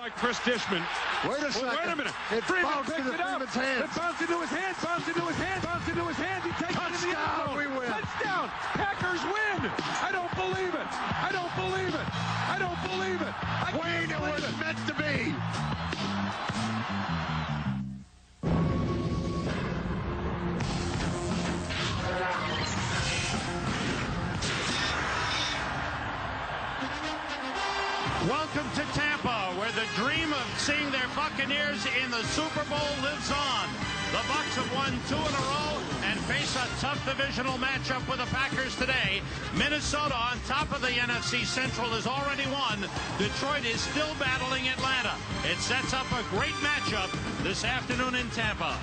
By Chris Dishman. Wait a second. Wait a minute. It Freeman bounced picks into it up. Freeman's hands. It bounced into his hands. Bounced into his hands. Bounced into his hands. He takes it in the end zone. We win. Touchdown. Packers win. I don't believe it. I don't believe it. I don't believe it. Wayne, it was meant to be. Welcome to Tampa, where the dream of seeing their Buccaneers in the Super Bowl lives on. The Bucs have won 2 in a row and face a tough divisional matchup with the Packers today. Minnesota, on top of the NFC Central, has already won. Detroit is still battling Atlanta. It sets up a great matchup this afternoon in Tampa.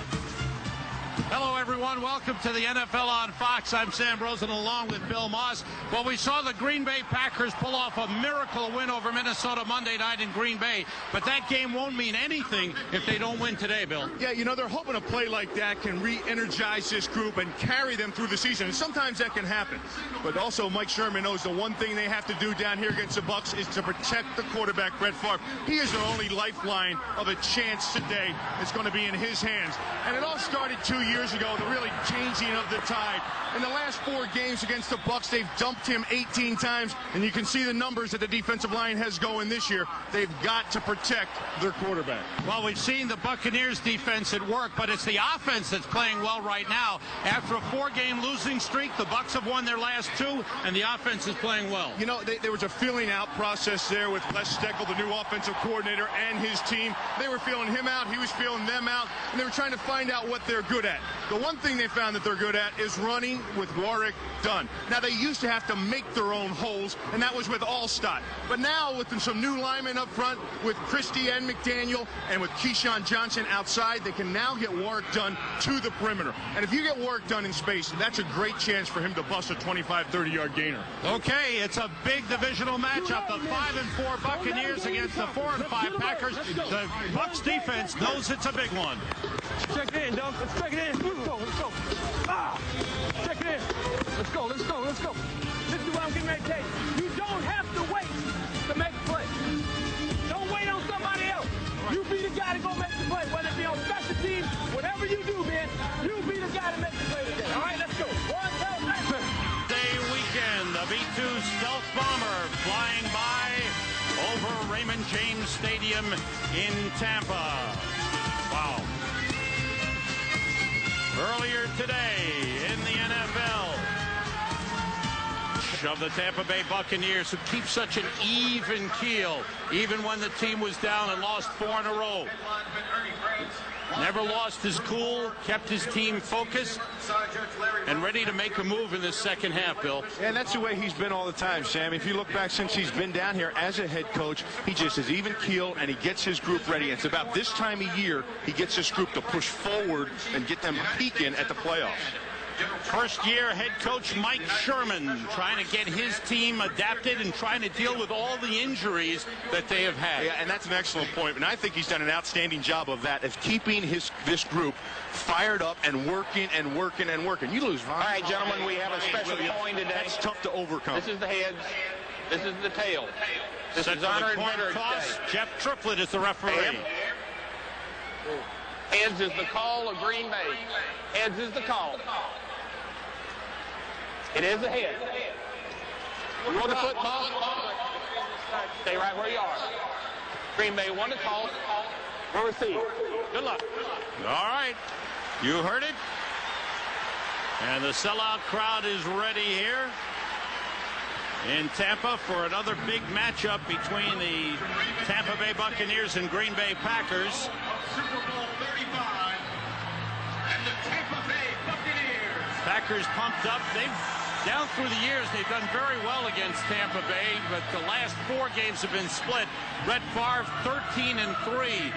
Hello, everyone. Welcome to the NFL on Fox. I'm Sam Rosen along with Bill Moss. Well, we saw the Green Bay Packers pull off a miracle win over Minnesota Monday night in Green Bay, but that game won't mean anything if they don't win today, Bill. Yeah, you know, they're hoping a play like that can re-energize this group and carry them through the season, and sometimes that can happen. But also, Mike Sherman knows the one thing they have to do down here against the Bucs is to protect the quarterback, Brett Favre. He is their only lifeline of a chance today. It's going to be in his hands. And it all started 2 years ago, the really changing of the tide. In the last 4 games against the Bucs, they've dumped him 18 times, and you can see the numbers that the defensive line has going this year. They've got to protect their quarterback. Well, we've seen the Buccaneers defense at work, but it's the offense that's playing well right now. After a 4-game losing streak, the Bucs have won their last 2, and the offense is playing well. You know, there was a feeling out process there with Les Steckel, the new offensive coordinator, and his team. They were feeling him out, he was feeling them out, and they were trying to find out what they're good at. The one thing they found that they're good at is running with Warwick Dunn. Now, they used to have to make their own holes, and that was with Allstott. But now, with some new linemen up front, with Christie and McDaniel, and with Keyshawn Johnson outside, they can now get Warwick Dunn to the perimeter. And if you get Warwick Dunn in space, that's a great chance for him to bust a 25, 30-yard gainer. Okay, it's a big divisional matchup. The 5-4 Buccaneers against the 4-5 Packers. The Bucs defense knows it's a big one. Check it in, dog. Let's check it in. Let's go. Let's go. Ah! Check it in. Let's go. Let's go. Let's go. This is what I'm getting ready to tell you. You don't have to wait to make a play. Don't wait on somebody else. You be the guy to go make the play, whether it be on special teams, whatever you do, man. You be the guy to make the play today. All right, let's go. Day weekend, the B-2 stealth bomber flying by over Raymond James Stadium in Tampa. Wow. Earlier today in the NFL, of the Tampa Bay Buccaneers, who keep such an even keel, even when the team was down and lost 4 in a row. Never lost his cool, kept his team focused and ready to make a move in this second half, Bill. And that's the way he's been all the time, Sam. If you look back since he's been down here as a head coach, he just is even keel and he gets his group ready. It's about this time of year he gets his group to push forward and get them peaking at the playoffs. First-year head coach Mike Sherman trying to get his team adapted and trying to deal with all the injuries that they have had. Yeah, and that's an excellent point. And I think he's done an outstanding job of that, of keeping this group fired up and working and working and working. You lose, Ron. All right, gentlemen, we have a special coin today. That's tough to overcome. This is the heads. This is the tail. This Set is for honor the and coin Veterans toss. Day. Jeff Triplett is the referee. Heads is the call of Green Bay. Heads is the call. It is the head. You want the football? Stay right where you are. Green Bay won the call. We'll receive. Good luck. All right. You heard it. And the sellout crowd is ready here in Tampa for another big matchup between the Tampa Bay Buccaneers and Green Bay Packers. Super Bowl 35 and the Tampa Bay Buccaneers. Packers pumped up. They've down through the years, they've done very well against Tampa Bay, but the last 4 games have been split. Brett Favre 13-3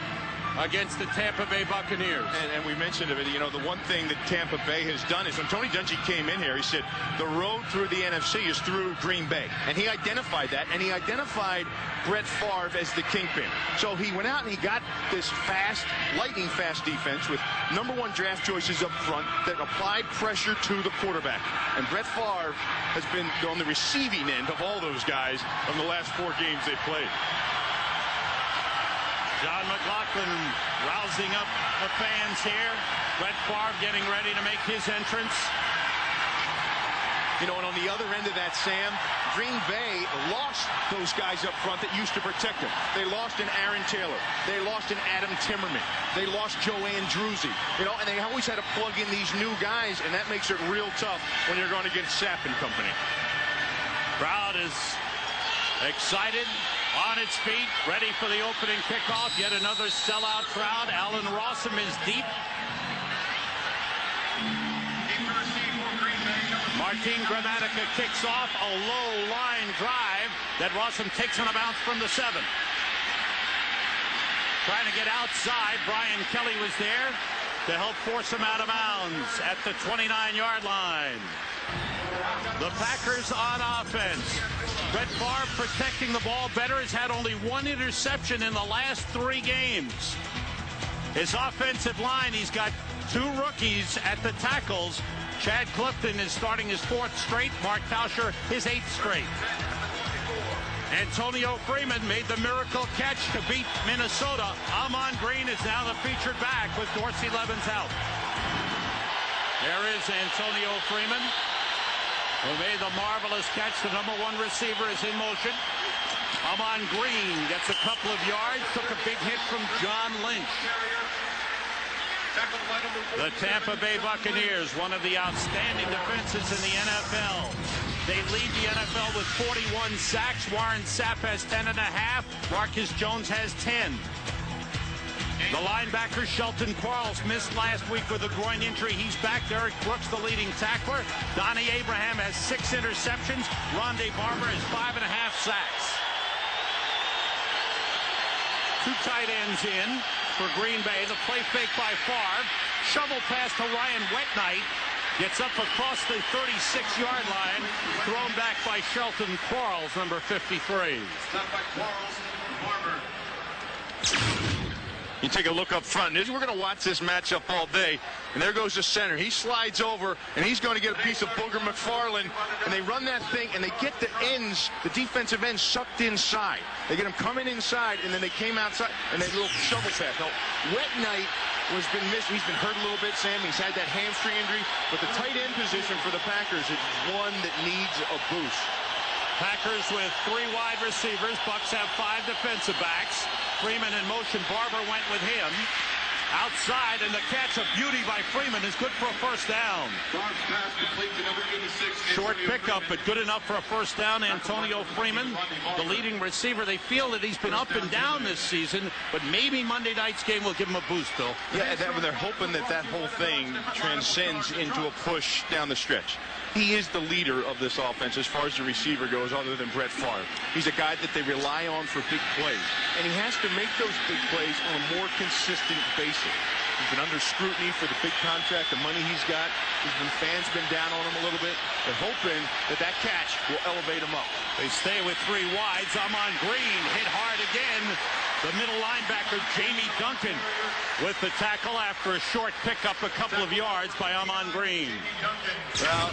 against the Tampa Bay Buccaneers. And we mentioned it, you know, the one thing that Tampa Bay has done is when Tony Dungy came in here, he said the road through the NFC is through Green Bay. And he identified that, and he identified Brett Favre as the kingpin. So he went out and he got this fast, lightning fast defense with #1 draft choices up front that applied pressure to the quarterback. And Brett Favre has been on the receiving end of all those guys from the last 4 games they've played. John McLaughlin rousing up the fans here. Brett Favre getting ready to make his entrance. You know, and on the other end of that, Sam, Green Bay lost those guys up front that used to protect them. They lost an Aaron Taylor. They lost an Adam Timmerman. They lost Joe Andruzzi. You know, and they always had to plug in these new guys, and that makes it real tough when you're going against Sapp and company. Crowd is excited, on its feet, ready for the opening kickoff. Yet another sellout crowd. Allen Rossum is deep. Martin Gramatica kicks off a low line drive that Rossum takes on a bounce from the 7. Trying to get outside. Brian Kelly was there to help force him out of bounds at the 29-yard line. The Packers on offense. Brett Favre protecting the ball better, has had only 1 interception in the last 3 games. His offensive line, he's got 2 rookies at the tackles. Chad Clifton is starting his 4th straight. Mark Tauscher his 8th straight. Antonio Freeman made the miracle catch to beat Minnesota. Amon Green is now the featured back with Dorsey Levens out. There is Antonio Freeman, who made the marvelous catch. The #1 receiver is in motion. Amon Green gets a couple of yards, took a big hit from John Lynch. The Tampa Bay Buccaneers, one of the outstanding defenses in the NFL. They lead the NFL with 41 sacks. Warren Sapp has 10.5. Marcus Jones has 10. The linebacker Shelton Quarles missed last week with a groin injury. He's back. Derek Brooks, the leading tackler. Donnie Abraham has 6 interceptions. Rondé Barber has 5.5 sacks. 2 tight ends in for Green Bay. The play fake by Favre. Shovel pass to Ryan Wetnight. Gets up across the 36-yard line. Thrown back by Shelton Quarles, number 53. Stopped by Quarles. Barber. You take a look up front. We're going to watch this matchup all day. And there goes the center. He slides over, and he's going to get a piece of Booger McFarland. And they run that thing, and they get the ends, the defensive ends, sucked inside. They get them coming inside, and then they came outside, and they little shovel pass. Now, Wetnight has been missed. He's been hurt a little bit, Sam. He's had that hamstring injury. But the tight end position for the Packers is one that needs a boost. Packers with 3 wide receivers. Bucks have 5 defensive backs. Freeman in motion. Barber went with him. Outside, and the catch, a beauty by Freeman, is good for a first down. Pass complete to number 86. Short pickup, but good enough for a first down. Antonio Freeman, the leading receiver. They feel that he's been up and down this season, but maybe Monday night's game will give him a boost, Bill. Yeah, they're hoping that that whole thing transcends into a push down the stretch. He is the leader of this offense as far as the receiver goes, other than Brett Favre. He's a guy that they rely on for big plays, and he has to make those big plays on a more consistent basis. He's been under scrutiny for the big contract, the money he's got. Fans been down on him a little bit. They're hoping that that catch will elevate him up. They stay with 3 wides. Amon Green hit hard again. The middle linebacker, Jamie Duncan, with the tackle after a short pickup, a couple of yards by Amon Green. Well,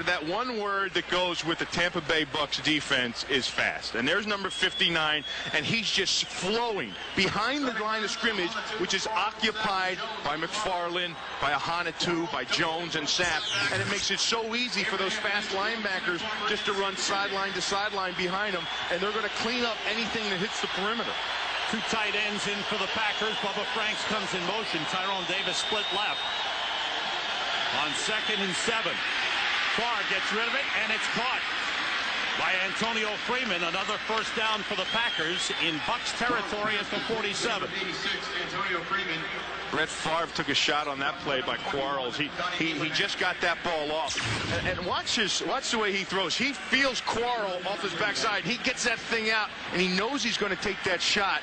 that one word that goes with the Tampa Bay Bucks defense is fast. And there's number 59, and he's just flowing behind the line of scrimmage, which is occupied by McFarland, by Ahanotu, by Jones and Sapp. And it makes it so easy for those fast linebackers just to run sideline to sideline behind them, and they're going to clean up anything that hits the perimeter. 2 tight ends in for the Packers. Bubba Franks comes in motion. Tyrone Davis split left. On 2nd and 7. Favre gets rid of it, and it's caught by Antonio Freeman. Another first down for the Packers in Bucks territory at the 47. 86, Antonio Freeman. Brett Favre took a shot on that play by Quarles. He just got that ball off. And watch the way he throws. He feels Quarles off his backside. He gets that thing out, and he knows he's going to take that shot.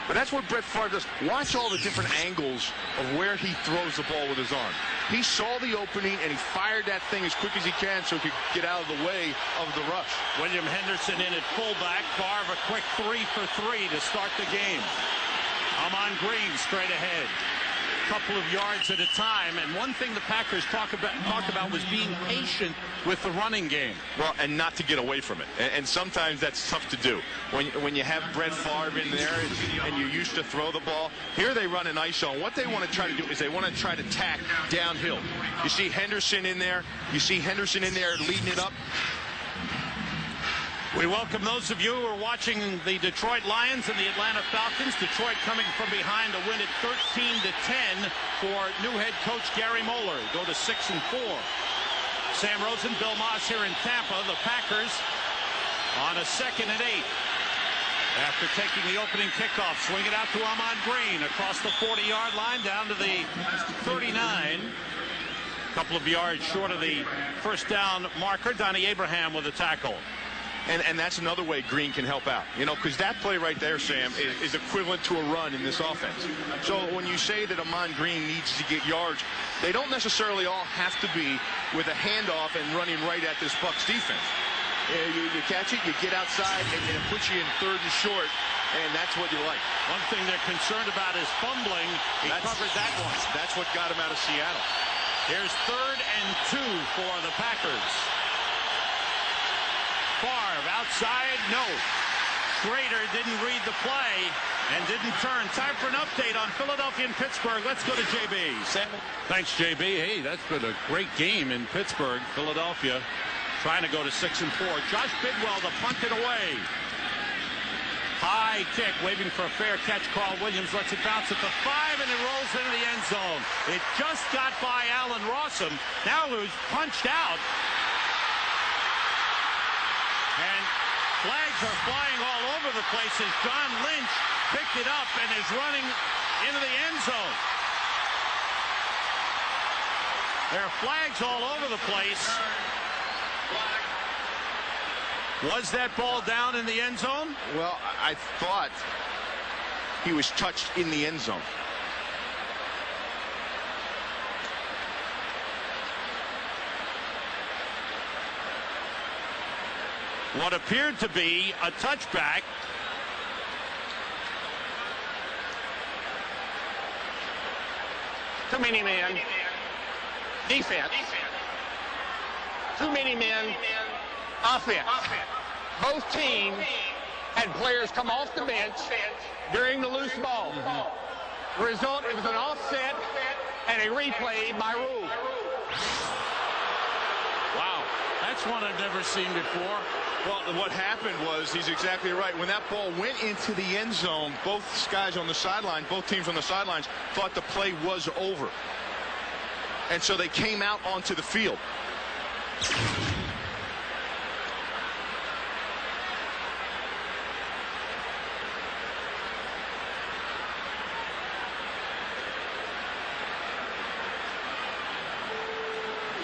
But that's what Brett Favre does. Watch all the different angles of where he throws the ball with his arm. He saw the opening, and he fired that thing as quick as he can so he could get out of the way of the rush. William Henderson in at fullback. Favre a quick 3 for 3 to start the game. Amon Green straight ahead. couple of yards at a time. And one thing the Packers talked about was being patient with the running game. Well, and not to get away from it. And sometimes that's tough to do. When you have Brett Favre in there and you used to throw the ball, here they run an ISO. And what they want to try to do is they want to try to tack downhill. You see Henderson in there. You see Henderson in there leading it up. We welcome those of you who are watching the Detroit Lions and the Atlanta Falcons. Detroit coming from behind to win it 13-10 for new head coach Gary Moeller. Go to 6-4. Sam Rosen, Bill Moss here in Tampa. The Packers on a 2nd and 8. After taking the opening kickoff, swing it out to Ahman Green across the 40-yard line down to the 39. A couple of yards short of the first down marker. Donnie Abraham with a tackle. And that's another way Green can help out, you know, because that play right there, Sam, is equivalent to a run in this offense. So when you say that Ahman Green needs to get yards, they don't necessarily all have to be with a handoff and running right at this Bucs defense. You catch it, you get outside, and it puts you in 3rd and short, and that's what you like. One thing they're concerned about is fumbling. He covered that one. That's what got him out of Seattle. Here's 3rd and 2 for the Packers. Favre outside, no. Schrader didn't read the play and didn't turn. Time for an update on Philadelphia and Pittsburgh. Let's go to JB. Sam. Thanks, JB. Hey, that's been a great game in Pittsburgh. Philadelphia trying to go to 6-4. Josh Bidwell to punt it away. High kick, waving for a fair catch. Carl Williams lets it bounce at the 5, and it rolls into the end zone. It just got by Allen Rossum. Now who's punched out. And flags are flying all over the place as John Lynch picked it up and is running into the end zone. There are flags all over the place. Was that ball down in the end zone? Well, I thought he was touched in the end zone. What appeared to be a touchback. Too many men. Defense. Too many men. Offense. Both teams had players come off the bench during the loose ball. The result, it was an offset and a replay by rule. Wow, that's one I've never seen before. Well, what happened was, he's exactly right. When that ball went into the end zone, both guys on the sideline, both teams on the sidelines, thought the play was over. And so they came out onto the field.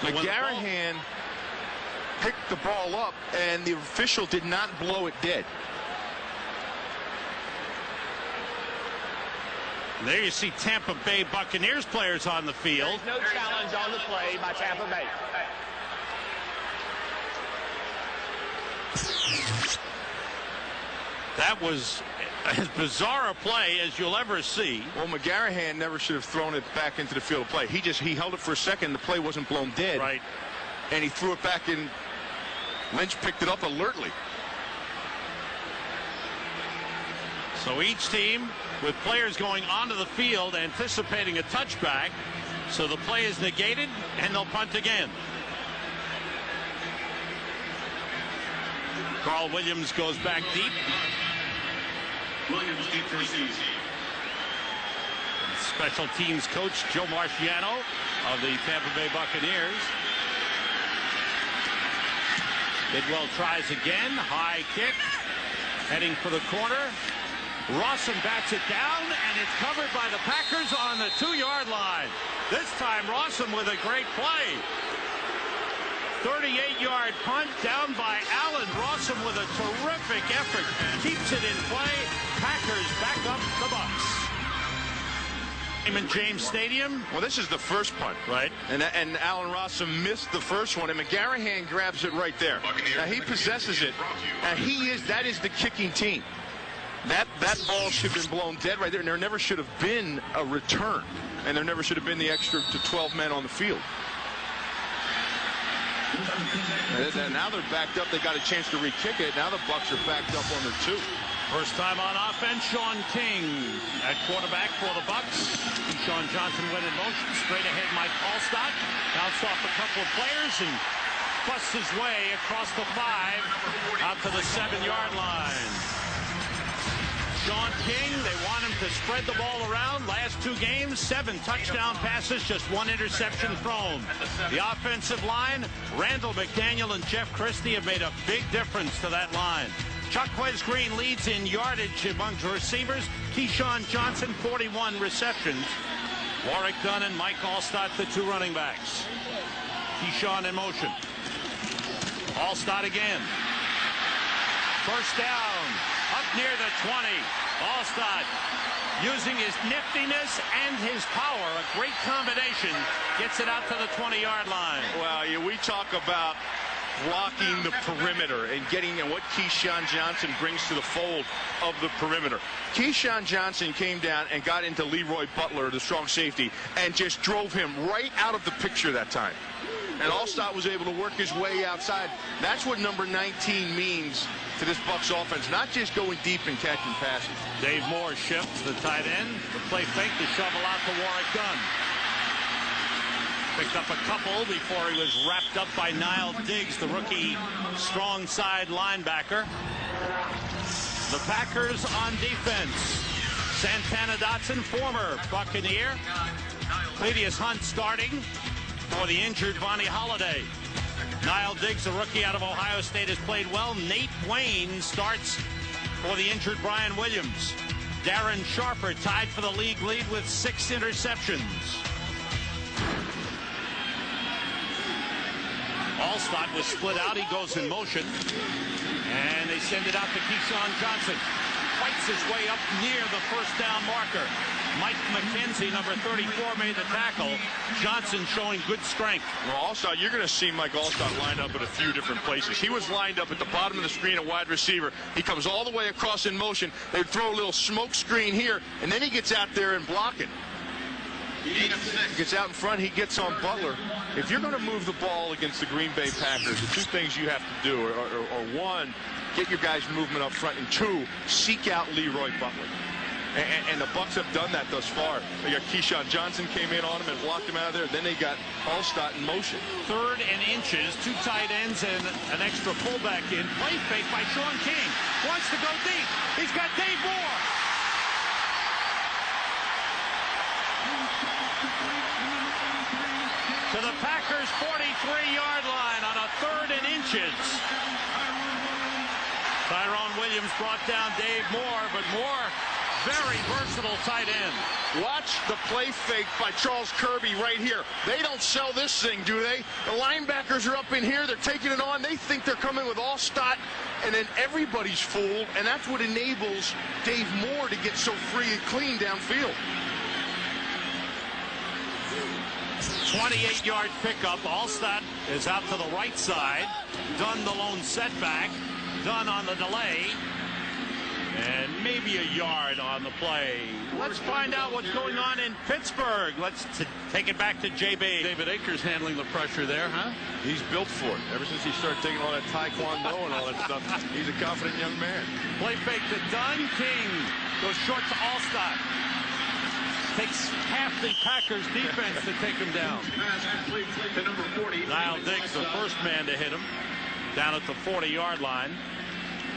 McGarrahan picked the ball up, and the official did not blow it dead. There you see Tampa Bay Buccaneers players on the field. There's no challenge on the play by Tampa Bay. That was as bizarre a play as you'll ever see. Well, McGarrahan never should have thrown it back into the field of play. He held it for a second. The play wasn't blown dead. Right. And he threw it back in. Lynch picked it up alertly. So each team with players going onto the field anticipating a touchback. So the play is negated and they'll punt again. Carl Williams goes back deep. Williams deep for season. Special teams coach Joe Marciano of the Tampa Bay Buccaneers. Bidwell tries again. High kick. Heading for the corner. Rossum bats it down, and it's covered by the Packers on the 2-yard line. This time Rossum with a great play. 38-yard punt down by Allen Rossum with a terrific effort. Keeps it in play. Packers back up the Bucs. In James Stadium. Well, this is the first punt. Right. And Allen Rossum missed the first one, and McGarrahan grabs it right there. Now, he possesses it. Now, that is the kicking team. That ball should have been blown dead right there, and there never should have been a return, and there never should have been the extra to 12 men on the field. And now they're backed up. They got a chance to re-kick it. Now the Bucs are backed up on their 2. First time on offense, Sean King at quarterback for the Bucs. Keyshawn Johnson went in motion. Straight ahead, Mike Allstott bounced off a couple of players and busts his way across the 5 out to the 7-yard line. Sean King, they want him to spread the ball around. Last 2 games, 7 touchdown passes, just 1 interception thrown. The offensive line, Randall McDaniel and Jeff Christie have made a big difference to that line. Chuck Green leads in yardage amongst receivers. Keyshawn Johnson, 41 receptions. Warwick Dunn and Mike Allstott, the 2 running backs. Keyshawn in motion. Allstott again. First down, up near the 20. Allstott using his niftiness and his power, a great combination, gets it out to the 20-yard line. Well, we talk about blocking the perimeter and getting what Keyshawn Johnson brings to the fold of the perimeter. Keyshawn Johnson came down and got into Leroy Butler, the strong safety, and just drove him right out of the picture that time. And Allstott was able to work his way outside. That's what number 19 means to this Bucs offense, not just going deep and catching passes. Dave Moore shifts the tight end. The play fake, the shovel out to Warwick Dunn. Picked up a couple before he was wrapped up by Niall Diggs, the rookie strong side linebacker. The Packers on defense. Santana Dotson, former Buccaneer. Clevius Hunt starting for the injured Vonnie Holliday. Niall Diggs, a rookie out of Ohio State, has played well. Nate Wayne starts for the injured Brian Williams. Darren Sharper tied for the league lead with 6 interceptions. Allstott was split out. He goes in motion. And they send it out to Keyshawn Johnson. Fights his way up near the first down marker. Mike McKenzie, number 34, made the tackle. Johnson showing good strength. Well, Allstott, you're going to see Mike Allstott lined up at a few different places. He was lined up at the bottom of the screen at wide receiver. He comes all the way across in motion. They throw a little smoke screen here, and then he gets out there and blocking. He gets out in front. He gets on Butler. If you're going to move the ball against the Green Bay Packers, the 2 things you have to do are 1, get your guys movement up front, and 2, seek out Leroy Butler. And the Bucs have done that thus far. They got Keyshawn Johnson came in on him and blocked him out of there. Then they got Allstott in motion. 3rd and inches, 2 tight ends and an extra fullback in. Play fake by Sean King. Wants to go deep. He's got Dave Moore. To the Packers' 43-yard line on a 3rd and inches. Tyrone Williams brought down Dave Moore, but Moore, very versatile tight end. Watch the play fake by Charles Kirby right here. They don't sell this thing, do they? The linebackers are up in here. They're taking it on. They think they're coming with Allstott, and then everybody's fooled, and that's what enables Dave Moore to get so free and clean downfield. 28-yard pickup. Allstott is out to the right side. Dunn the lone setback. Dunn on the delay. And maybe a yard on the play. Let's find out what's going on in Pittsburgh. Let's take it back to JB. David Akers handling the pressure there, huh? He's built for it. Ever since he started taking all that taekwondo and all that stuff, he's a confident young man. Play fake to Dunn. King goes short to Allstott. Takes half the Packers defense to take him down. Niall Diggs, the first man to hit him, down at the 40-yard line.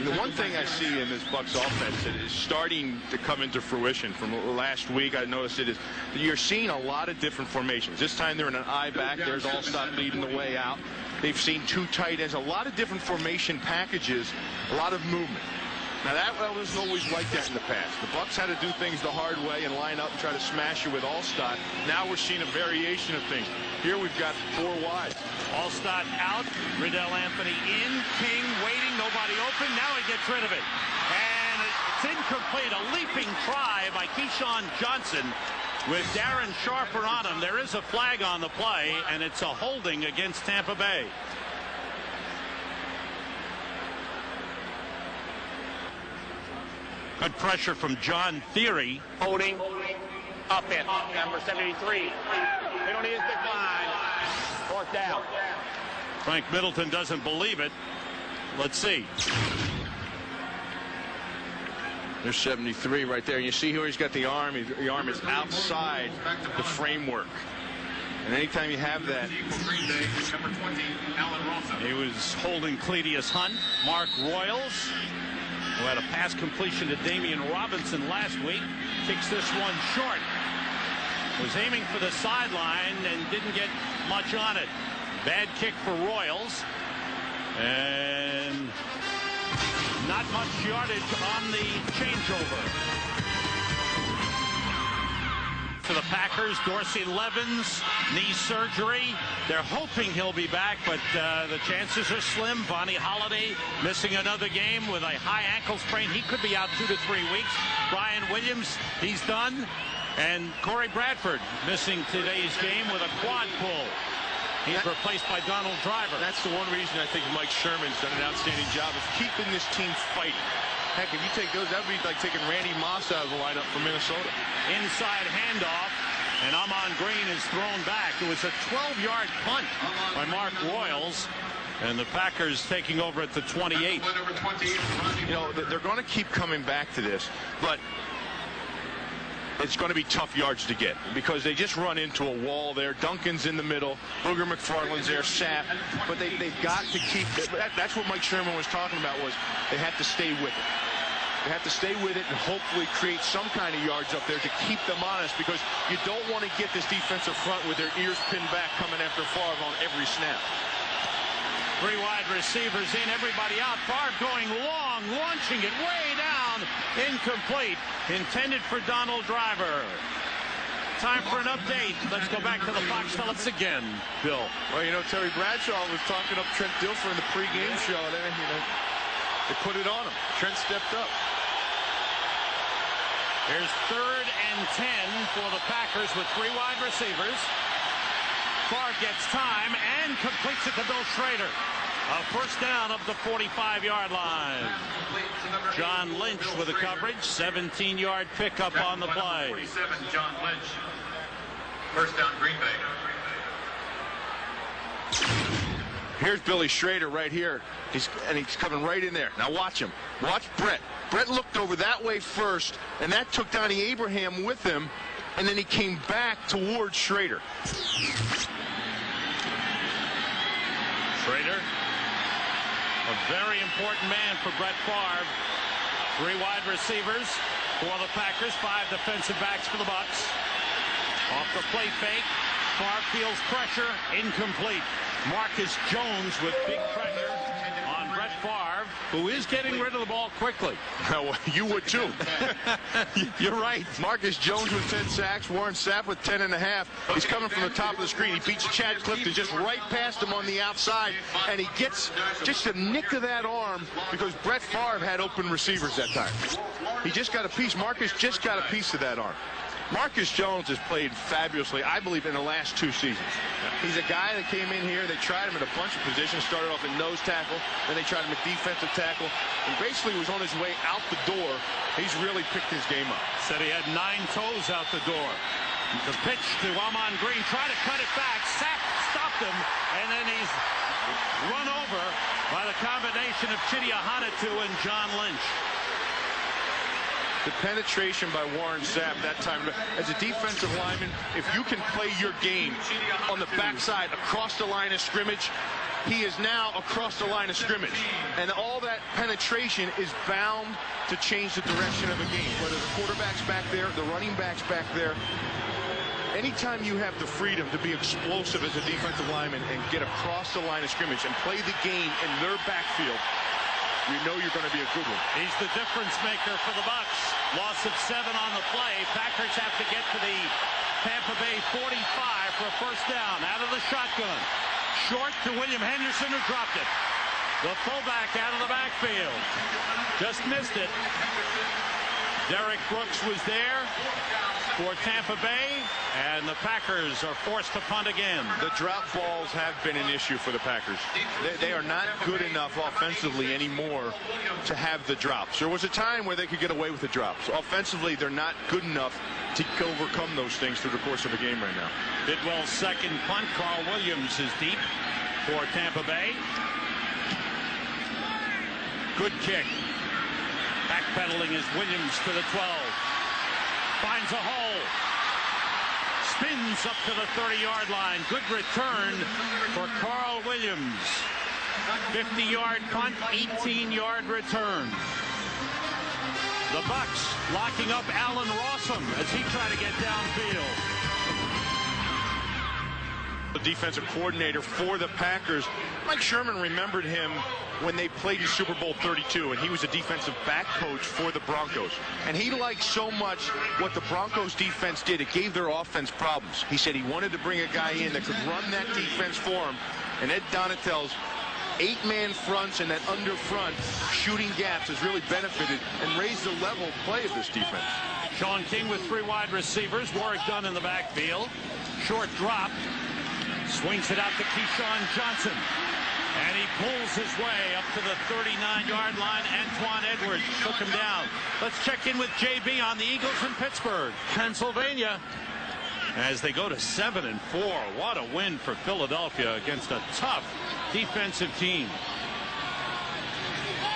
The one thing I see in this Bucs offense that is starting to come into fruition from last week, I noticed it, is you're seeing a lot of different formations. This time they're in an eye back. There's Allstott leading the way out. They've seen 2 tight ends, a lot of different formation packages, a lot of movement. Now, that wasn't always like that in the past. The Bucs had to do things the hard way and line up and try to smash you with Allstott. Now we're seeing a variation of things. Here we've got 4 wide. Allstott out. Riddell Anthony in. King waiting. Nobody open. Now he gets rid of it. And it's incomplete. A leaping try by Keyshawn Johnson with Darren Sharper on him. There is a flag on the play, and it's a holding against Tampa Bay. Good pressure from John Theory. Holding. Offense. Number 73. They don't need his big line. Fourth down. Frank Middleton doesn't believe it. Let's see. There's 73 right there. You see here he's got the arm. The arm is outside the framework. And anytime you have that. He was holding Cledius Hunt. Mark Royals, who had a pass completion to Damian Robinson last week, kicks this one short. Was aiming for the sideline and didn't get much on it. Bad kick for Royals. And not much yardage on the changeover. For the Packers, Dorsey Levens, knee surgery. They're hoping he'll be back, but the chances are slim. Vonnie Holiday missing another game with a high ankle sprain. He could be out 2 to 3 weeks. Brian Williams, he's done. And Corey Bradford missing today's game with a quad pull. He's replaced by Donald Driver. That's the one reason I think Mike Sherman's done an outstanding job of keeping this team fighting. Heck, if you take those, that would be like taking Randy Moss out of the lineup for Minnesota. Inside handoff, and Amon Green is thrown back. It was a 12-yard punt by Mark Royals, and the Packers taking over at the 28. You know, they're going to keep coming back to this, but it's going to be tough yards to get because they just run into a wall there. Duncan's in the middle. Booger McFarland's there, Sapp. But they've got to keep it. That's what Mike Sherman was talking about, was they have to stay with it. They have to stay with it and hopefully create some kind of yards up there to keep them honest, because you don't want to get this defensive front with their ears pinned back coming after Favre on every snap. 3 wide receivers in, everybody out. Favre going long, launching it way down. Incomplete. Intended for Donald Driver. Time for an update. Let's go back to the Fox Phillips again, Bill. Well, you know, Terry Bradshaw was talking up Trent Dilfer in the pregame show. Then, you know, they put it on him. Trent stepped up. Here's 3rd and 10 for the Packers with 3 wide receivers. Favre gets time and completes it to Bill Schrader. A first down up the 45-yard line. John Lynch with the coverage. 17-yard pickup on the play. 47, John Lynch. First down, Green Bay. Here's Billy Schrader right here. He's coming right in there. Now watch him. Watch Brett. Brett looked over that way first, and that took Donnie Abraham with him, and then he came back towards Schrader. Schrader, a very important man for Brett Favre. 3 wide receivers for the Packers, 5 defensive backs for the Bucs. Off the play fake, Favre feels pressure, incomplete. Marcus Jones with big pressure on Brett Favre, who is getting rid of the ball quickly. Well, you would too. You're right. Marcus Jones with 10 sacks, Warren Sapp with 10.5. He's coming from the top of the screen. He beats Chad Clifton just right past him on the outside, and he gets just a nick of that arm because Brett Favre had open receivers that time. He just got a piece. Marcus just got a piece of that arm. Marcus Jones has played fabulously, I believe, in the last 2 seasons. He's a guy that came in here. They tried him at a bunch of positions. Started off at nose tackle. Then they tried him at defensive tackle. And basically was on his way out the door. He's really picked his game up. Said he had 9 toes out the door. The pitch to Amon Green. Try to cut it back. Sapp stopped him. And then he's run over by the combination of Chidi Ahanotu and John Lynch. The penetration by Warren Sapp that time. As a defensive lineman, if you can play your game on the backside across the line of scrimmage, he is now across the line of scrimmage. And all that penetration is bound to change the direction of a game. Whether the quarterback's back there, the running back's back there. Anytime you have the freedom to be explosive as a defensive lineman and get across the line of scrimmage and play the game in their backfield, you know you're going to be a good one. He's the difference maker for the Bucs. Loss of 7 on the play. Packers have to get to the Tampa Bay 45 for a first down. Out of the shotgun. Short to William Henderson, who dropped it. The fullback out of the backfield. Just missed it. Derek Brooks was there for Tampa Bay, and the Packers are forced to punt again. The drop balls have been an issue for the Packers. They are not good enough offensively anymore to have the drops. There was a time where they could get away with the drops. Offensively, they're not good enough to overcome those things through the course of a game right now. Bidwell's second punt. Carl Williams is deep for Tampa Bay. Good kick. Backpedaling is Williams to the 12. Finds a hole. Spins up to the 30-yard line. Good return for Carl Williams. 50-yard punt, 18-yard return. The Bucs locking up Allen Rossum as he tried to get downfield. The defensive coordinator for the Packers, Mike Sherman remembered him when they played in Super Bowl 32, and he was a defensive back coach for the Broncos. And he liked so much what the Broncos defense did. It gave their offense problems. He said he wanted to bring a guy in that could run that defense for him. And Ed Donatel's 8-man fronts and that under front shooting gaps has really benefited and raised the level of play of this defense. Sean King with 3 wide receivers. Warwick Dunn in the backfield. Short drop. Swings it out to Keyshawn Johnson. And he pulls his way up to the 39-yard line. Antoine Edwards took him down. Let's check in with JB on the Eagles in Pittsburgh, Pennsylvania, as they go to 7-4. What a win for Philadelphia against a tough defensive team.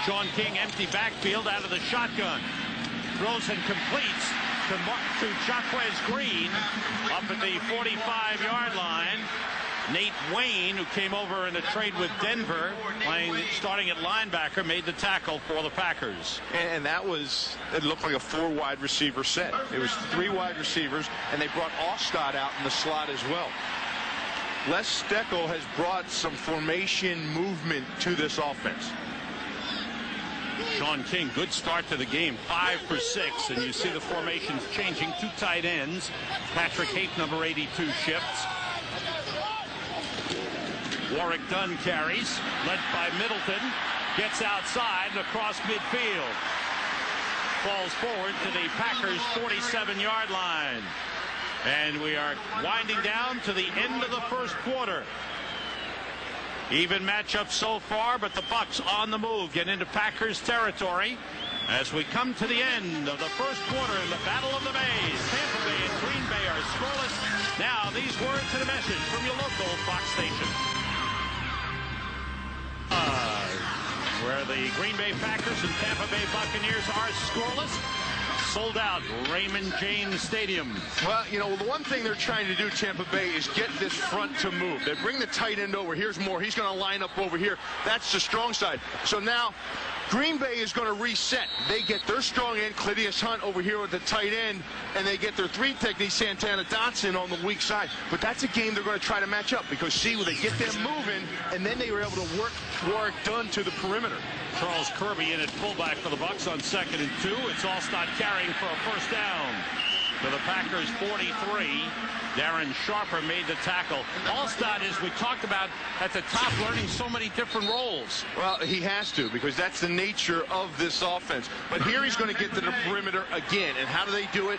Sean King, empty backfield out of the shotgun. Throws and completes to Jaquez Green up at the 45-yard line. Nate Wayne, who came over in a trade with Denver, starting at linebacker, made the tackle for the Packers. And it looked like a 4 wide receiver set. It was 3 wide receivers, and they brought Ostad out in the slot as well. Les Steckel has brought some formation movement to this offense. Sean King, good start to the game, 5 for 6, and you see the formations changing. 2 tight ends. Patrick Haight, number 82, shifts. Warwick Dunn carries, led by Middleton, gets outside and across midfield. Falls forward to the Packers' 47-yard line. And we are winding down to the end of the first quarter. Even matchup so far, but the Bucs on the move, get into Packers territory as we come to the end of the first quarter in the Battle of the Bays. Tampa Bay and Green Bay are scoreless. Now these words and a message from your local Fox station. Where the Green Bay Packers and Tampa Bay Buccaneers are scoreless. Sold out Raymond James Stadium. Well, you know, the one thing they're trying to do, Tampa Bay, is get this front to move. They bring the tight end over. Here's Moore. He's going to line up over here. That's the strong side. So now Green Bay is going to reset. They get their strong end, Clydius Hunt, over here with the tight end, and they get their 3 technique, Santana Dotson, on the weak side. But that's a game they're going to try to match up because, see, when they get them moving, and then they were able to work Warwick Dunn to the perimeter. Charles Kirby in at fullback for the Bucs on 2nd and 2. It's Allstott carrying for a first down. To the Packers 43. Darren Sharper made the tackle. Allstott, as we talked about at the top, learning so many different roles. Well, he has to, because that's the nature of this offense. But here he's going to get to the perimeter again. And how do they do it?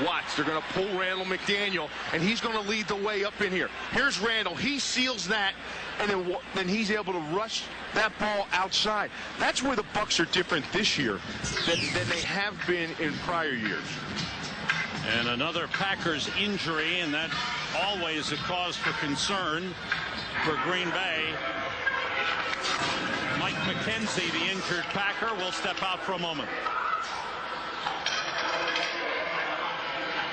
Watch. They're going to pull Randall McDaniel, and he's going to lead the way up in here. Here's Randall. He seals that, and then he's able to rush that ball outside. That's where the Bucs are different this year than they have been in prior years. And another Packers injury, and that always a cause for concern for Green Bay. Mike McKenzie, the injured Packer, will step out for a moment.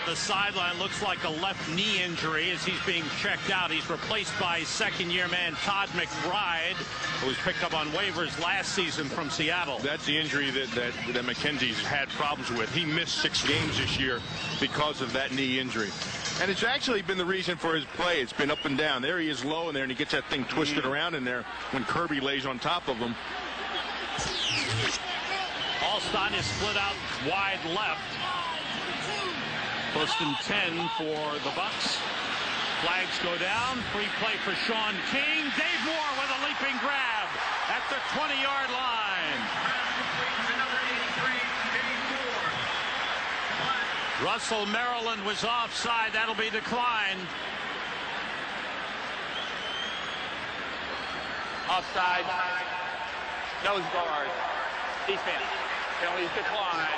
The sideline looks like a left knee injury as he's being checked out. He's replaced by second-year man Todd McBride, who was picked up on waivers last season from Seattle. That's the injury that McKenzie's had problems with. He missed 6 games this year because of that knee injury. And it's actually been the reason for his play. It's been up and down. There he is low in there, and he gets that thing twisted around in there when Kirby lays on top of him. Allstott is split out wide left. First and 10 for the Bucs. Flags go down. Free play for Sean King. Dave Moore with a leaping grab at the 20-yard line. Russell, Maryland was offside. That'll be declined. Offside. Nose guard. Defense. Penalties decline.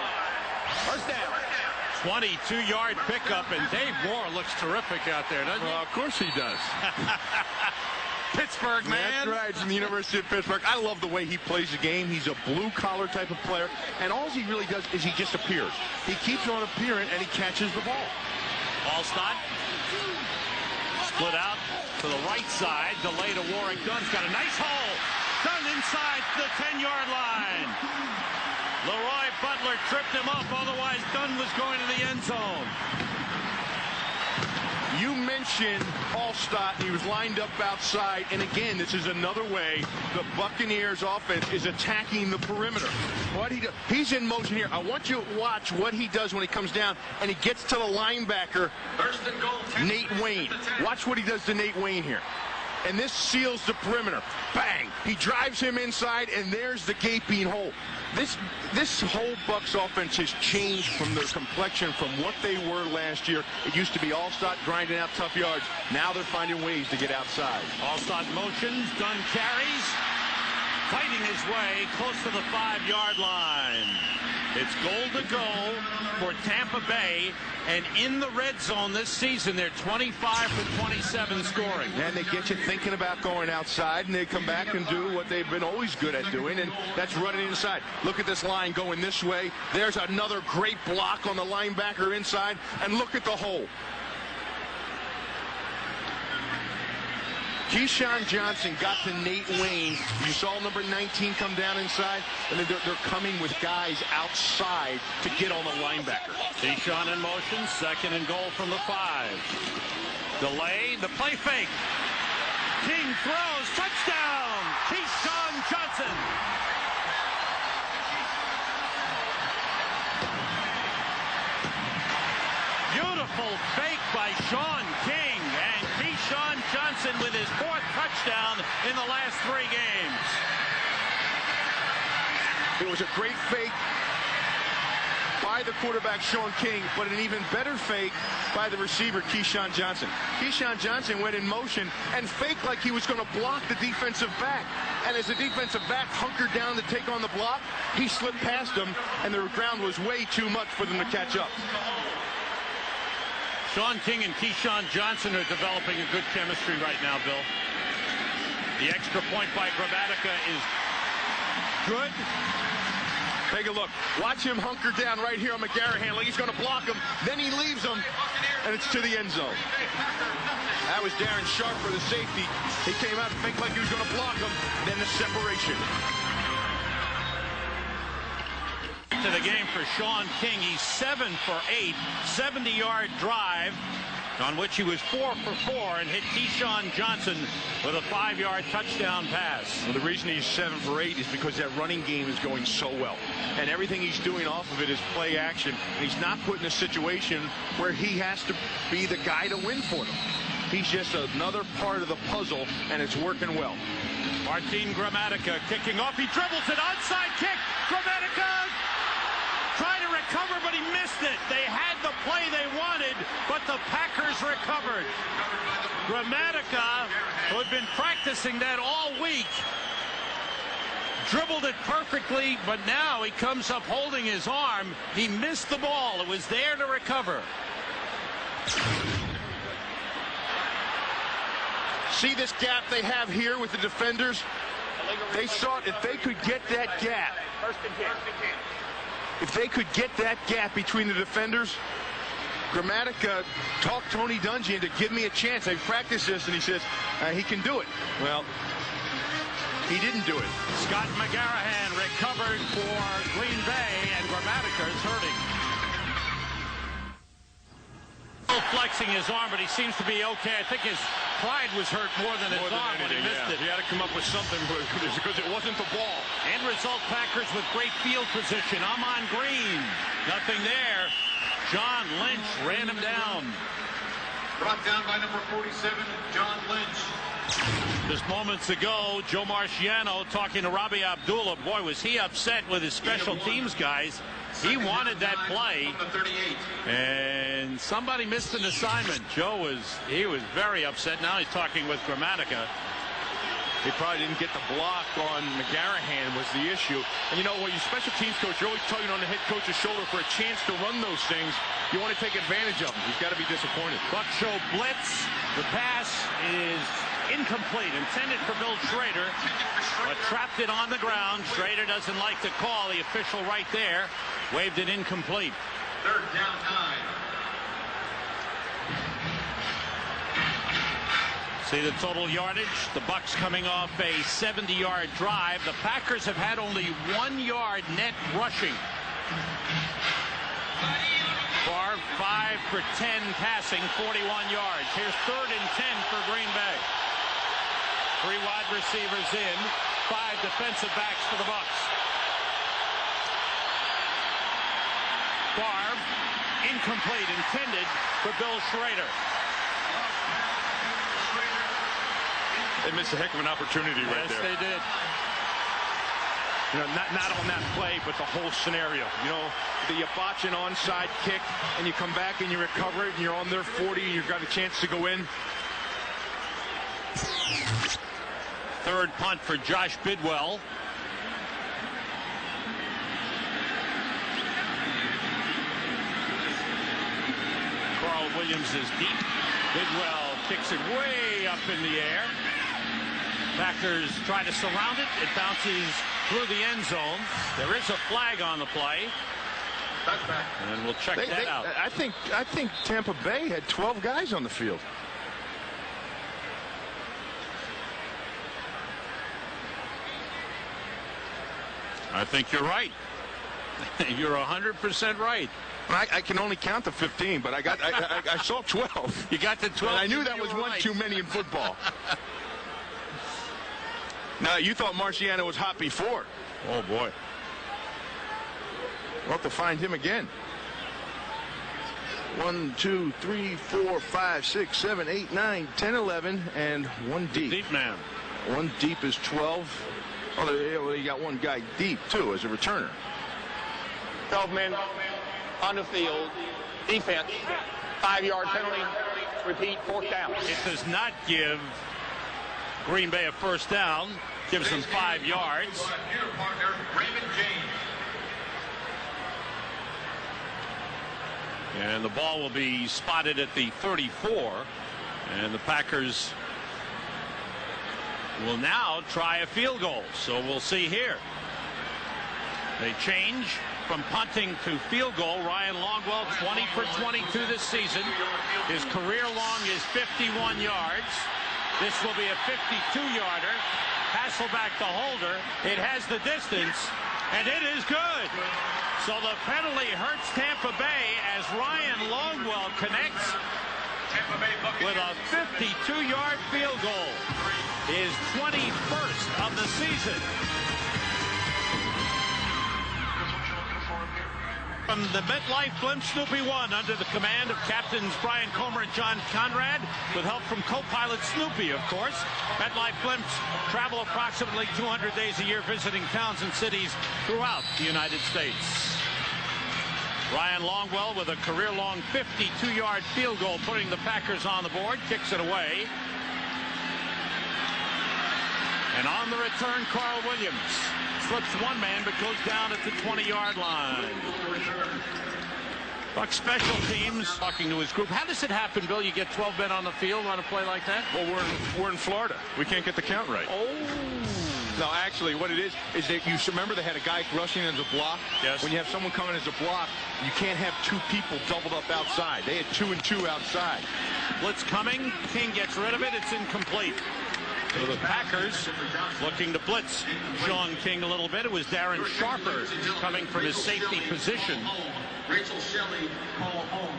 First down. 22-yard pickup, and Dave Moore looks terrific out there, doesn't he? Well, of course he does. Pittsburgh, man. That's right, from the University of Pittsburgh. I love the way he plays the game. He's a blue-collar type of player, and all he really does is he just appears. He keeps on appearing, and he catches the ball. Allstott. Split out to the right side. Delay to Warwick. Dunn's got a nice hole. Dunn inside the 10-yard line. Leroy Butler tripped him up. Otherwise, Dunn was going to the end zone. You mentioned Allstott. He was lined up outside. And again, this is another way the Buccaneers offense is attacking the perimeter. What he does, he's in motion here. I want you to watch what he does when he comes down and he gets to the linebacker, Nate Wayne. Watch what he does to Nate Wayne here. And this seals the perimeter. Bang! He drives him inside, and there's the gaping hole. This whole Bucs offense has changed from their complexion from what they were last year. It used to be Allstott grinding out tough yards. Now they're finding ways to get outside. Allstott motions. Dunn carries. Fighting his way close to the 5-yard line. It's goal to go for Tampa Bay, and in the red zone this season, they're 25 for 27 scoring. And they get you thinking about going outside, and they come back and do what they've been always good at doing, and that's running inside. Look at this line going this way. There's another great block on the linebacker inside, and look at the hole. Keyshawn Johnson got to Nate Wayne. You saw number 19 come down inside, and then they're coming with guys outside to get on the linebacker. Keyshawn in motion, second and goal from the 5. Delay, the play fake. King throws, touchdown, Keyshawn Johnson. Beautiful fake by Sean King, and Keyshawn Johnson with his 4th touchdown in the last 3 games. It was a great fake by the quarterback, Sean King, but an even better fake by the receiver, Keyshawn Johnson. Keyshawn Johnson went in motion and faked like he was going to block the defensive back. And as the defensive back hunkered down to take on the block, he slipped past him, and the ground was way too much for them to catch up. Sean King and Keyshawn Johnson are developing a good chemistry right now, Bill. The extra point by Gramatica is good. Take a look. Watch him hunker down right here on McGarrett handling. He's going to block him. Then he leaves him, and it's to the end zone. That was Darren Sharp for the safety. He came out and faked like he was going to block him. Then the separation. To the game for Sean King. He's 7 for 8, 70-yard drive on which he was 4 for 4 and hit Keyshawn Johnson with a 5-yard touchdown pass. Well, the reason he's 7 for 8 is because that running game is going so well, and everything he's doing off of it is play action. He's not put in a situation where he has to be the guy to win for them. He's just another part of the puzzle, and it's working well. Martin Gramatica kicking off. He dribbles it, onside kick. Gramatica trying to recover, but he missed it. They had the play they wanted, but the Packers recovered. Gramatica, who had been practicing that all week, dribbled it perfectly, but now he comes up holding his arm. He missed the ball. It was there to recover. See this gap they have here with the defenders? They saw if they could get that gap. If they could get that gap between the defenders, Gramatica talked Tony Dungy into give me a chance. They practiced this, and he says he can do it. Well, he didn't do it. Scott McGarrahan recovered for Green Bay, and Gramatica is hurting. Flexing his arm, but he seems to be okay. I think his pride was hurt more than his arm when he missed it. He had to come up with something because it wasn't the ball. End result, Packers with great field position. Amon Green, nothing there. John Lynch ran him down. Brought down by number 47, John Lynch. Just moments ago, Joe Marciano talking to Robbie Abdullah. Boy, was he upset with his special teams guys. He wanted that play, and somebody missed an assignment. He was very upset. Now he's talking with Gramatica. He probably didn't get the block on McGarrahan was the issue. And you know, when you're special teams coach, you're always tugging on the head coach's shoulder for a chance to run those things. You want to take advantage of them. He's got to be disappointed. Buck show blitz. The pass is incomplete, intended for Bill Schrader, but trapped it on the ground. Schrader doesn't like the call. The official right there waved it incomplete. Third down 9. See the total yardage. The Bucs coming off a 70-yard drive. The Packers have had only 1 yard net rushing. Favre 5 for 10 passing, 41 yards. Here's 3rd and 10 for Green Bay. 3 wide receivers in, 5 defensive backs for the Bucs. Favre, incomplete, intended for Bill Schrader. They missed a heck of an opportunity right there. Yes, they did. You know, not on that play, but the whole scenario. You know, you botch an onside kick, and you come back and you recover it, and you're on their 40, and you've got a chance to go in. 3rd punt for Josh Bidwell. Carl Williams is deep. Bidwell kicks it way up in the air. Packers try to surround it. It bounces through the end zone. There is a flag on the play. And we'll check that out. I think Tampa Bay had 12 guys on the field. I think you're right. You're 100% right. I can only count to 15, but I saw 12. You got to 12. And I knew that was one too many in football. Now, you thought Marciano was hot before. Oh, boy. We'll have to find him again. 1, 2, 3, 4, 5, 6, 7, 8, 9, 10, 11, and 1 deep. Deep man. 1 deep is 12. Oh, you got 1 guy deep, too, as a returner. 12 men on the field. Defense. 5-yard penalty. Repeat, 4th down. It does not give Green Bay a 1st down. Gives them 5 yards. And the ball will be spotted at the 34. And the Packers will now try a field goal. So we'll see here. They change from punting to field goal. Ryan Longwell, 20 for 22 this season. His career long is 51 yards. This will be a 52-yarder. Hasselback the holder. It has the distance, and it is good. So the penalty hurts Tampa Bay as Ryan Longwell connects with a 52-yard field goal. His 21st of the season. From the MetLife Blimp Snoopy 1 under the command of Captains Brian Comer and John Conrad, with help from co-pilot Snoopy, of course. MetLife Blimps travel approximately 200 days a year visiting towns and cities throughout the United States. Ryan Longwell with a career-long 52-yard field goal, putting the Packers on the board, kicks it away. And on the return, Carl Williams slips 1 man but goes down at the 20-yard line. Buck special teams talking to his group. How does it happen, Bill? You get 12 men on the field on a play like that? Well, we're in Florida. We can't get the count right. Oh. No, actually, what it is that you remember they had a guy rushing as a block. Yes. When you have someone coming as a block, you can't have 2 people doubled up outside. They had 2 and 2 outside. Blitz coming. King gets rid of it. It's incomplete. So the Packers looking to blitz Sean King a little bit. It was Darren Sharper coming from his safety position. Rachel Shelley, call home.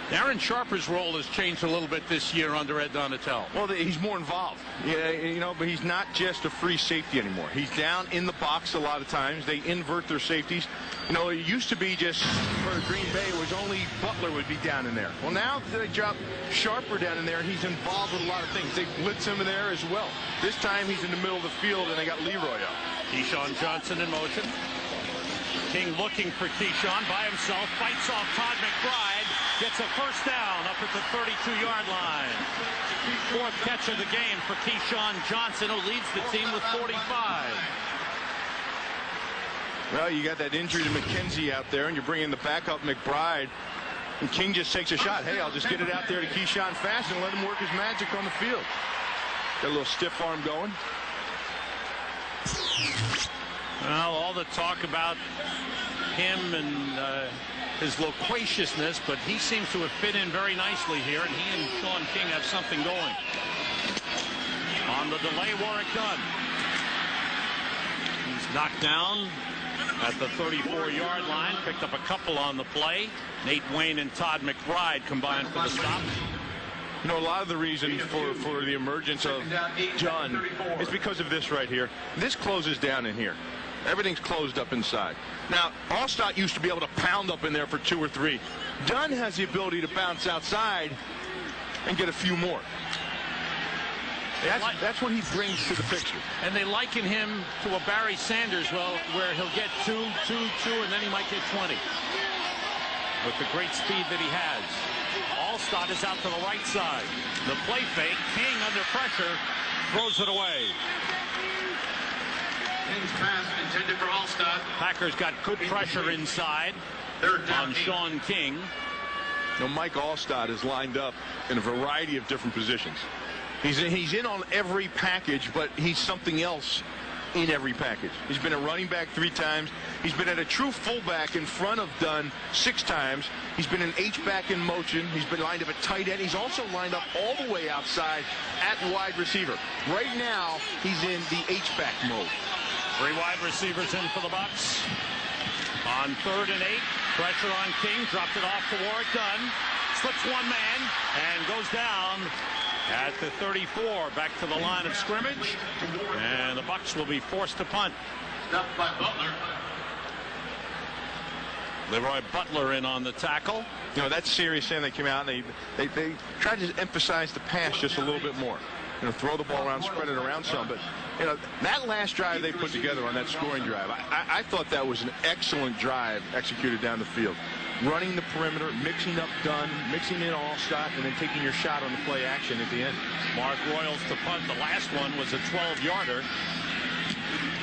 Darren Sharper's role has changed a little bit this year under Ed Donatel. Well, he's more involved. Yeah, you know, but he's not just a free safety anymore. He's down in the box a lot of times. They invert their safeties. You know, it used to be just for Green Bay, it was only Butler would be down in there. Well, now they drop Sharper down in there. He's involved with a lot of things. They blitz him in there as well. This time he's in the middle of the field, and they got Leroy up. Keyshawn Johnson in motion. King looking for Keyshawn by himself. Fights off Todd McBride. Gets a first down up at the 32-yard line. Fourth catch of the game for Keyshawn Johnson, who leads the team with 45. Well, you got that injury to McKenzie out there, and you're bringing the backup McBride. And King just takes a shot. Hey, I'll just get it out there to Keyshawn fast and let him work his magic on the field. Got a little stiff arm going. Well, all the talk about him and his loquaciousness, but he seems to have fit in very nicely here, and he and Sean King have something going. On the delay, Warwick Dunn. He's knocked down at the 34-yard line, picked up a couple on the play. Nate Wayne and Todd McBride combined for the stop. You know, a lot of the reason for the emergence of Dunn is because of this right here. This closes down in here. Everything's closed up inside. Now, Allstott used to be able to pound up in there for 2 or 3. Dunn has the ability to bounce outside and get a few more. That's what he brings to the picture. And they liken him to a Barry Sanders, well, where he'll get 2, 2, 2, and then he might get 20. With the great speed that he has. Allstott is out to the right side. The play fake. King under pressure throws it away. King's pass intended for Allstott. Packers got good pressure inside on Sean King. You know, Mike Allstott is lined up in a variety of different positions. He's in on every package, but he's something else in every package. He's been a running back 3 times. He's been at a true fullback in front of Dunn 6 times. He's been an H-back in motion. He's been lined up at tight end. He's also lined up all the way outside at wide receiver. Right now, he's in the H-back mode. 3 wide receivers in for the Bucs. On 3rd and 8, pressure on King, dropped it off to Warwick Dunn. Slips one man and goes down at the 34, back to the line of scrimmage. And the Bucs will be forced to punt. Stopped by Butler. Leroy Butler in on the tackle. You know, that's serious, and they came out and they tried to emphasize the pass just a little bit more. You know, throw the ball around, spread it around some. But, you know, that last drive they put together on that scoring drive, I thought that was an excellent drive executed down the field. Running the perimeter, mixing up Dunn, mixing in Allstott, and then taking your shot on the play action at the end. Mark Royals to punt. The last one was a 12-yarder.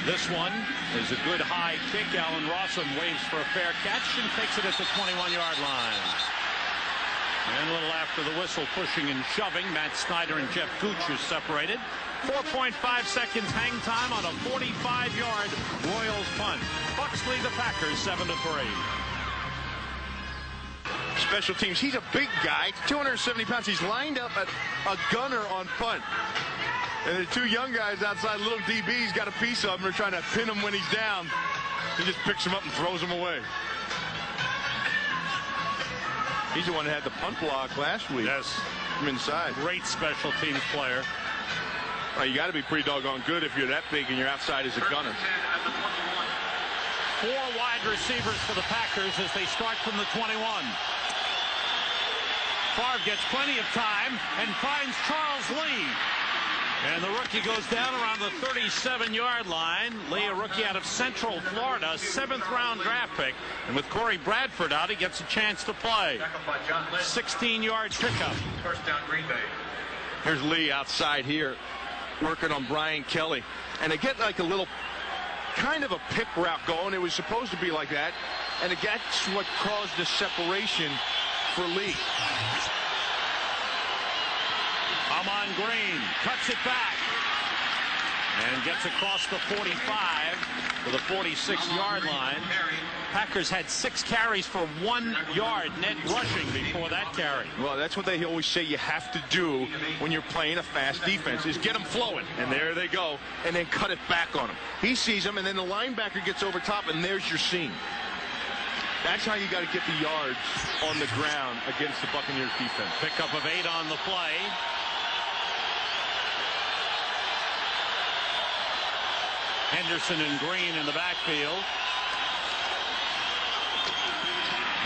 This one is a good high kick. Allen Rossum waves for a fair catch and takes it at the 21-yard line. And a little after the whistle, pushing and shoving. Matt Snyder and Jeff Gooch are separated. 4.5 seconds hang time on a 45-yard Royals punt. Bucs lead the Packers 7-3. Special teams. He's a big guy, 270 pounds. He's lined up at a gunner on punt. And the 2 young guys outside, little DB's got a piece of him. They're trying to pin him when he's down. He just picks him up and throws him away. He's the one that had the punt block last week. Yes. From inside. Great special teams player. Well, you got to be pretty doggone good if you're that big and you're outside as a gunner. 4 wide receivers for the Packers as they start from the 21. Favre gets plenty of time and finds Charles Lee. And the rookie goes down around the 37-yard line. Lee, a rookie out of Central Florida, 7th-round draft pick. And with Corey Bradford out, he gets a chance to play. 16-yard pickup. First down, Green Bay. Here's Lee outside here, working on Brian Kelly. And they get like a little kind of a pip route going. It was supposed to be like that. And that's what caused the separation for Lee. Amon Green cuts it back and gets across the 45 to the 46-yard line. Packers had 6 carries for 1 yard net rushing before that carry. Well, that's what they always say you have to do when you're playing a fast defense, is get them flowing. And there they go, and then cut it back on him. He sees him, and then the linebacker gets over top, and there's your seam. That's how you got to get the yards on the ground against the Buccaneers defense. Pickup of 8 on the play. Henderson and Green in the backfield.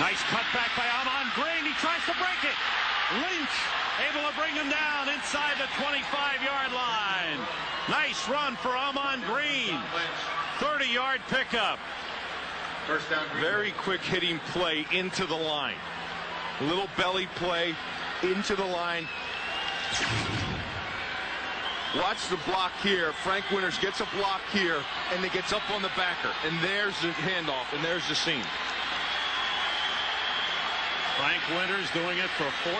Nice cutback by Amon Green. He tries to break it. Lynch able to bring him down inside the 25-yard line. Nice run for Amon Green. 30-yard pickup. First down. Very quick hitting play into the line. A little belly play into the line. Watch the block here. Frank Winters gets a block here, and it gets up on the backer. And there's the handoff, and there's the seam. Frank Winters doing it for 14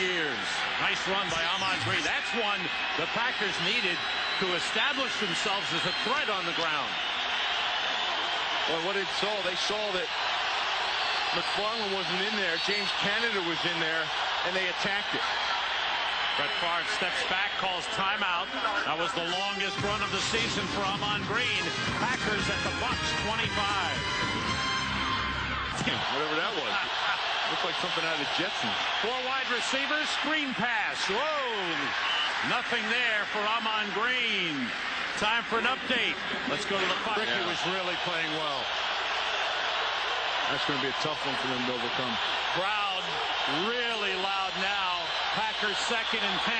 years. Nice run by Amon Green. That's one the Packers needed to establish themselves as a threat on the ground. Well, what they saw that McFarland wasn't in there. James Canada was in there, and they attacked it. Brett Favre steps back, calls timeout. That was the longest run of the season for Amon Green. Packers at the Bucs 25. Whatever that was. Looks like something out of Jetsons. 4 wide receivers, screen pass. Whoa! Nothing there for Amon Green. Time for an update. Let's go to the Bucs. Ricky was really playing well. That's going to be a tough one for them to overcome. Crowd really loud now. Packers 2nd and 10.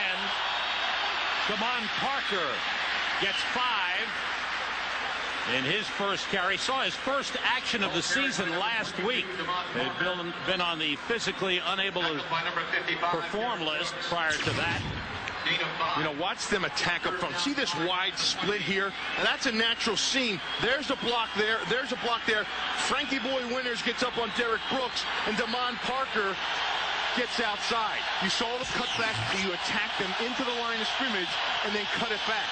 Damon Parker gets 5. In his first carry, saw his first action of the season last week. They'd been on the physically unable to perform list prior to that. You know, watch them attack up front. See this wide split here? And that's a natural seam. There's a block there. There's a block there. Frankie Boy Winters gets up on Derek Brooks, and Damon Parker gets outside. You saw the cutback. You attack them into the line of scrimmage and then cut it back.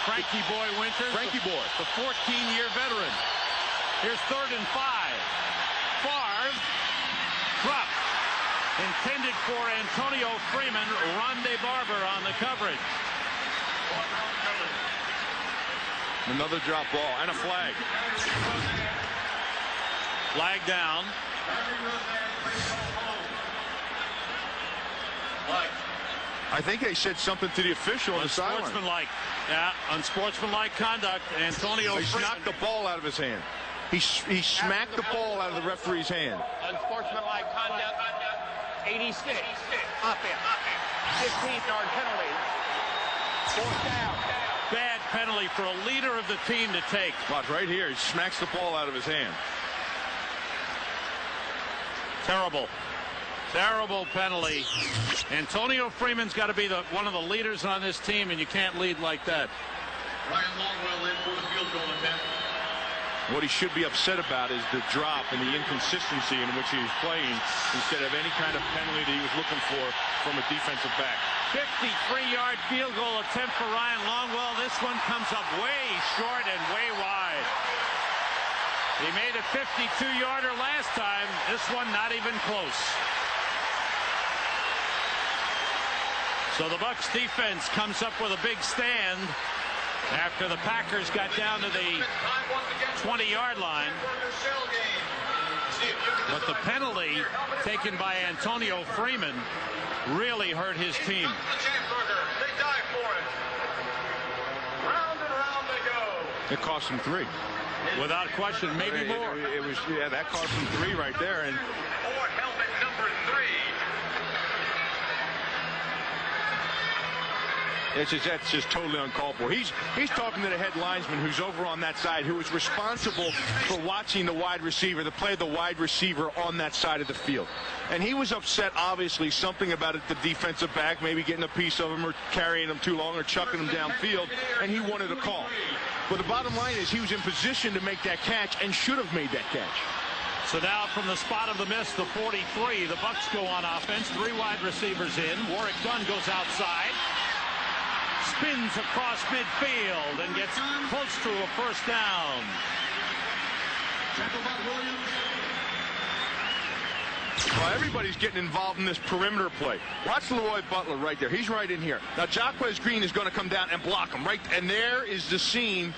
Frankie Boy Winters, the 14-year veteran. Here's 3rd and 5. Favre, drop. Intended for Antonio Freeman. Rondé Barber on the coverage. Another drop ball and a flag. Flag down. I think they said something to the official on the sideline. Unsportsmanlike. Yeah, unsportsmanlike conduct. Antonio Freeman knocked the ball out of his hand. He smacked the ball out of the referee's hand. Unsportsmanlike conduct. 86. Offense. 15-yard penalty. 4th down. Bad penalty for a leader of the team to take. Watch right here. He smacks the ball out of his hand. Terrible. Terrible penalty. Antonio Freeman's got to be one of the leaders on this team, and you can't lead like that. Ryan Longwell in for the field goal attempt. What he should be upset about is the drop and the inconsistency in which he was playing instead of any kind of penalty that he was looking for from a defensive back. 53-yard field goal attempt for Ryan Longwell. This one comes up way short and way wide. He made a 52-yarder last time. This one not even close. So the Bucs defense comes up with a big stand after the Packers got down to the 20-yard line. But the penalty taken by Antonio Freeman really hurt his team. It cost him 3. Without question, maybe more. It was, yeah, that cost him 3 right there. And Or helmet number 3. that's just totally uncalled for. He's talking to the head linesman who's over on that side, who is responsible for watching the wide receiver, the play of the wide receiver on that side of the field. And he was upset, obviously, something about it, the defensive back, maybe getting a piece of him or carrying him too long or chucking him downfield, and he wanted a call. But the bottom line is he was in position to make that catch and should have made that catch. So now from the spot of the miss, the 43, the Bucs go on offense. 3 wide receivers in. Warwick Dunn goes outside. Spins across midfield and gets close to a first down. Well, everybody's getting involved in this perimeter play. Watch Leroy Butler right there. He's right in here. Now, Jacquez Green is going to come down and block him. Right, and there is the seam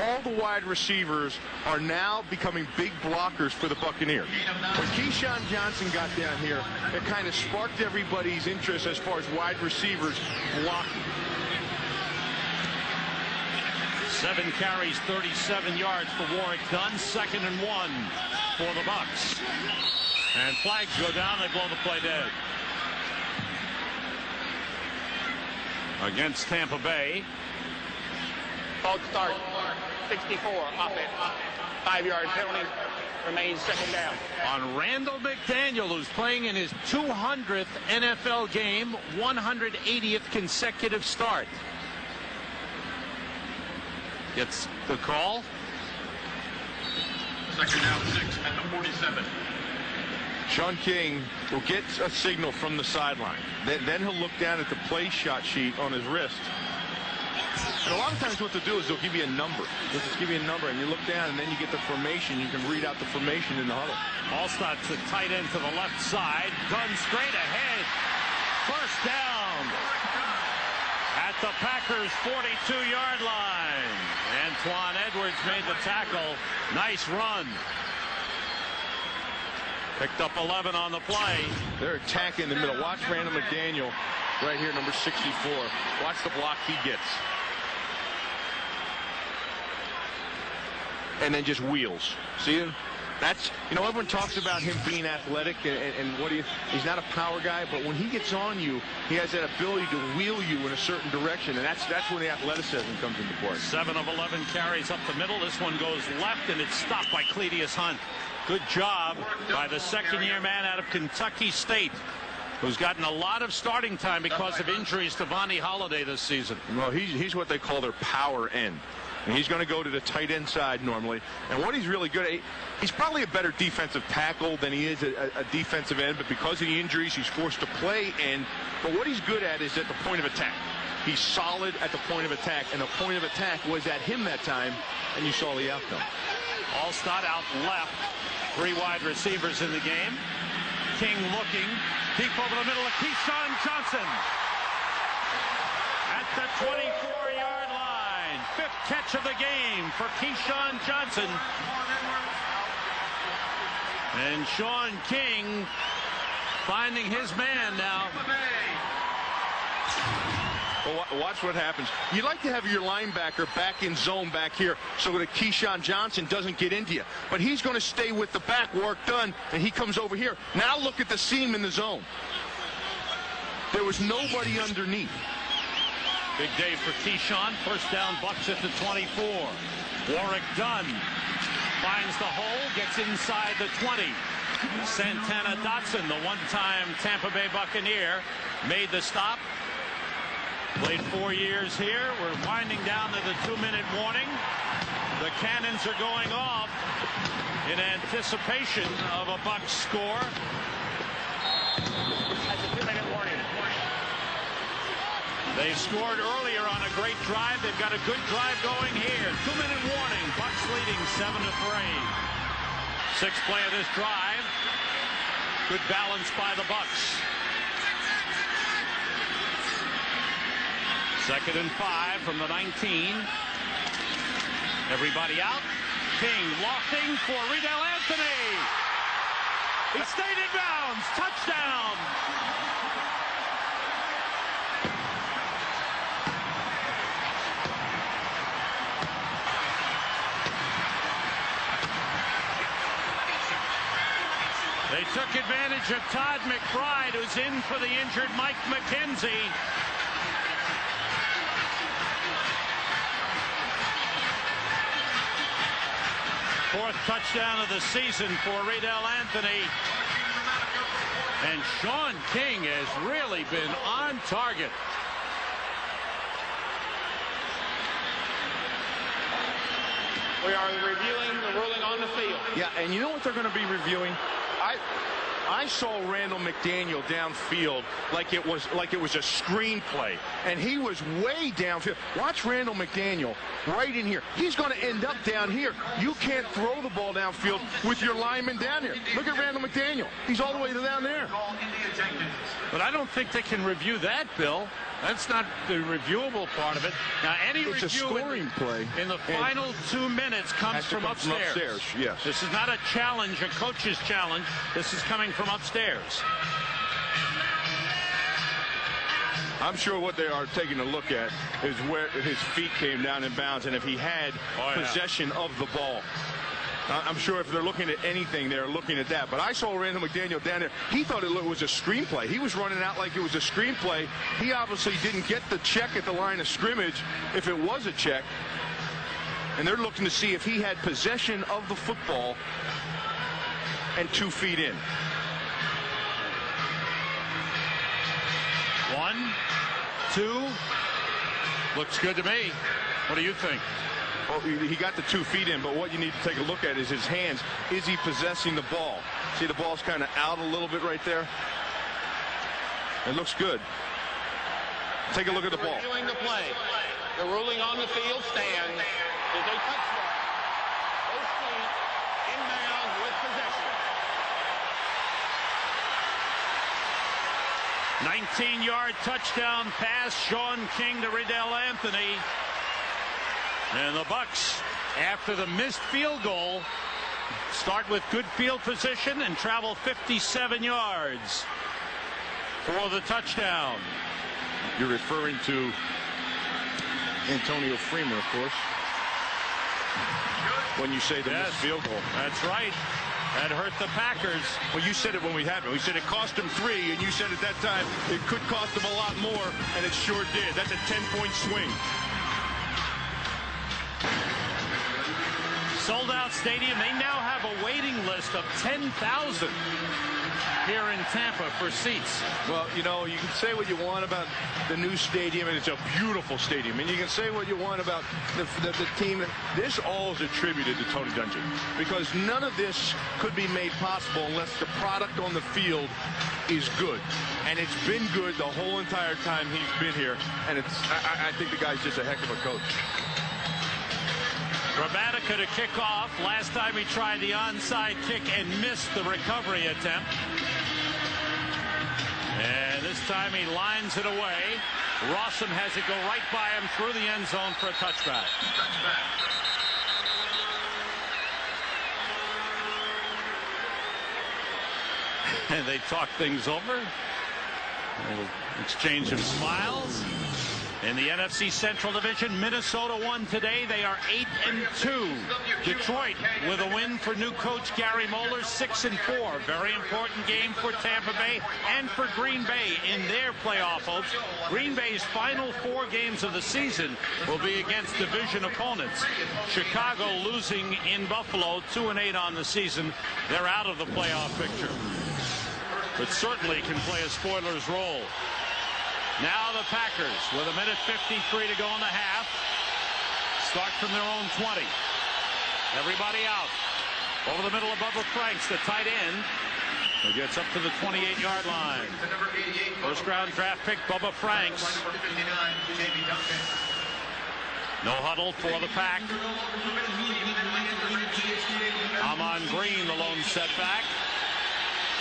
all the wide receivers are now becoming big blockers for the Buccaneers. When Keyshawn Johnson got down here, it kind of sparked everybody's interest as far as wide receivers blocking. 7 carries, 37 yards for Warwick Dunn. 2nd and 1 for the Bucs. And flags go down. They blow the play dead. Against Tampa Bay. False start. 64. Offense. 5-yard penalty. Remains 2nd down. On Randall McDaniel, who's playing in his 200th NFL game, 180th consecutive start. Gets the call. 2nd down, 6 at the 47. Sean King will get a signal from the sideline. Then he'll look down at the play shot sheet on his wrist. And a lot of times what they'll do is they'll give you a number. They'll just give you a number, and you look down, and then you get the formation. You can read out the formation in the huddle. Allstott's the tight end to the left side. Dunn straight ahead. 1st down at the Packers' 42-yard line. Antoine Edwards made the tackle. Nice run. Picked up 11 on the play. They're attacking the middle. Watch Randall McDaniel right here, number 64. Watch the block he gets. And then just wheels. See him? That's, you know, everyone talks about him being athletic and what he's not a power guy, but when he gets on you, he has that ability to wheel you in a certain direction, and that's when the athleticism comes into play. 7 of 11 carries up the middle. This one goes left, and it's stopped by Cledius Hunt. Good job by the 2nd-year man out of Kentucky State, who's gotten a lot of starting time because of injuries to Vonnie Holliday this season. Well, he's what they call their power end. And he's going to go to the tight end side normally. And what he's really good at, he's probably a better defensive tackle than he is a defensive end, but because of the injuries, he's forced to play end. But what he's good at is at the point of attack. He's solid at the point of attack, and the point of attack was at him that time, and you saw the outcome. Allstott out left. 3 wide receivers in the game. King looking deep over the middle of Keyshawn Johnson at the 24-yard line. 5th catch of the game for Keyshawn Johnson. And Sean King finding his man now. Well, watch what happens. You like to have your linebacker back in zone back here so that Keyshawn Johnson doesn't get into you. But he's going to stay with the back work done, and he comes over here. Now look at the seam in the zone. There was nobody underneath. Big day for Keyshawn. 1st down, Bucs at the 24. Warwick Dunn finds the hole, gets inside the 20. Santana Dotson, the one-time Tampa Bay Buccaneer, made the stop. Played 4 years here. We're winding down to the 2-minute warning. The cannons are going off in anticipation of a Bucs score. That's a 2-minute warning. They scored earlier on a great drive. They've got a good drive going here. 2-minute warning. Bucs leading 7-3. 6th play of this drive. Good balance by the Bucs. 2nd and 5 from the 19. Everybody out. King lofting for Riddell Anthony. He stayed in bounds. Touchdown. They took advantage of Todd McBride, who's in for the injured Mike McKenzie. Fourth touchdown of the season for Riddell Anthony. And Sean King has really been on target. We are reviewing the ruling on the field. Yeah, and you know what they're going to be reviewing? I saw Randall McDaniel downfield like it was a screenplay, and he was way downfield. Watch Randall McDaniel right in here. He's going to end up down here. You can't throw the ball downfield with your lineman down here. Look at Randall McDaniel. He's all the way down there. But I don't think they can review that, Bill. That's not the reviewable part of it. Now, any It's a review scoring play. in the final 2 minutes comes from upstairs. Yes. This is not a challenge, a coach's challenge. This is coming from upstairs. I'm sure what they are taking a look at is where his feet came down in bounds and if he had possession of the ball. I'm sure if they're looking at anything, they're looking at that. But I saw Randall McDaniel down there. He thought it was a screenplay. He was running out like it was a screenplay. He obviously didn't get the check at the line of scrimmage if it was a check. And they're looking to see if he had possession of the football and 2 feet in. 1, 2. Looks good to me. What do you think? Well, he got the 2 feet in, but what you need to take a look at is his hands. Is he possessing the ball? See, the ball's kind of out a little bit right there. It looks good. Take a look at the ball. Reviewing the play. The ruling on the field stands is a touchdown. Both teams inbound with possession. 19-yard touchdown pass, Sean King to Riddell Anthony. And the Bucs, after the missed field goal, start with good field position and travel 57 yards for the touchdown. You're referring to Antonio Freeman, of course, when you say the missed field goal. That's right. That hurt the Packers. Well, you said it when we had it. We said it cost them 3, and you said at that time it could cost them a lot more, and it sure did. That's a 10-point swing. Sold out stadium. They now have a waiting list of 10,000 here in Tampa for seats. Well, you know, you can say what you want about the new stadium, and it's a beautiful stadium. And you can say what you want about the team. This all is attributed to Tony Dungy, because none of this could be made possible unless the product on the field is good. And it's been good the whole entire time he's been here. And I think the guy's just a heck of a coach. Gramatica to kick off. Last time he tried the onside kick and missed the recovery attempt. And this time he lines it away. Rossum has it go right by him through the end zone for a touchback. And they talk things over. A little exchange of smiles. In the NFC Central Division, Minnesota won today. They are 8-2. Detroit with a win for new coach Gary Moeller, 6-4. Very important game for Tampa Bay and for Green Bay in their playoff hopes. Green Bay's final 4 games of the season will be against division opponents. Chicago losing in Buffalo, 2-8 on the season. They're out of the playoff picture, but certainly can play a spoiler's role. Now the Packers with 1:53 to go in the half. Start from their own 20. Everybody out. Over the middle of Bubba Franks, the tight end. He gets up to the 28-yard line. First round draft pick Bubba Franks. No huddle for the Pack. Amon Green, the lone setback.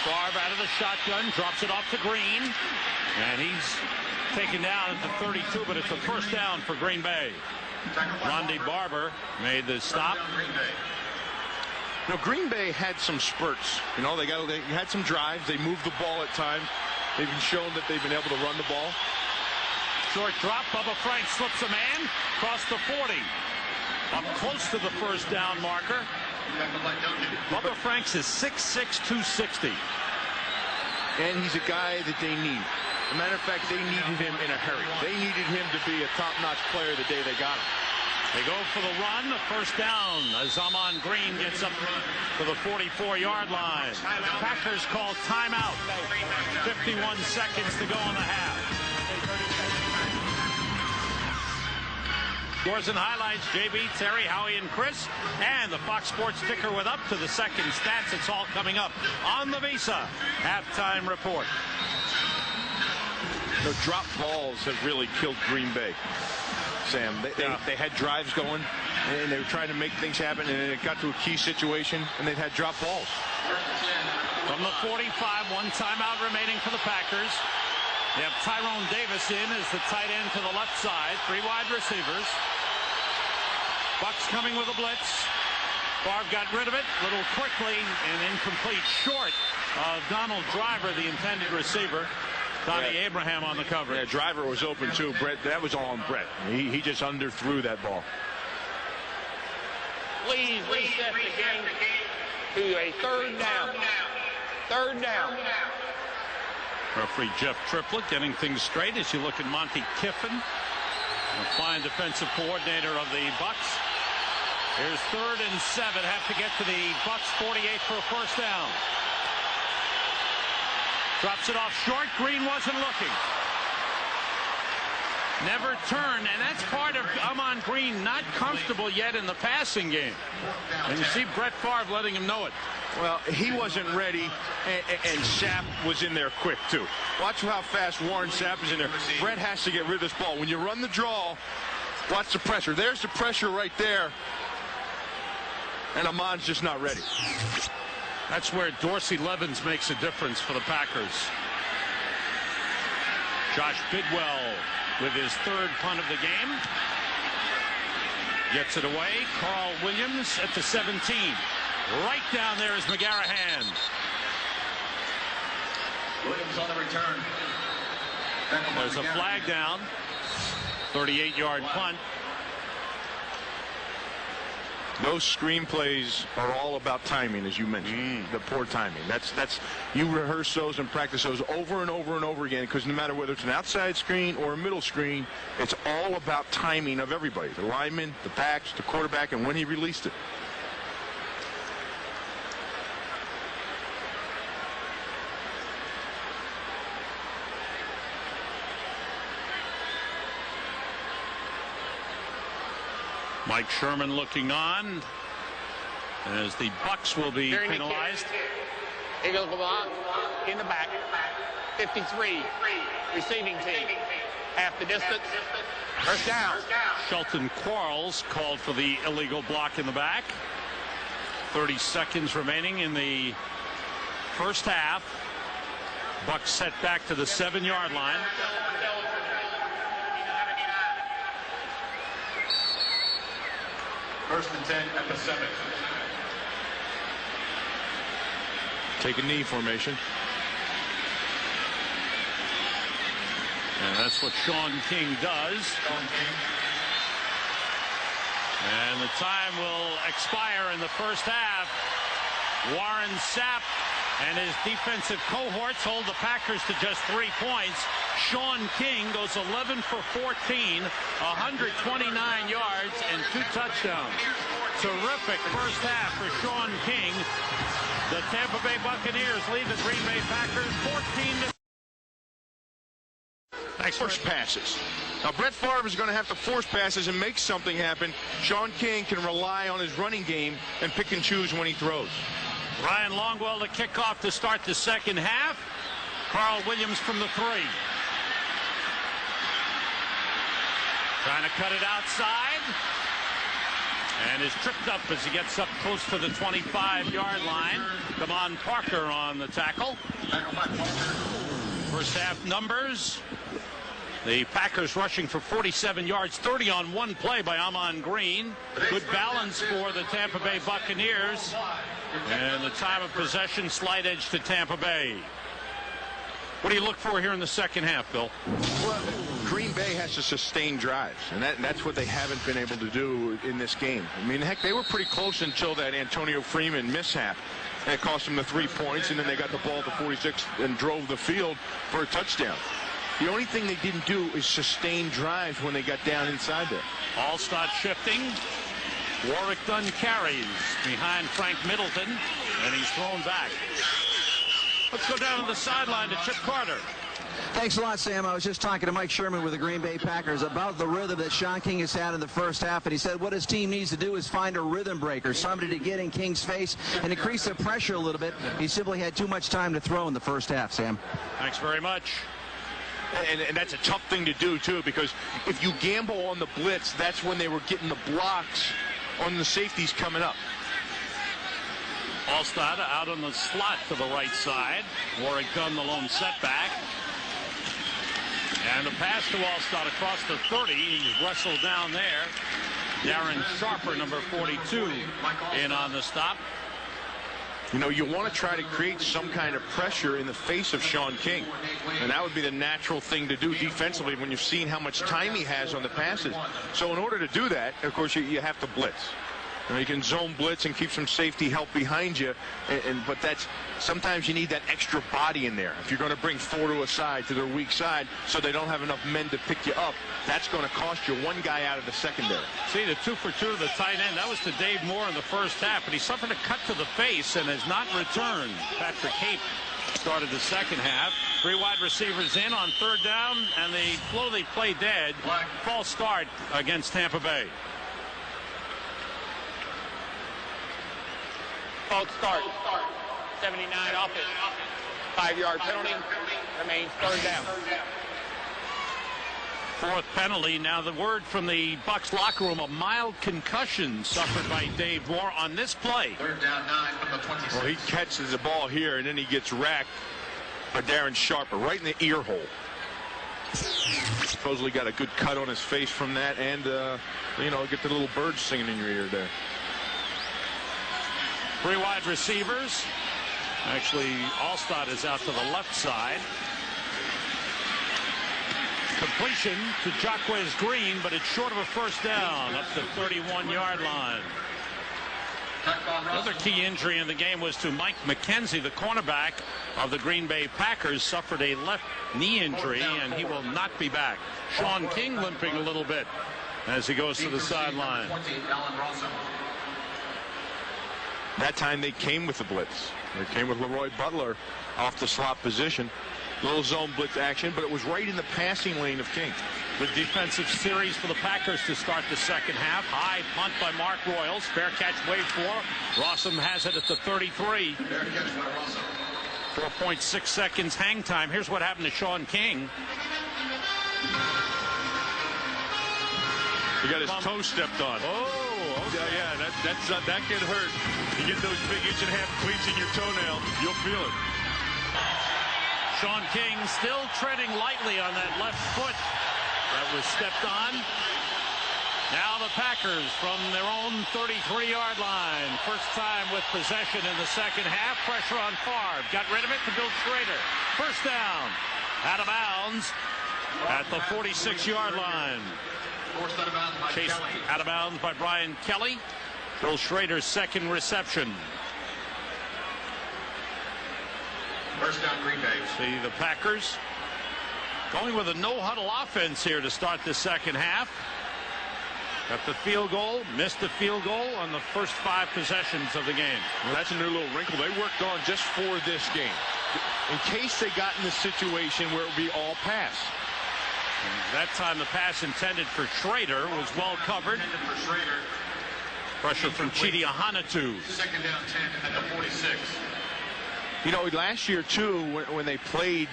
Favre out of the shotgun, drops it off to Green. And he's taken down at the 32, but it's a first down for Green Bay. Ronde Barber made the stop. Now, Green Bay had some spurts. You know, they had some drives. They moved the ball at times. They've been shown that they've been able to run the ball. Short drop. Bubba Franks slips a man across the 40. Up close to the first down marker. Bubba Franks is 6'6", 260. And he's a guy that they need. As a matter of fact, they needed him in a hurry. They needed him to be a top-notch player the day they got him. They go for the run, the first down as Amon Green gets up to the 44-yard line. Packers call timeout. 51 seconds to go in the half. Scores and highlights, JB, Terry, Howie, and Chris. And the Fox Sports ticker with up to the second stats. It's all coming up on the Visa halftime report. The drop balls have really killed Green Bay, Sam. They had drives going, and they were trying to make things happen, and it got to a key situation, and they've had drop balls. From the 45, one timeout remaining for the Packers. You have Tyrone Davis in as the tight end to the left side. 3 wide receivers. Bucks coming with a blitz. Favre got rid of it a little quickly and incomplete, short of Donald Driver, the intended receiver. Tommy Abraham on the cover. Yeah, Driver was open too. Brett, that was all on Brett. He just underthrew that ball. Please reset the game to a 3rd down. 3rd down. Referee Jeff Triplett getting things straight as you look at Monty Kiffin, the fine defensive coordinator of the Bucks. Here's 3rd and 7. Have to get to the Bucks 48 for a 1st down. Drops it off short. Green wasn't looking. Never turned, and that's part of Amon Green not comfortable yet in the passing game. And you see Brett Favre letting him know it. Well, he wasn't ready, and Sapp was in there quick, too. Watch how fast Warren Sapp is in there. Brett has to get rid of this ball. When you run the draw, watch the pressure. There's the pressure right there. And Amon's just not ready. That's where Dorsey Levens makes a difference for the Packers. Josh Bidwell with his 3rd punt of the game. Gets it away. Carl Williams at the 17. Right down there is McGarrahan. Williams on the return. There's a flag down. 38-yard punt. Those screenplays are all about timing, as you mentioned. The poor timing. That's you rehearse those and practice those over and over and over again, because no matter whether it's an outside screen or a middle screen, it's all about timing of everybody. The lineman, the backs, the quarterback, and when he released it. Mike Sherman looking on as the Bucks will be penalized. Eagles block in the back. 53 receiving team. Half the distance. 1st down. Shelton Quarles called for the illegal block in the back. 30 seconds remaining in the 1st half. Bucks set back to the 7-yard line. First and 10 at the 7. Take a knee formation. And that's what Sean King does. And the time will expire in the 1st half. Warren Sapp and his defensive cohorts hold the Packers to just 3 points. Sean King goes 11 for 14, 129 yards, and 2 touchdowns. Terrific 1st half for Sean King. The Tampa Bay Buccaneers lead the Green Bay Packers 14-. Thanks. Force passes. Now, Brett Favre is going to have to force passes and make something happen. Sean King can rely on his running game and pick and choose when he throws. Ryan Longwell to kick off to start the 2nd half. Carl Williams from the 3. Trying to cut it outside. And is tripped up as he gets up close to the 25-yard line. Damon Parker on the tackle. 1st half numbers. The Packers rushing for 47 yards, 30 on 1 play by Amon Green. Good balance for the Tampa Bay Buccaneers. And the time of possession, slight edge to Tampa Bay. What do you look for here in the 2nd half, Bill? Well, Green Bay has to sustain drives, and that's what they haven't been able to do in this game. I mean, heck, they were pretty close until that Antonio Freeman mishap. And it cost them the 3 points, and then they got the ball at the 46 and drove the field for a touchdown. The only thing they didn't do is sustain drives when they got down inside there. All start shifting. Warwick Dunn carries behind Frank Middleton, and he's thrown back. Let's go down to the sideline to Chip Carter. Thanks a lot, Sam. I was just talking to Mike Sherman with the Green Bay Packers about the rhythm that Sean King has had in the 1st half, and he said what his team needs to do is find a rhythm breaker, somebody to get in King's face and increase the pressure a little bit. He simply had too much time to throw in the 1st half, Sam. Thanks very much. And that's a tough thing to do, too, because if you gamble on the blitz, that's when they were getting the blocks on the safeties coming up. Alstott out on the slot to the right side. Warwick Dunn the lone setback. And the pass to Allstott across the 30. He's wrestled down there. Darren Sharper, number 42, in on the stop. You know, you want to try to create some kind of pressure in the face of Sean King. And that would be the natural thing to do defensively when you've seen how much time he has on the passes. So in order to do that, of course, you have to blitz. You can zone blitz and keep some safety help behind you, but that's sometimes you need that extra body in there. If you're going to bring four to a side, to their weak side, so they don't have enough men to pick you up, that's going to cost you one guy out of the secondary. See, the 2-for-2 of the tight end, that was to Dave Moore in the first half, but he suffered a cut to the face and has not returned. Patrick Cape started the second half. 3 wide receivers in on third down, and they slowly play dead. False start against Tampa Bay. False start. 79 off it. 5-yard penalty. Remains third down. Fourth penalty. Now the word from the Bucs locker room, a mild concussion suffered by Dave Moore on this play. Third down 9 from the 26. Well, he catches the ball here, and then he gets racked by Darren Sharper right in the ear hole. Supposedly got a good cut on his face from that, and, you know, get the little birds singing in your ear there. 3 wide receivers. Actually, Allstott is out to the left side. Completion to Jaquez Green, but it's short of a first down up the 31-yard line. Another key injury in the game was to Mike McKenzie, the cornerback of the Green Bay Packers, suffered a left knee injury, and he will not be back. Sean King limping a little bit as he goes to the sideline. That time they came with the blitz. They came with Leroy Butler off the slot position. Little zone blitz action, but it was right in the passing lane of King. The defensive series for the Packers to start the second half. High punt by Mark Royals. Fair catch waved for. Rossum has it at the 33. 4.6 seconds hang time. Here's what happened to Sean King. He got his toe stepped on. Oh, okay. Yeah, that can hurt. You get those big 1.5-inch cleats in your toenail, you'll feel it. Sean King still treading lightly on that left foot that was stepped on. Now the Packers from their own 33-yard line. First time with possession in the second half. Pressure on Favre. Got rid of it to Bill Schrader. First down. Out of bounds at the 46-yard line. Chased out of bounds by Brian Kelly. Bill Schrader's second reception. First down Green Bay. See the Packers going with a no-huddle offense here to start the second half. Got the field goal, missed the field goal on the first 5 possessions of the game. Well, that's a new little wrinkle they worked on just for this game. In case they got in the situation where it would be all pass. And that time the pass intended for Schrader was well covered. Pressure from Chidi Ahanatu. Second down 10 at the 46. You know, last year, too, when they played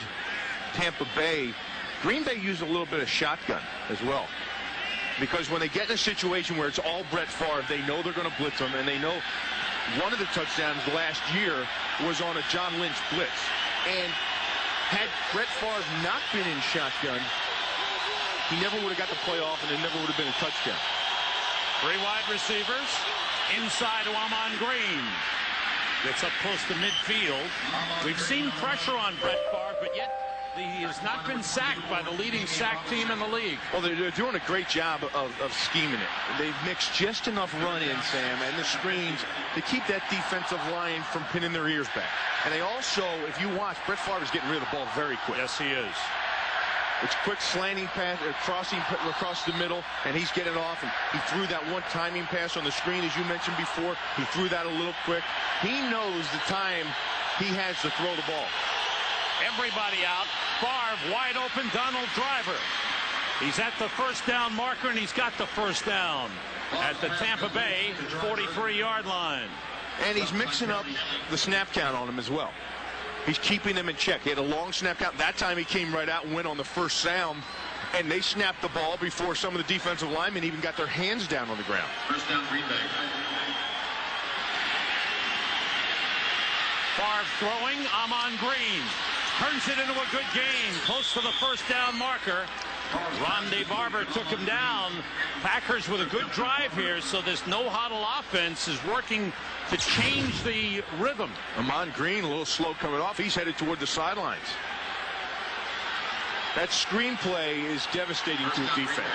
Tampa Bay, Green Bay used a little bit of shotgun as well. Because when they get in a situation where it's all Brett Favre, they know they're going to blitz them, and they know one of the touchdowns last year was on a John Lynch blitz. And had Brett Favre not been in shotgun, he never would have got the play off, and it never would have been a touchdown. 3 wide receivers. Inside to Amon Green. Gets up close to midfield. We've seen pressure on Brett Favre, but yet he has not been sacked by the leading sack team in the league. Well, they're doing a great job of scheming it. They've mixed just enough run-in, Sam, and the screens to keep that defensive line from pinning their ears back. And they also, if you watch, Brett Favre is getting rid of the ball very quick. Yes, he is. It's quick slanting pass, crossing across the middle, and he's getting off. And he threw that one timing pass on the screen, as you mentioned before. He threw that a little quick. He knows the time he has to throw the ball. Everybody out. Favre wide open. Donald Driver. He's at the first down marker, and he's got the first down at the Tampa Bay 43-yard line. And he's mixing up the snap count on him as well. He's keeping them in check. He had a long snap count. That time he came right out and went on the first sound, and they snapped the ball before some of the defensive linemen even got their hands down on the ground. First down Green Bay. Favre throwing. Amon Green. turns it into a good game, close to the first down marker. Rondé Barber took him down. Packers with a good drive here, so this no-huddle offense is working to change the rhythm. Amon Green a little slow coming off. He's headed toward the sidelines. That screenplay is devastating to a defense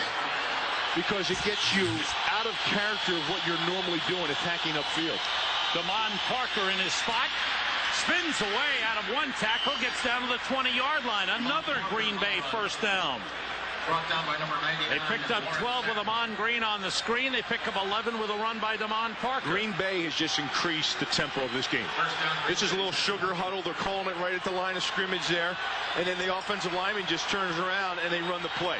because it gets you out of character of what you're normally doing, attacking upfield. Damon Parker in his spot. Spins away out of one tackle, gets down to the 20-yard line. Another Green Bay first down. Brought down by number 99. They picked up 12 with Amon Green on the screen. They pick up 11 with a run by Damon Parker. Green Bay has just increased the tempo of this game. This is a little sugar huddle. They're calling it right at the line of scrimmage there. And then the offensive lineman just turns around and they run the play.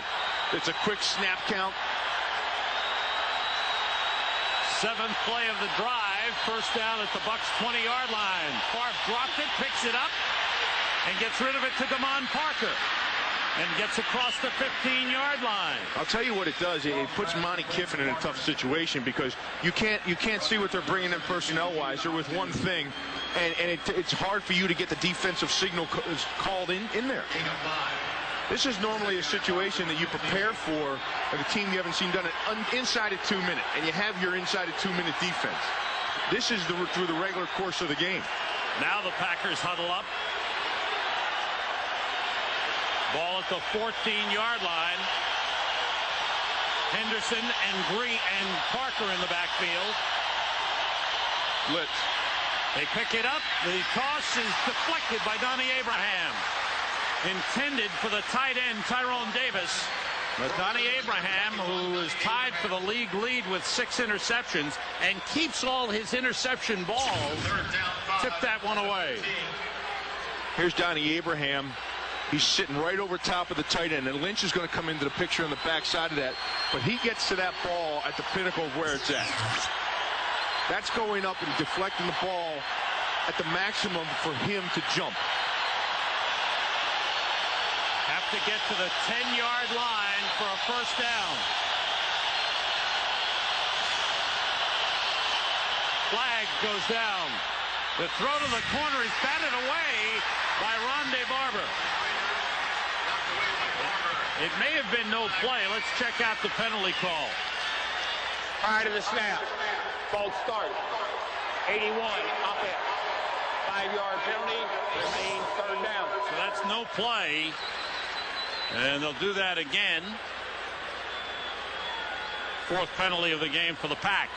It's a quick snap count. Seventh play of the drive. First down at the Bucs 20-yard line. Favre dropped it, picks it up, and gets rid of it to Damon Parker. And gets across the 15-yard line. I'll tell you what it does. It puts Monty Kiffin in a tough situation because you can't see what they're bringing in personnel-wise. They're with one thing, and it's hard for you to get the defensive signal called in there. This is normally a situation that you prepare for a team you haven't seen done it inside a 2-minute, and you have your inside a 2-minute defense. This is through the regular course of the game. Now the Packers huddle up. Ball at the 14-yard line. Henderson and Green and Parker in the backfield. Blitz. They pick it up. The toss is deflected by Donnie Abraham. Intended for the tight end, Tyrone Davis. But Donnie Abraham, who is tied for the league lead with 6 interceptions and keeps all his interception balls, tipped that one away. Here's Donnie Abraham. He's sitting right over top of the tight end, and Lynch is going to come into the picture on the backside of that. But he gets to that ball at the pinnacle of where it's at. That's going up and deflecting the ball at the maximum for him to jump. Have to get to the 10-yard line for a first down. Flag goes down. The throw to the corner is batted away by Rondé Barber. It may have been no play. Let's check out the penalty call. Prior to the snap, false start. 81, offense. 5-yard penalty, remains third down. So that's no play. And they'll do that again. 4th penalty of the game for the Pack.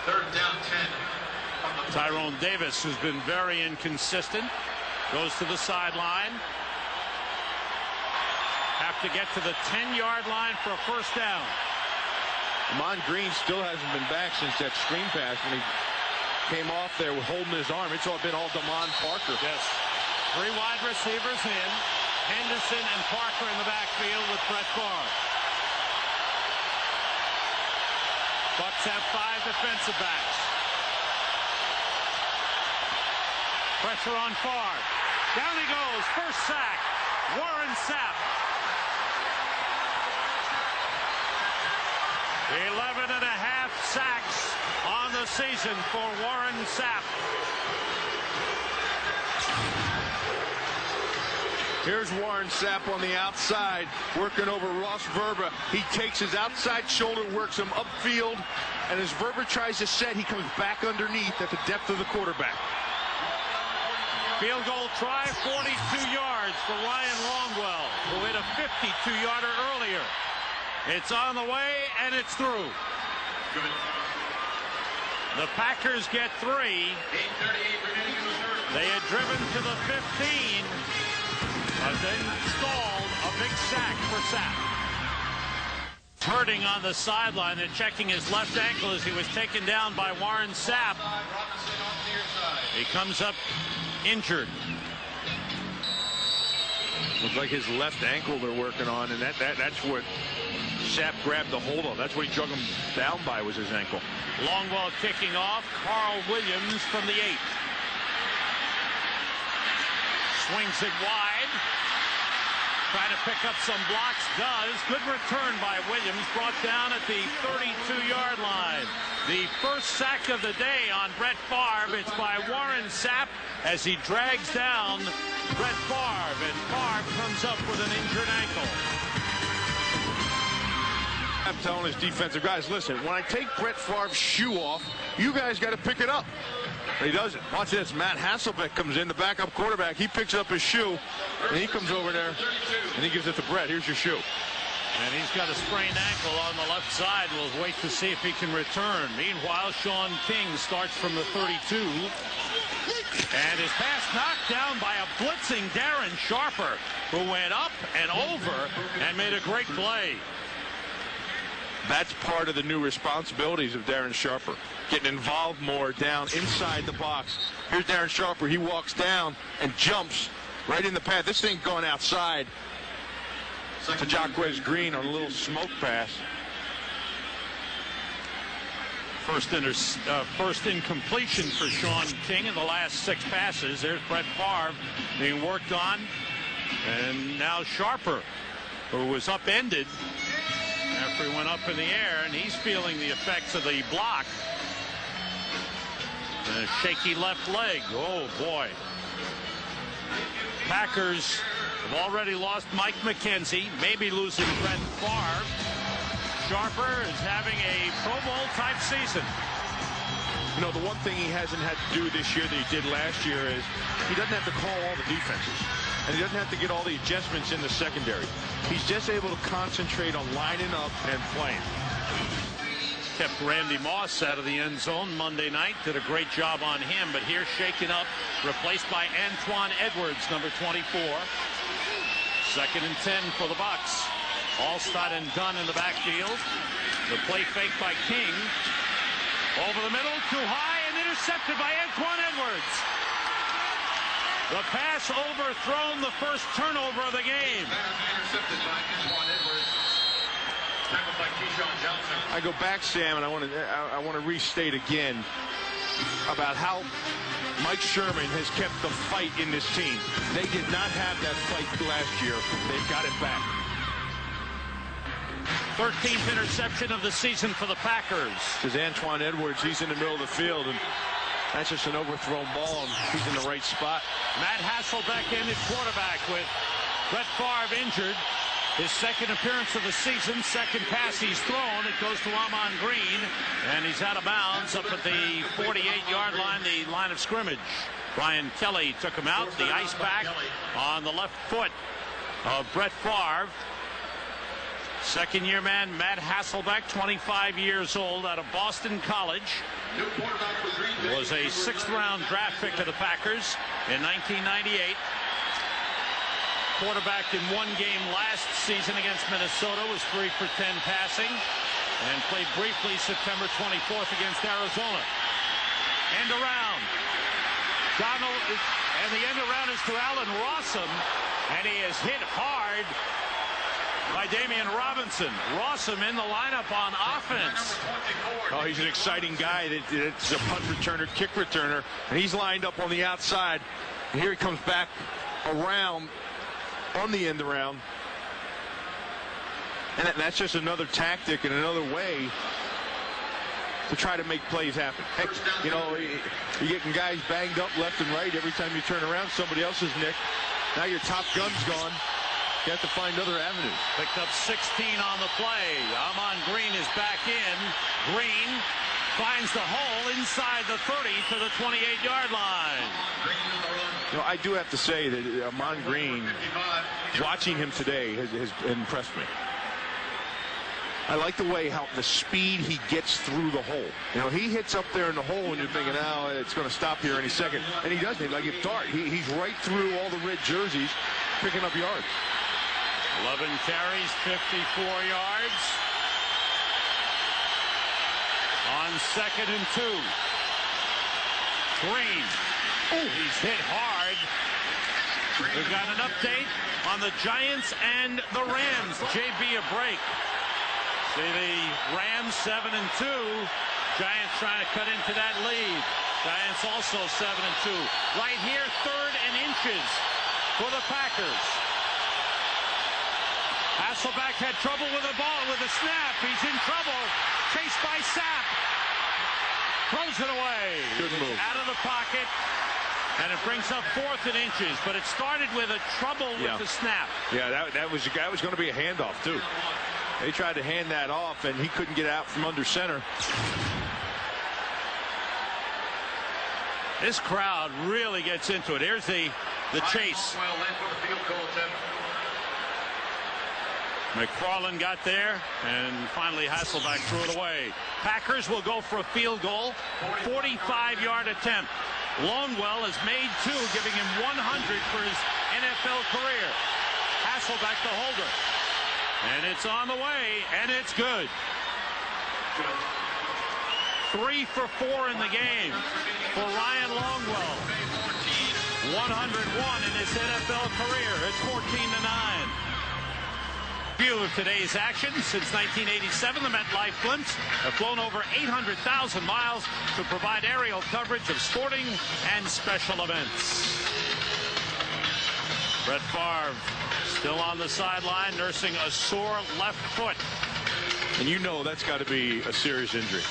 Third down 10. Tyrone Davis, who's been very inconsistent, goes to the sideline. Have to get to the 10-yard line for a first down. Amon Green still hasn't been back since that screen pass when he came off there with holding his arm. It's all been Damon Parker. Yes. 3 wide receivers in. Henderson and Parker in the backfield with Brett Favre. Bucs have 5 defensive backs. Pressure on Favre. Down he goes. First sack. Warren Sapp. 11.5 sacks on the season for Warren Sapp. Here's Warren Sapp on the outside, working over Ross Verba. He takes his outside shoulder, works him upfield, and as Verba tries to set, he comes back underneath at the depth of the quarterback. Field goal try, 42 yards for Ryan Longwell, who hit a 52-yarder earlier. It's on the way, and it's through. The Packers get 3. They had driven to the 15. But then stalled a big sack for Sapp. Hurting on the sideline. They're checking his left ankle as he was taken down by Warren Sapp. He comes up injured. Looks like his left ankle they're working on, and that's what Sapp grabbed the hold of. That's what he drug him down by, was his ankle. Longwell kicking off. Carl Williams from the 8. Swings it wide. Trying to pick up some blocks, does. Good return by Williams, brought down at the 32-yard line. The first sack of the day on Brett Favre. It's by Warren Sapp as he drags down Brett Favre, and Favre comes up with an injured ankle. I'm telling his defensive guys, listen, when I take Brett Favre's shoe off, you guys got to pick it up. But he doesn't. Watch this. Matt Hasselbeck comes in, the backup quarterback. He picks up his shoe, and he comes over there, and he gives it to Brett. Here's your shoe. And he's got a sprained ankle on the left side. We'll wait to see if he can return. Meanwhile, Sean King starts from the 32. And his pass knocked down by a blitzing Darren Sharper, who went up and over and made a great play. That's part of the new responsibilities of Darren Sharper, getting involved more down inside the box. Here's Darren Sharper. He walks down and jumps right in the path. This thing going outside to Jacquez Green on a little smoke pass. First incompletion for Sean King in the last 6 passes. There's Brett Favre being worked on. And now Sharper, who was upended after he went up in the air, and he's feeling the effects of the block. And a shaky left leg. Oh, boy. Packers have already lost Mike McKenzie, maybe losing Brett Favre. Sharper is having a Pro Bowl type season. You know, the one thing he hasn't had to do this year that he did last year is he doesn't have to call all the defenses. And he doesn't have to get all the adjustments in the secondary. He's just able to concentrate on lining up and playing. Kept Randy Moss out of the end zone Monday night. Did a great job on him. But here shaken up, replaced by Antoine Edwards, number 24. 2nd and 10 for the Bucs. Alstott and Dunn in the backfield. The play fake by King. Over the middle, too high, and intercepted by Antoine Edwards. The pass overthrown, the first turnover of the game. Intercepted by Antoine Edwards. Tackled by Keyshawn Johnson. I go back, Sam, and I want to restate again about how Mike Sherman has kept the fight in this team. They did not have that fight last year. They've got it back. 13th interception of the season for the Packers. Because Antoine Edwards, he's in the middle of the field, and that's just an overthrown ball, and he's in the right spot. Matt Hasselbeck in at quarterback with Brett Favre injured. His 2nd appearance of the season, 2nd pass he's thrown. It goes to Amon Green, and he's out of bounds up at the 48-yard line, the line of scrimmage. Brian Kelly took him out. The ice pack on the left foot of Brett Favre. 2nd-year man Matt Hasselbeck, 25 years old, out of Boston College. Was a 6th-round draft pick of the Packers in 1998. Quarterback in 1 game last season against Minnesota, was 3 for 10 passing, and played briefly September 24th against Arizona. End around. Donald, and the end around is to Allen Rossum, and he is hit hard by Damian Robinson. Rossum in the lineup on offense. Oh, he's an exciting guy. It's a punt returner, kick returner, and he's lined up on the outside. And here he comes back around on the end around. And that's just another tactic and another way to try to make plays happen. Heck, you know, you're getting guys banged up left and right. Every time you turn around, somebody else is nicked. Now your top gun's gone. You have to find other avenues. Picked up 16 on the play. Amon Green is back in. Green finds the hole inside the 30 to the 28-yard line. You know, I do have to say that Amon Green, watching him today, has impressed me. I like the way the speed he gets through the hole. You know, he hits up there in the hole and you're thinking, oh, it's going to stop here any second. And he doesn't. Like a dart. He's right through all the red jerseys, picking up yards. 11 carries, 54 yards. On 2nd and 2. Green. He's hit hard. We've got an update on the Giants and the Rams. JB a break. See the Rams 7 and 2. Giants trying to cut into that lead. Giants also 7 and 2. Right here, 3rd and inches for the Packers. Hasselbeck had trouble with the ball, with a snap. He's in trouble. Chased by Sapp. Throws it away. Good move. Out of the pocket. And it brings up 4th and inches. But it started with a trouble with the snap. Yeah, that was going to be a handoff, too. They tried to hand that off, and he couldn't get out from under center. This crowd really gets into it. Here's the chase. McFarland got there, and finally Hasselbeck threw it away. Packers will go for a field goal. 45-yard attempt. Longwell has made 2, giving him 100 for his NFL career. Hasselbeck the holder. And it's on the way, and it's good. 3 for 4 in the game for Ryan Longwell. 101 in his NFL career. It's 14-9. View of today's action. Since 1987, the MetLife Blimps have flown over 800,000 miles to provide aerial coverage of sporting and special events. Brett Favre still on the sideline, nursing a sore left foot. And you know that's got to be a serious injury,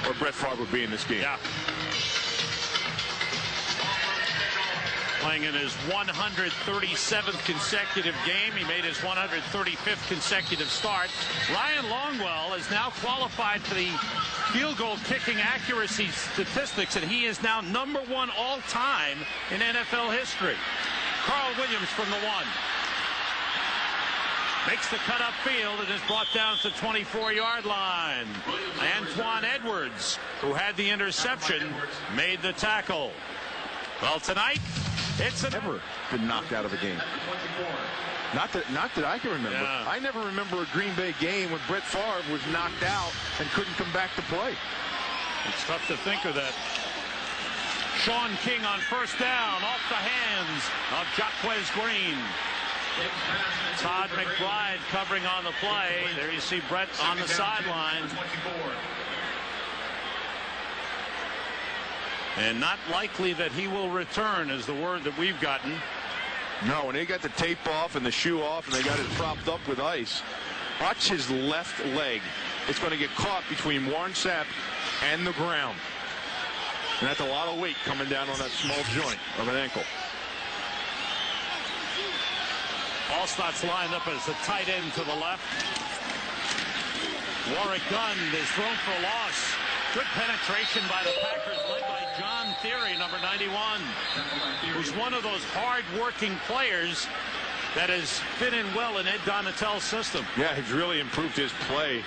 or Brett Favre would be in this game. Yeah. Playing in his 137th consecutive game. He made his 135th consecutive start. Ryan Longwell is now qualified for the field goal kicking accuracy statistics, and he is now #1 all time in NFL history. Carl Williams from the 1. Makes the cut upfield and is brought down to the 24-yard line. Antoine Edwards, who had the interception, made the tackle. Well, tonight, it's Never been knocked out of a game. Not that I can remember. Yeah. I never remember a Green Bay game when Brett Favre was knocked out and couldn't come back to play. It's tough to think of that. Sean King on first down, off the hands of Jaquez Green. Todd McBride covering on the play. There you see Brett on the sideline. And not likely that he will return is the word that we've gotten. No, when they got the tape off and the shoe off and they got it propped up with ice, watch his left leg. It's going to get caught between Warren Sapp and the ground. And that's a lot of weight coming down on that small joint of an ankle. Allstott's lined up as a tight end to the left. Warwick Dunn is thrown for a loss. Good penetration by the Packers, led by John Theory, number 91, who's one of those hard-working players that has fit in well in Ed Donatell's system. Yeah, he's really improved his play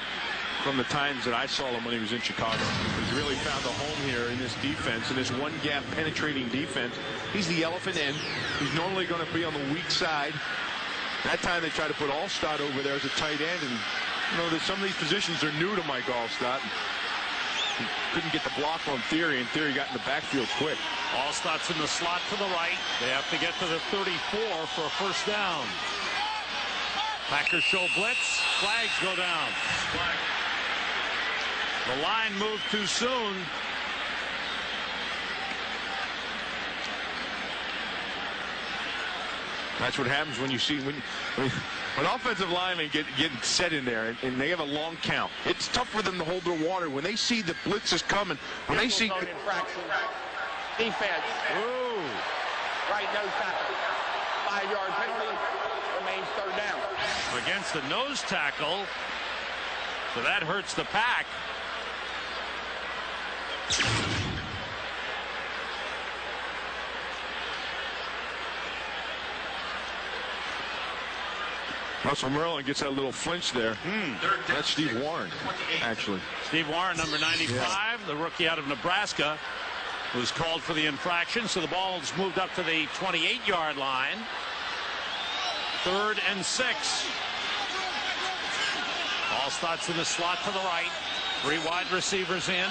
from the times that I saw him when he was in Chicago. He's really found a home here in this defense, in this one-gap penetrating defense. He's the elephant end. He's normally going to be on the weak side. That time they tried to put Allstott over there as a tight end, and you know that some of these positions are new to Mike Allstott. He couldn't get the block on Theory, and Theory got in the backfield quick. Allstott's in the slot to the right. They have to get to the 34 for a first down. Packers show blitz. Flags go down. The line moved too soon. That's what happens when you see when offensive linemen get set in there and they have a long count. It's tough for them to hold their water when they see the blitz is coming. When they see infraction. Defense. Ooh. Right nose tackle. 5-yard penalty. Remains third down. Against the nose tackle. So that hurts the Pack. Russell Merlin gets that little flinch there. That's Steve Warren, actually. Steve Warren, number 95, the rookie out of Nebraska, was called for the infraction. So the ball's moved up to the 28-yard line. 3rd and 6. Allstott's in the slot to the right. 3 wide receivers in.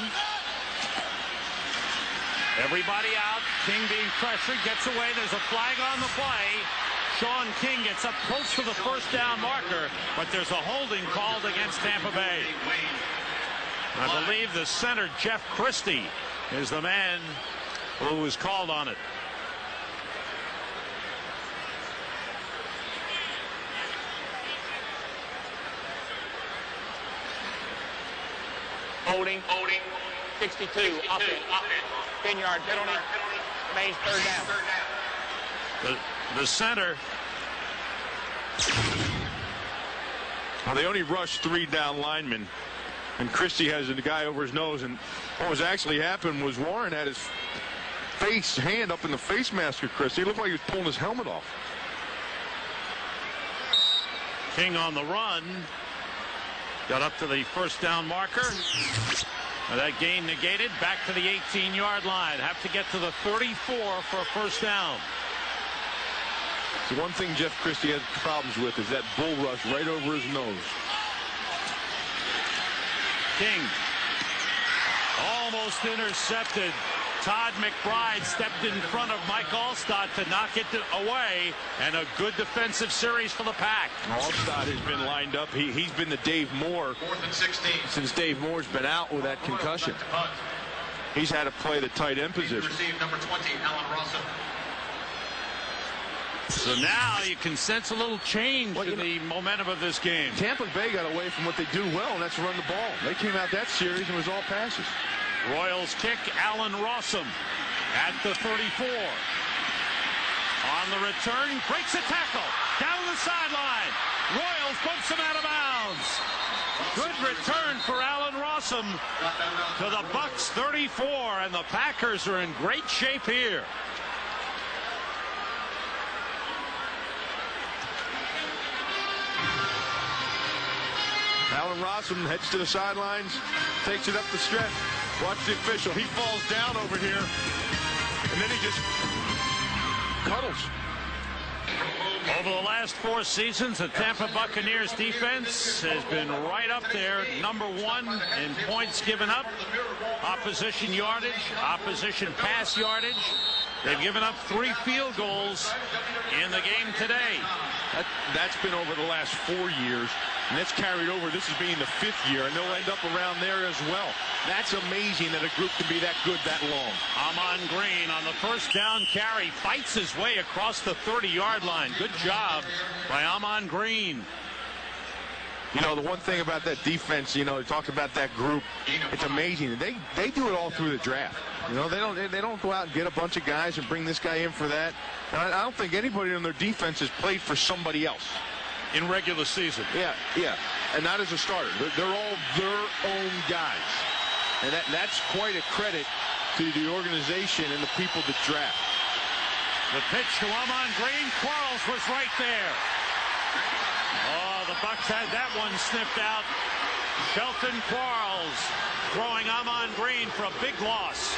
Everybody out. King being pressured, gets away. There's a flag on the play. Sean King gets up close to the first down marker, but there's a holding called against Tampa Bay. I believe the center, Jeff Christie, is the man who was called on it. Holding. 62. Offense. 10-yard penalty. Remains third down. The center. Well, they only rushed 3 down linemen, and Christie has the guy over his nose. And what was actually happened was Warren had his hand up in the face mask of Christie. It looked like he was pulling his helmet off. King on the run. Got up to the first down marker. That gain negated. Back to the 18-yard line. Have to get to the 34 for a first down. The one thing Jeff Christie has problems with is that bull rush right over his nose. King almost intercepted. Todd McBride stepped in front of Mike Allstott to knock it away, and a good defensive series for the Pack. Allstott has been lined up. He's been the Dave Moore 4th and 16. since Dave Moore's been out with that concussion. He's had to play the tight end position. Receive number 20, Alan Rossum. So now you can sense a little change in the momentum of this game. Tampa Bay got away from what they do well, and that's run the ball. They came out that series and it was all passes. Royals kick. Alan Rossum at the 34. On the return, breaks a tackle. Down the sideline. Royals bumps him out of bounds. Good return for Alan Rossum to the Bucs 34, and the Packers are in great shape here. Alan Rossum heads to the sidelines, takes it up the stretch. Watch the official. He falls down over here, and then he just cuddles. Over the last 4 seasons, the Tampa Buccaneers defense has been right up there, #1 in points given up, opposition yardage, opposition pass yardage. They've given up 3 field goals in the game today. That's been over the last 4 years, and that's carried over. This is being the 5th year, and they'll end up around there as well. That's amazing that a group can be that good that long. Amon Green on the first down carry fights his way across the 30-yard line. Good job by Amon Green. You know, the one thing about that defense, you know, talk about that group, it's amazing. They do it all through the draft. You know, they don't go out and get a bunch of guys and bring this guy in for that. And I don't think anybody on their defense has played for somebody else in regular season. Yeah, and not as a starter. They're all their own guys, and that's quite a credit to the organization and the people that draft. The pitch to Amon Green. Quarles was right there. Oh, the Bucs had that one sniffed out. Shelton Quarles throwing Amon Green for a big loss.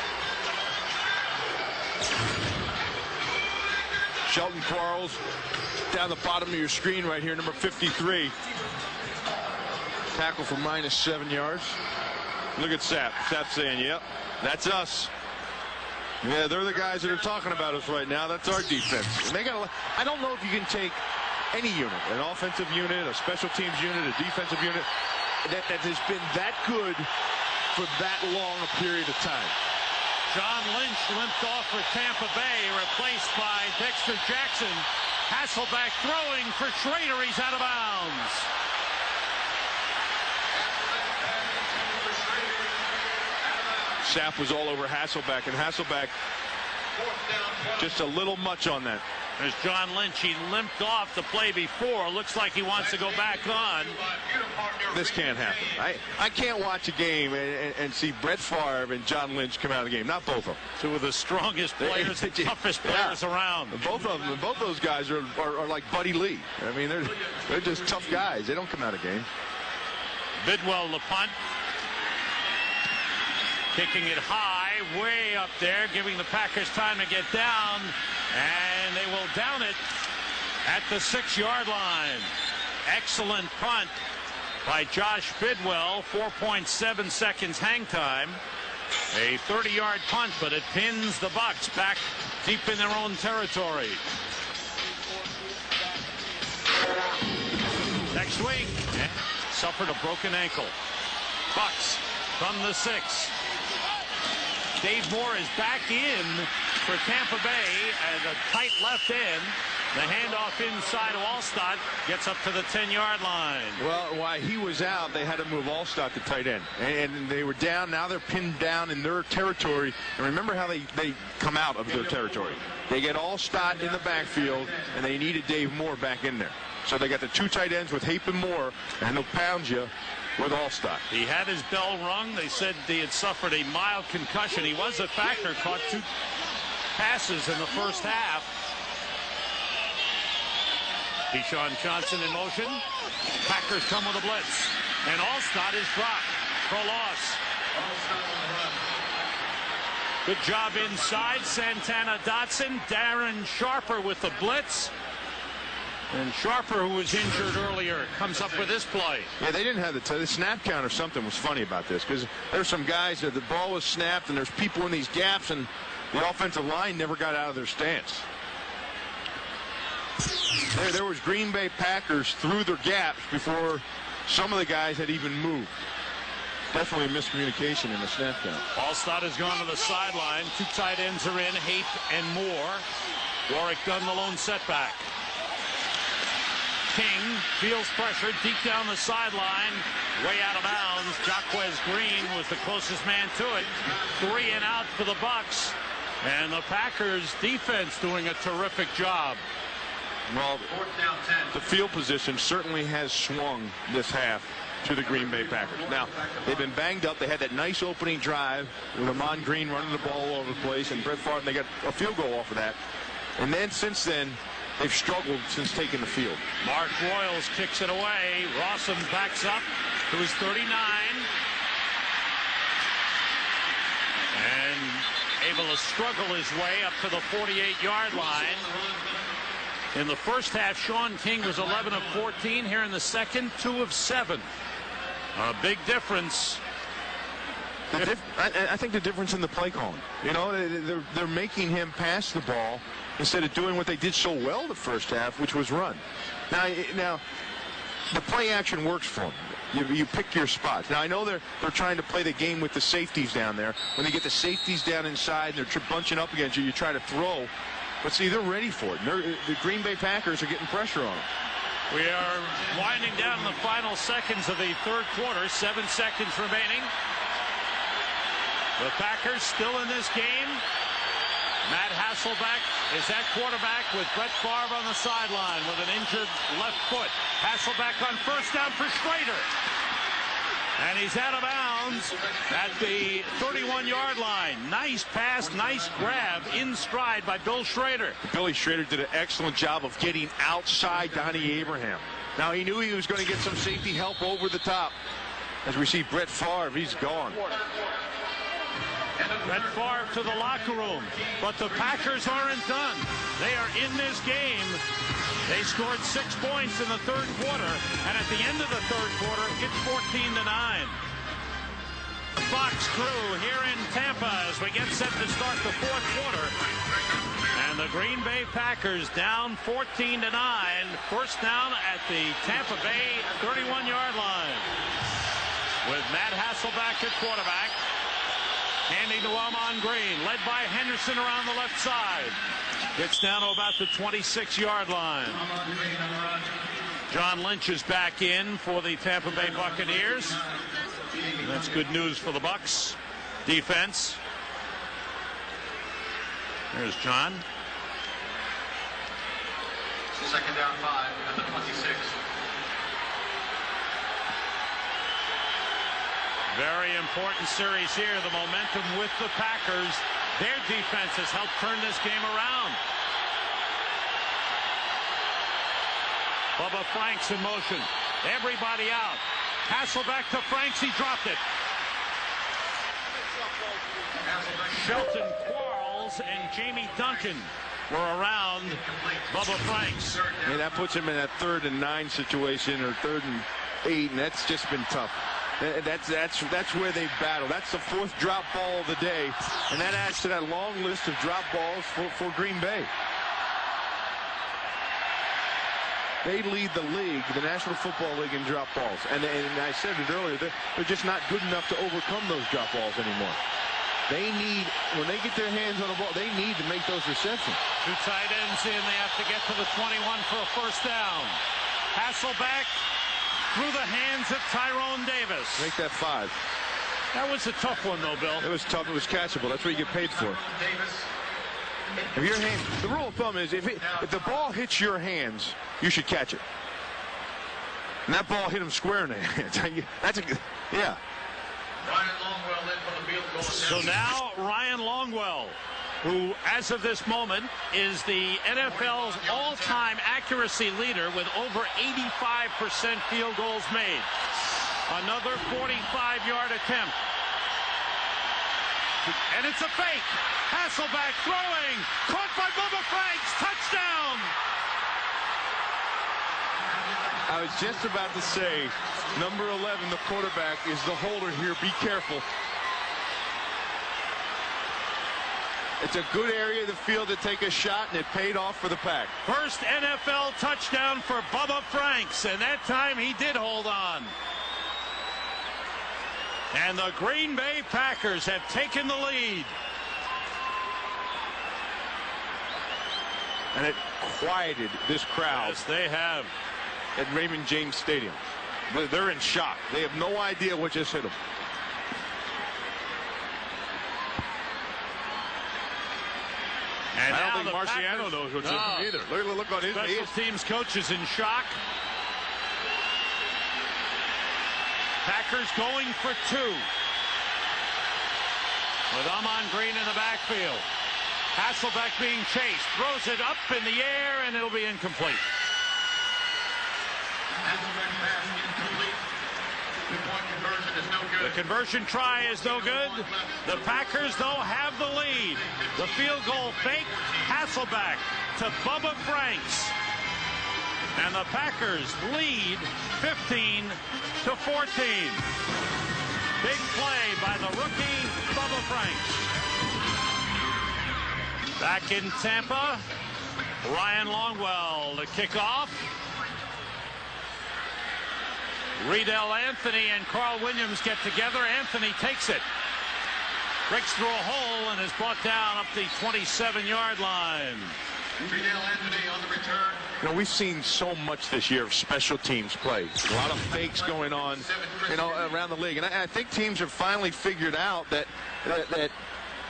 Shelton Quarles down the bottom of your screen right here, number 53. Tackle for -7 yards. Look at Sapp. Sapp saying, yep, that's us. Yeah, they're the guys that are talking about us right now. That's our defense. And I don't know if you can take any unit, an offensive unit, a special teams unit, a defensive unit, that has been that good for that long a period of time. John Lynch limped off for Tampa Bay, replaced by Dexter Jackson. Hasselbeck throwing for Schrader. He's out of bounds. Sapp was all over Hasselbeck, and Hasselbeck just a little much on that. There's John Lynch. He limped off the play before. Looks like he wants to go back on. This can't happen. I can't watch a game and see Brett Favre and John Lynch come out of the game. Not both of them. 2 of the strongest players, the toughest players around. Both of them. Both those guys are like Buddy Lee. I mean, they're just tough guys. They don't come out of game. Bidwell the punt. Kicking it high, way up there, giving the Packers time to get down. And they will down it at the 6-yard line. Excellent punt by Josh Bidwell. 4.7 seconds hang time. A 30-yard punt, but it pins the Bucs back deep in their own territory. Next week, suffered a broken ankle. Bucs from the 6. Dave Moore is back in for Tampa Bay at a tight left end. The handoff inside Allstott gets up to the 10-yard line. Well, while he was out, they had to move Allstott to tight end. And they were down. Now they're pinned down in their territory. And remember how they come out of their territory. They get Allstott in the backfield, and they needed Dave Moore back in there. So they got the 2 tight ends with Hape and Moore, and they'll pound you with Allstott. He had his bell rung. They said he had suffered a mild concussion. He was a factor, caught 2 passes in the first half. Deshaun Johnson in motion. Packers come with a blitz. And Allstott is dropped for a loss. Good job inside. Santana Dotson. Darren Sharper with the blitz. And Sharper, who was injured earlier, comes up with this play. Yeah, they didn't have the snap count or something was funny about this, because there's some guys that the ball was snapped and there's people in these gaps, and the offensive line never got out of their stance. There was Green Bay Packers through their gaps before some of the guys had even moved. Definitely a miscommunication in the snap count. Allstott has gone to the sideline. 2 tight ends are in, Hape and Moore. Warwick Dunn the lone setback. King feels pressure deep down the sideline, way out of bounds. Jaquez Green was the closest man to it. 3 and out for the Bucs. And the Packers defense doing a terrific job. Well, the field position certainly has swung this half to the Green Bay Packers. Now, they've been banged up. They had that nice opening drive with Amon Green running the ball all over the place, and Brett Favre, and they got a field goal off of that. And then since then, they've struggled since taking the field. Mark Royals kicks it away. Rawson backs up to his 39. And able to struggle his way up to the 48-yard line. In the first half, Sean King was 11 of 14. Here in the second, 2 of 7. A big difference. I think the difference in the play calling. You know, they're making him pass the ball instead of doing what they did so well the first half, which was run. Now the play action works for them. You pick your spots. Now, I know they're trying to play the game with the safeties down there. When they get the safeties down inside and they're bunching up against you, you try to throw. But see, they're ready for it. The Green Bay Packers are getting pressure on them. We are winding down in the final seconds of the third quarter. 7 seconds remaining. The Packers still in this game. Matt Hasselbeck is at quarterback with Brett Favre on the sideline with an injured left foot. Hasselbeck on first down for Schrader. And he's out of bounds at the 31-yard line. Nice pass, nice grab in stride by Bill Schrader. Billy Schrader did an excellent job of getting outside Donnie Abraham. Now, he knew he was going to get some safety help over the top. As we see Brett Favre, he's gone. Brett Favre to the locker room. But the Packers aren't done. They are in this game. They scored 6 points in the third quarter. And at the end of the third quarter, it's 14-9. The Fox crew here in Tampa as we get set to start the fourth quarter. And the Green Bay Packers down 14-9. First down at the Tampa Bay 31-yard line. With Matt Hasselbeck at quarterback. Handing to Amon Green, led by Henderson around the left side. Gets down to about the 26-yard line. John Lynch is back in for the Tampa Bay Buccaneers. And that's good news for the Bucs defense. There's John. Second down 5 at the 26. Very important series here. The momentum with the Packers. Their defense has helped turn this game around. Bubba Franks in motion. Everybody out. Hasselbeck to Franks. He dropped it. Shelton Quarles and Jamie Duncan were around Bubba Franks. And that puts him in that 3rd and 9 situation, or 3rd and 8, and that's just been tough. That's where they battle. That's the 4th drop ball of the day, and that adds to that long list of drop balls for Green Bay. They lead the league, the National Football League, in drop balls, and I said it earlier, they're just not good enough to overcome those drop balls anymore. They need, when they get their hands on the ball, they need to make those receptions. Two tight ends in. They have to get to the 21 for a first down. Hasselbeck through the hands of Tyrone Davis. Make that 5. That was a tough one, though, Bill. It was tough. It was catchable. That's what you get paid for. If your hand, the rule of thumb is if the ball hits your hands, you should catch it. And that ball hit him square in the hands. That's a, yeah. So now Ryan Longwell, who as of this moment is the NFL's all-time accuracy leader with over 85% field goals made. Another 45-yard attempt. And it's a fake. Hasselbeck throwing. Caught by Bubba Franks. Touchdown. I was just about to say, number 11, the quarterback, is the holder here. Be careful. It's a good area of the field to take a shot, and it paid off for the Pack. First NFL touchdown for Bubba Franks, and that time he did hold on. And the Green Bay Packers have taken the lead. And it quieted this crowd. Yes, they have. At Raymond James Stadium. They're in shock. They have no idea what just hit them. And I don't think the Marciano Packers, knows what's hit him either. Look on his special teams coach is in shock. Packers going for 2. With Amon Green in the backfield. Hasselbeck being chased. Throws it up in the air, and it'll be incomplete. The conversion try is no good. The Packers, though, have the lead. The field goal fake. Hasselbeck to Bubba Franks. And the Packers lead 15-14. Big play by the rookie, Bubba Franks. Back in Tampa, Ryan Longwell to kick off. Riedel Anthony and Carl Williams get together. Anthony takes it. Breaks through a hole and is brought down up the 27-yard line. Riedel Anthony on the return. You know, we've seen so much this year of special teams play. A lot of fakes going on, you know, around the league. And I think teams have finally figured out that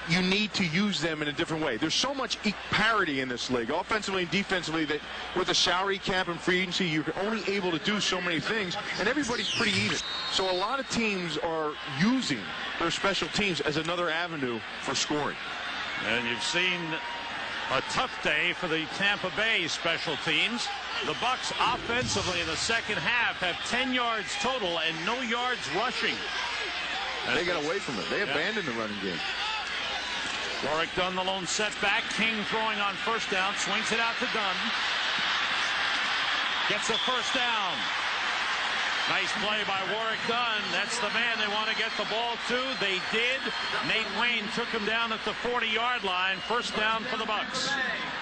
you need to use them in a different way. There's so much parity in this league, offensively and defensively, that with the salary cap and free agency, you're only able to do so many things, and everybody's pretty even. So a lot of teams are using their special teams as another avenue for scoring. And you've seen a tough day for the Tampa Bay special teams. The Bucs offensively in the second half have 10 yards total and no yards rushing. They got away from it. They abandoned the running game. Warwick Dunn, the lone setback. King throwing on first down. Swings it out to Dunn. Gets a first down. Nice play by Warwick Dunn. That's the man they want to get the ball to. They did. Nate Wayne took him down at the 40-yard line. First down for the Bucs.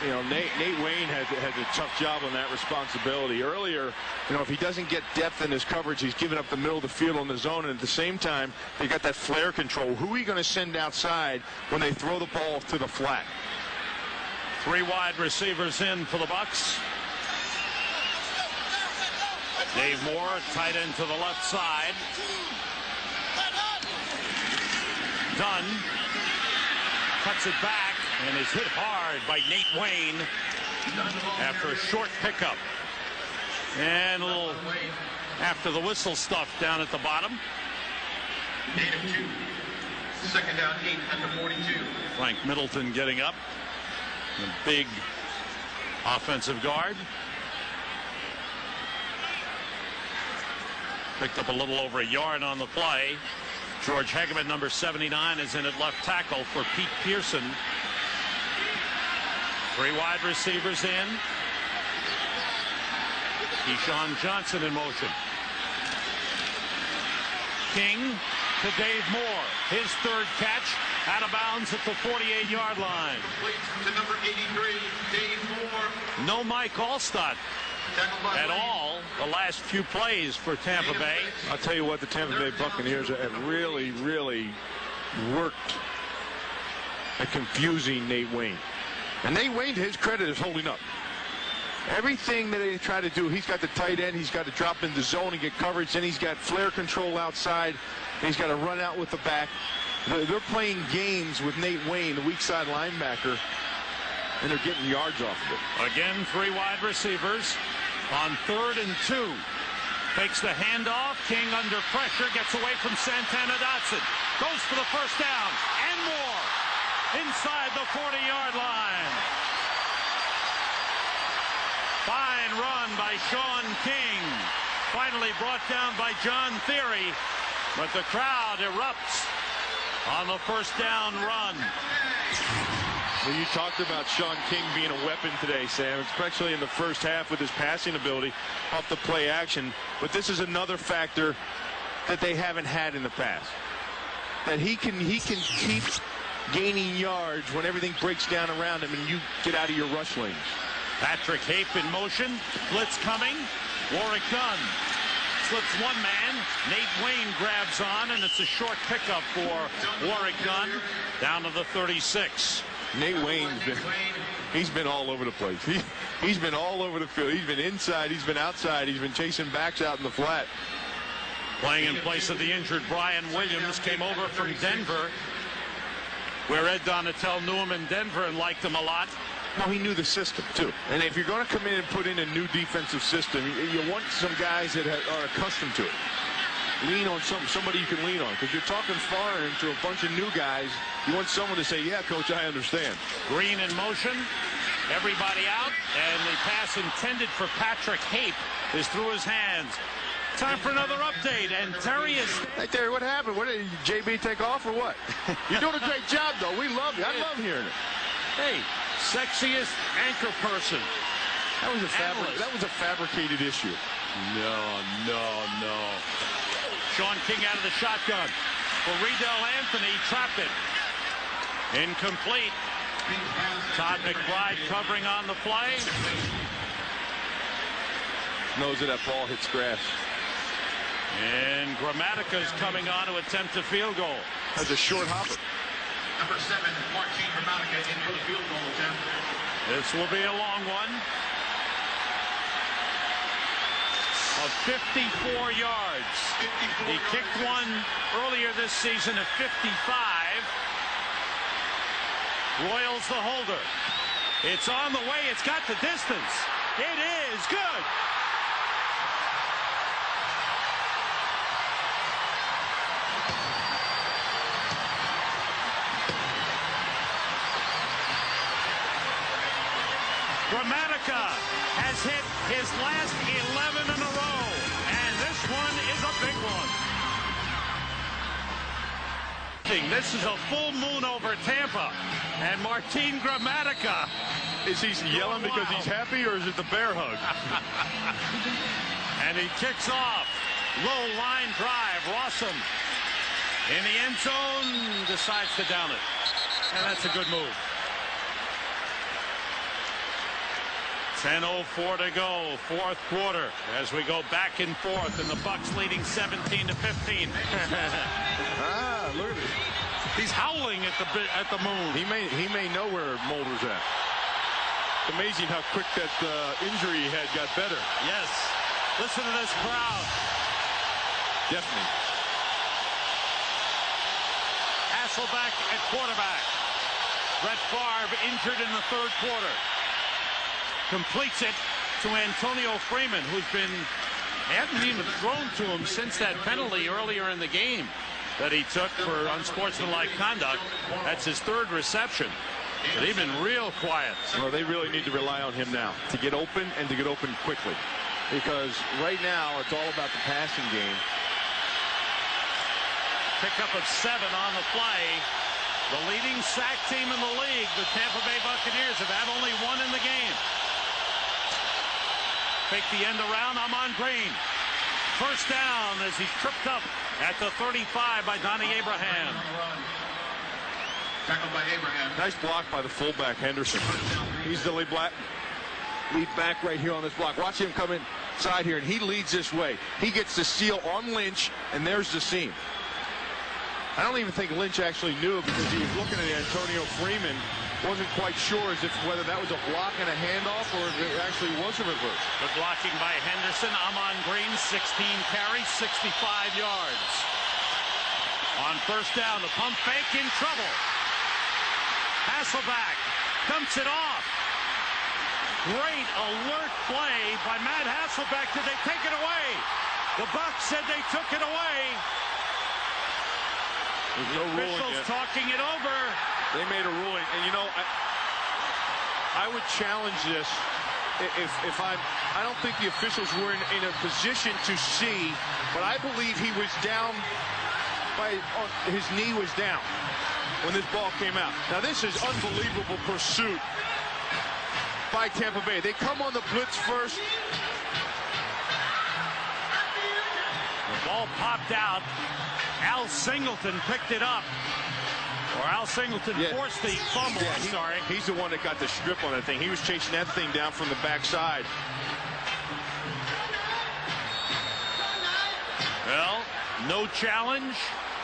You know, Nate Wayne has a tough job on that responsibility. Earlier, you know, if he doesn't get depth in his coverage, he's giving up the middle of the field on the zone. And at the same time, they got that flare control. Who are you going to send outside when they throw the ball to the flat? 3 wide receivers in for the Bucs. Dave Moore, tight end to the left side. Dunn cuts it back and is hit hard by Nate Wayne after a short pickup. And a little after the whistle stuff down at the bottom. Native 2. Second down, 8 at the 42. Frank Middleton getting up. The big offensive guard. Picked up a little over a yard on the play. George Hegeman, number 79, is in at left tackle for Pete Pearson. 3 wide receivers in. Keyshawn Johnson in motion. King to Dave Moore. His 3rd catch out of bounds at the 48-yard line. To number 83, Dave Moore. No Mike Allstott at all the last few plays for Tampa Bay. I'll tell you what, the Tampa Bay Buccaneers have really, really worked and confusing Nate Wayne. And Nate Wayne, to his credit, is holding up. Everything that they try to do, he's got the tight end, he's got to drop in the zone and get coverage, then he's got flare control outside, and he's got to run out with the back. They're playing games with Nate Wayne, the weak side linebacker, and they're getting yards off of it. Again, 3 wide receivers on 3rd and 2. Fakes the handoff. King under pressure, gets away from Santana Dotson. Goes for the first down and more inside the 40-yard line. Fine run by Sean King. Finally brought down by John Theory, but the crowd erupts on the first down run. Well, you talked about Sean King being a weapon today, Sam, especially in the first half with his passing ability off the play action. But this is another factor that they haven't had in the past. That he can keep gaining yards when everything breaks down around him and you get out of your rush lanes. Patrick Hape in motion. Blitz coming. Warwick Dunn slips one man. Nate Wayne grabs on, and it's a short pickup for Warwick Dunn down to the 36. Nate Wayne's been all over the place. He's been all over the field. He's been inside, he's been outside, he's been chasing backs out in the flat. Playing in place of the injured Brian Williams, came over from Denver, where Ed Donatel knew him in Denver and liked him a lot. Well, he knew the system, too. And if you're going to come in and put in a new defensive system, you want some guys that are accustomed to it. Lean on somebody you can lean on, because you're talking foreign to a bunch of new guys. You want someone to say, yeah, coach, I understand. Green in motion, everybody out, and the pass intended for Patrick Hape is through his hands. Time for another update, and Terry is... Hey, Terry, what happened? What did JB take off or what? You're doing a great job, though. We love you. I love hearing it. Hey, sexiest anchor person. That was a fabricated issue. No. Sean King out of the shotgun. For Riedel Anthony, trapped it. Incomplete. Todd McBride covering on the play. Knows that that ball hits grass. And Grammatica's coming on to attempt a field goal. That's a short hopper. Number 7, Martin Grammatica in for the field goal attempt. This will be a long one. Of 54 yards. 54 He kicked one earlier this season at 55. Royals the holder. It's on the way. It's got the distance. It is good. Grammatica has hit his last 11 in a row, and this one is a big one. This is a full moon over Tampa, and Martin Grammatica. Is he yelling because he's happy, or is it the bear hug? And he kicks off. Low line drive. Rossum in the end zone decides to down it, and that's a good move. 10:04 to go, fourth quarter, as we go back and forth, and the Bucs leading 17-15. Look at it. He's howling at the moon. He may know where Mulder's at. It's amazing how quick that injury he had got better. Yes. Listen to this crowd. Definitely. Hasselbeck at quarterback. Brett Favre injured in the third quarter. Completes it to Antonio Freeman, who's been, hadn't even thrown to him since that penalty earlier in the game that he took for unsportsmanlike conduct. That's his third reception. But he's been real quiet. Well, they really need to rely on him now to get open and to get open quickly. Because right now, it's all about the passing game. Pickup of 7 on the play. The leading sack team in the league, the Tampa Bay Buccaneers, have had only 1 in the game. Fake the end around. Amon Green. First down as he's tripped up at the 35 by Donnie Abraham. Tackled by Abraham. Nice block by the fullback, Henderson. He's the lead back right here on this block. Watch him come inside here, and he leads this way. He gets the steal on Lynch, and there's the seam. I don't even think Lynch actually knew it because he was looking at Antonio Freeman. Wasn't quite sure as if whether that was a block and a handoff or if it actually was a reverse. Good blocking by Henderson. Amon Green, 16 carries, 65 yards. On first down, the pump fake in trouble. Hasselbeck dumps it off. Great alert play by Matt Hasselbeck. Did they take it away? The Bucs said they took it away. There's no ruling Officials yet. talking it over. They made a ruling, and you know, I would challenge this. If I don't think the officials were in a position to see, but I believe he was down his knee was down when this ball came out. Now this is unbelievable pursuit by Tampa Bay. They come on the blitz first. The ball popped out. Al Singleton picked it up. Or Al Singleton forced the fumble. Yeah, he's the one that got the strip on that thing. He was chasing that thing down from the backside. Well, no challenge.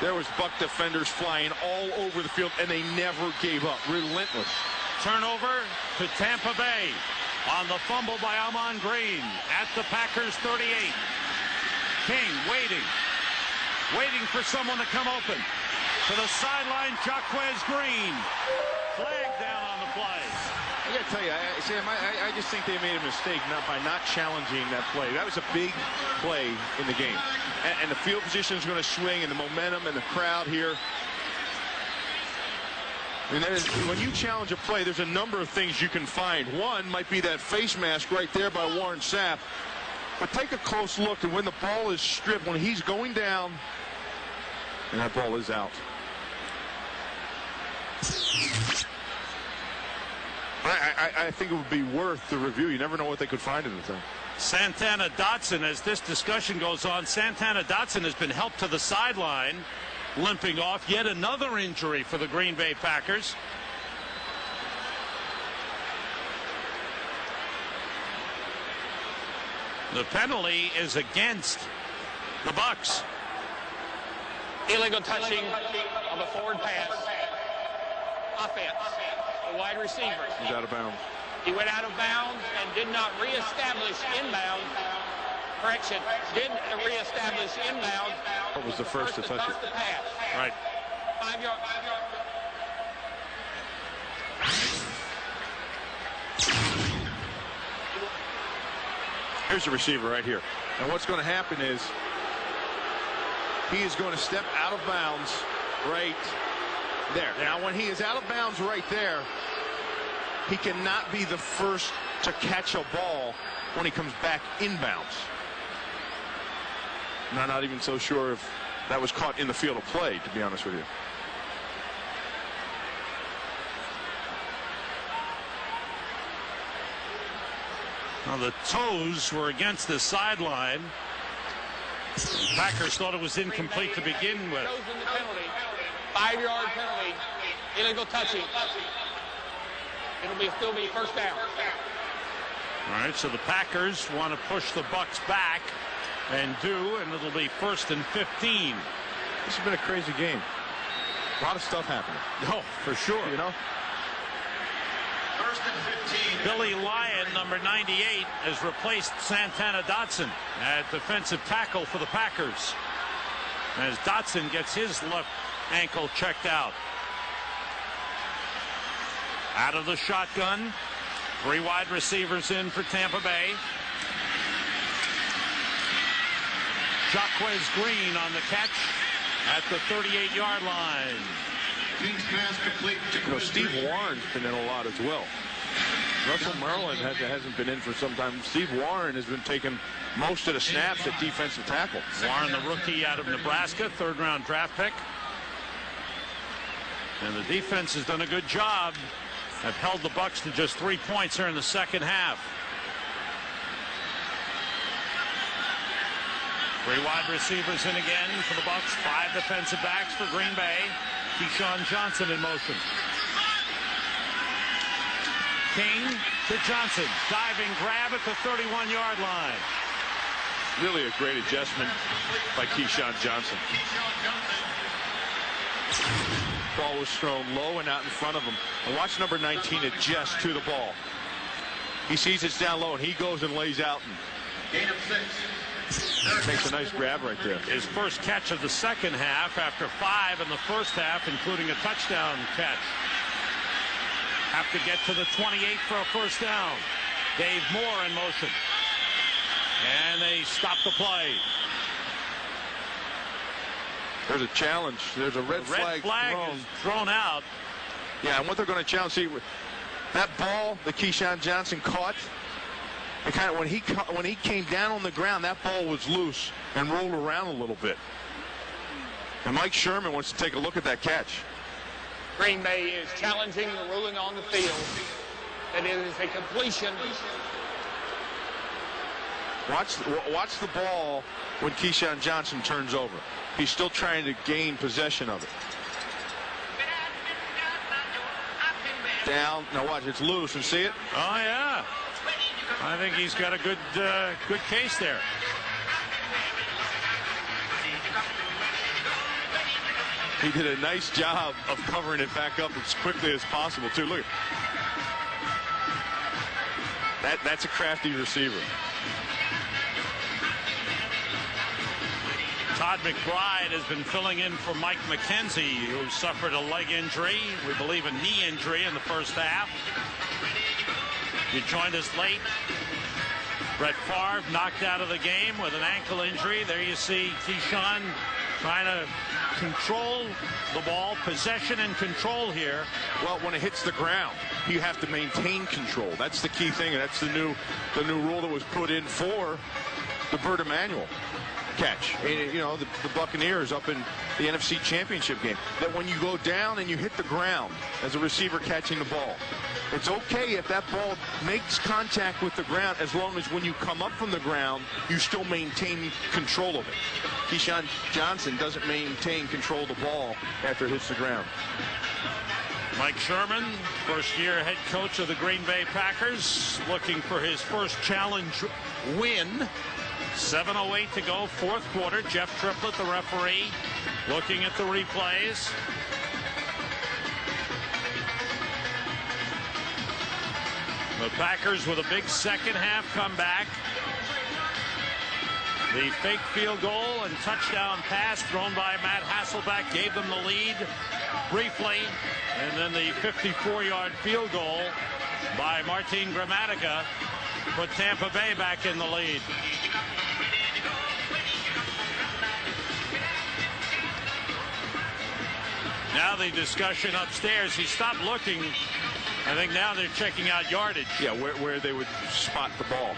There was Buck defenders flying all over the field, and they never gave up. Relentless. Turnover to Tampa Bay on the fumble by Amon Green at the Packers 38. King waiting for someone to come open. To the sideline, Jaquez Green. Flag down on the play. I got to tell you, Sam, I just think they made a mistake by not challenging that play. That was a big play in the game. And the field position is going to swing, and the momentum and the crowd here. And when you challenge a play, there's a number of things you can find. One might be that face mask right there by Warren Sapp. But take a close look, and when the ball is stripped, when he's going down, and that ball is out. I think it would be worth the review. You never know what they could find in the thing. Santana Dotson, as this discussion goes on, Santana Dotson has been helped to the sideline, limping off. Yet another injury for the Green Bay Packers. The penalty is against the Bucs. Illegal touching of a forward pass. Offense. The wide receiver. He's out of bounds. He went out of bounds and did not reestablish inbound. Correction. Didn't reestablish inbound. What was the first to touch it? The pass. Right. 5 yards. Here's the receiver right here. And what's going to happen is he is going to step out of bounds right there. Now, when he is out of bounds right there, he cannot be the first to catch a ball when he comes back inbounds. I'm not even so sure if that was caught in the field of play, to be honest with you. Now the toes were against the sideline. The Packers thought it was incomplete to begin with. Chosen the penalty. 5-yard penalty. Illegal touching. It'll still be first down. All right, so the Packers want to push the Bucs back and it'll be 1st and 15. This has been a crazy game. A lot of stuff happening. Oh, for sure. You know? First and 15. Billy Lyon, number 98, has replaced Santana Dotson at defensive tackle for the Packers, as Dotson gets his left ankle checked out. Out of the shotgun, 3 wide receivers in for Tampa Bay. Jaquez Green on the catch at the 38-yard line. King's pass complete to You know, Steve Warren's been in a lot as well. Russell Merlin hasn't been in for some time. Steve Warren has been taking most of the snaps at defensive tackle. Warren, the rookie out of Nebraska, 3rd-round draft pick. And the defense has done a good job. Have held the Bucs to just 3 points here in the second half. 3 wide receivers in again for the Bucs. 5 defensive backs for Green Bay. Keyshawn Johnson in motion. King to Johnson. Diving grab at the 31-yard line. Really a great adjustment by Keyshawn Johnson. Ball was thrown low and out in front of him. And watch number 19 adjust to the ball. He sees it's down low, and he goes and lays out and Gain of 6. makes a nice grab right there. His first catch of the second half after 5 in the first half, including a touchdown catch. Have to get to the 28 for a first down. Dave Moore in motion. And they stop the play. There's a challenge. There's a red flag thrown out. Yeah, and what they're going to challenge, see, that ball that Keyshawn Johnson caught, and kind of when he came down on the ground, that ball was loose and rolled around a little bit. And Mike Sherman wants to take a look at that catch. Green Bay is challenging the ruling on the field that it is a completion. Watch the ball when Keyshawn Johnson turns over. He's still trying to gain possession of it. Down. Now watch, it's loose, and see it? Oh, yeah. I think he's got a good case there. He did a nice job of covering it back up as quickly as possible, too. Look. That's a crafty receiver. Todd McBride has been filling in for Mike McKenzie, who suffered a leg injury, we believe a knee injury in the first half. He joined us late. Brett Favre knocked out of the game with an ankle injury. There you see Keyshawn trying to control the ball, possession and control here. Well, when it hits the ground, you have to maintain control. That's the key thing, and that's the new rule that was put in for the Bert Emanuel catch. And, you know, the Buccaneers up in the NFC Championship game, that when you go down and you hit the ground as a receiver catching the ball, it's okay if that ball makes contact with the ground, as long as when you come up from the ground, you still maintain control of it. Keyshawn Johnson doesn't maintain control of the ball after it hits the ground. Mike Sherman, first-year head coach of the Green Bay Packers, looking for his first challenge win. 7:08 to go, fourth quarter. Jeff Triplett, the referee, looking at the replays. The Packers with a big second half comeback. The fake field goal and touchdown pass thrown by Matt Hasselbeck gave them the lead briefly. And then the 54-yard field goal by Martin Gramatica put Tampa Bay back in the lead. Now the discussion upstairs. He stopped looking. I think now they're checking out yardage. Yeah, where they would spot the ball.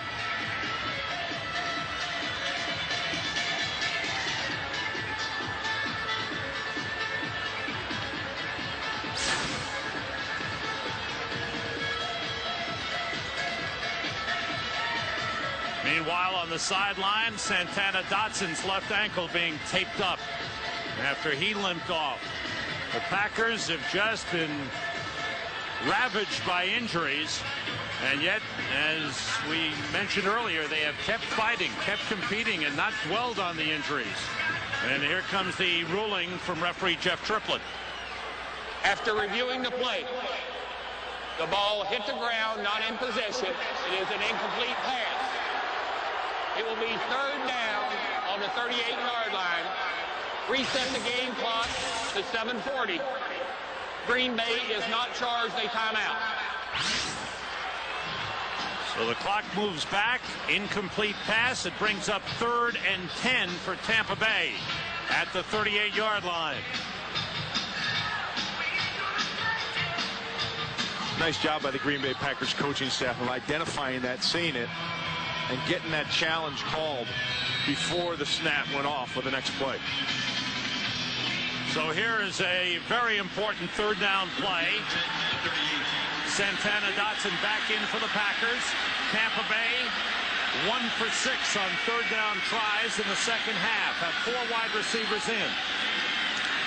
Meanwhile, on the sideline, Santana Dotson's left ankle being taped up after he limped off. The Packers have just been ravaged by injuries, and yet, as we mentioned earlier, they have kept fighting, kept competing, and not dwelled on the injuries. And here comes the ruling from referee Jeff Triplett. After reviewing the play, the ball hit the ground, not in possession. It is an incomplete pass. It will be third down on the 38-yard line. Reset the game clock to 7:40. Green Bay is not charged a timeout. So the clock moves back. Incomplete pass. It brings up 3rd and 10 for Tampa Bay at the 38-yard line. Nice job by the Green Bay Packers coaching staff of identifying that, seeing it, and getting that challenge called before the snap went off for the next play. So here is a very important third down play. Santana Dotson back in for the Packers. Tampa Bay 1 for 6 on third down tries in the second half. Have 4 wide receivers in.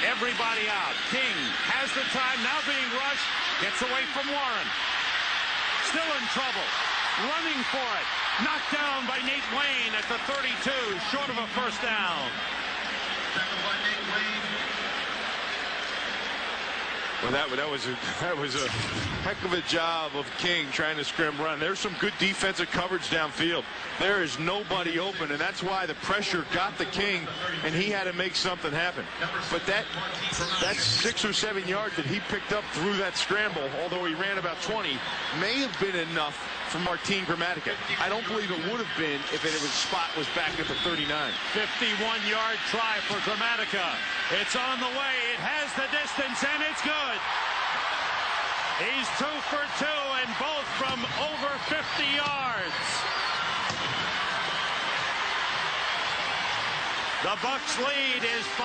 Everybody out. King has the time, now being rushed. Gets away from Warren. Still in trouble. Running for it. Knocked down by Nate Wayne at the 32. Short of a first down. Well, that was a heck of a job of King trying to scrim run. There's some good defensive coverage downfield. There is nobody open, and that's why the pressure got the King, and he had to make something happen. But that's 6 or 7 yards that he picked up through that scramble, although he ran about 20, may have been enough for Martin Gramatica. I don't believe it would have been if spot was back at the 39. 51-yard try for Gramatica. It's on the way. It has the distance, and it's good. He's 2 for 2, and both from over 50 yards. The Bucs lead is 5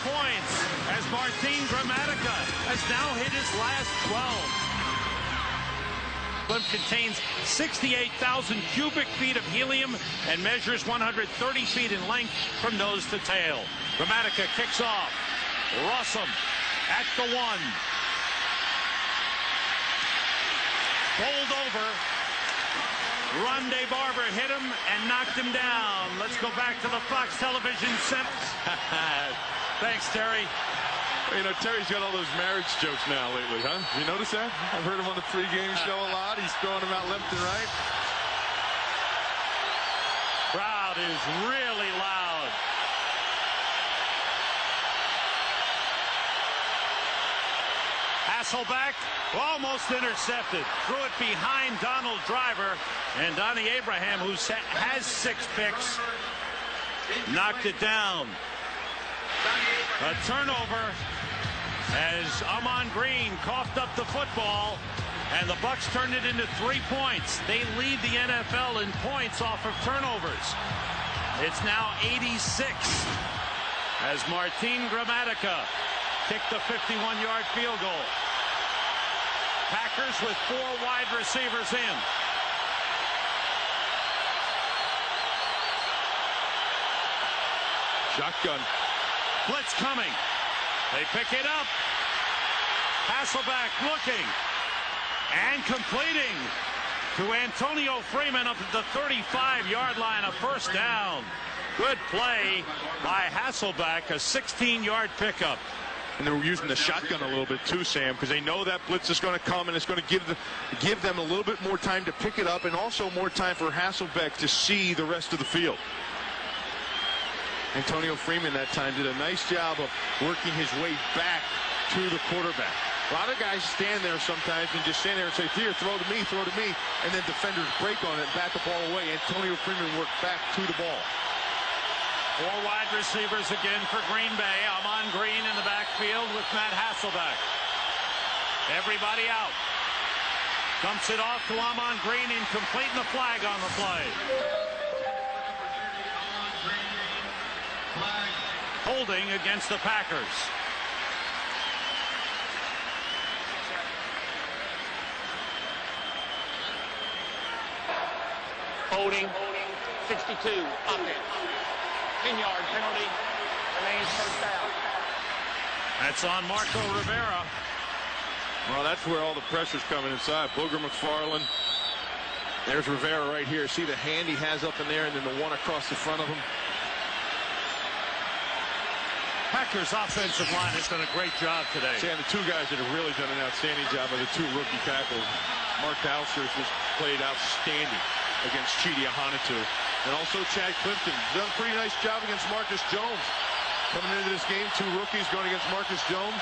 points as Martin Gramatica has now hit his last 12. Contains 68,000 cubic feet of helium and measures 130 feet in length from nose to tail. Gramatica kicks off. Rossum at the 1. Bowled over. Ronde Barber hit him and knocked him down. Let's go back to the Fox Television Center. Thanks, Terry. You know, Terry's got all those marriage jokes now lately, huh? You notice that? I've heard him on the pregame show a lot. He's throwing them out left and right. Crowd is really loud. Hasselbeck almost intercepted. Threw it behind Donald Driver. And Donnie Abraham, who has 6 picks, knocked it down. A turnover as Amon Green coughed up the football, and the Bucs turned it into 3 points. They lead the NFL in points off of turnovers. It's now 86 as Martin Gramatica kicked the 51-yard field goal. Packers with 4 wide receivers in. Shotgun. Blitz coming. They pick it up. Hasselbeck looking and completing to Antonio Freeman up at the 35-yard line, a first down. Good play by Hasselbeck, a 16-yard pickup. And they're using the shotgun a little bit too, Sam, because they know that blitz is going to come, and it's going to give them a little bit more time to pick it up, and also more time for Hasselbeck to see the rest of the field. Antonio Freeman that time did a nice job of working his way back to the quarterback. A lot of guys stand there sometimes and just stand there and say, "Here, throw to me," and then defenders break on it and bat the ball away. Antonio Freeman worked back to the ball. 4 wide receivers again for Green Bay. Amon Green in the backfield with Matt Hasselbeck. Everybody out. Dumps it off to Amon Green, incomplete, and the flag on the play. Holding against the Packers. Holding, 62, offense. 10-yard penalty, remains first down. That's on Marco Rivera. Well, that's where all the pressure's coming inside. Booger McFarland. There's Rivera right here. See the hand he has up in there, and then the one across the front of him. Packers offensive line has done a great job today. And the 2 guys that have really done an outstanding job are the 2 rookie tackles. Mark Alster just played outstanding against Chidi Ahanotu. And also Chad Clifton done a pretty nice job against Marcus Jones. Coming into this game, 2 rookies going against Marcus Jones.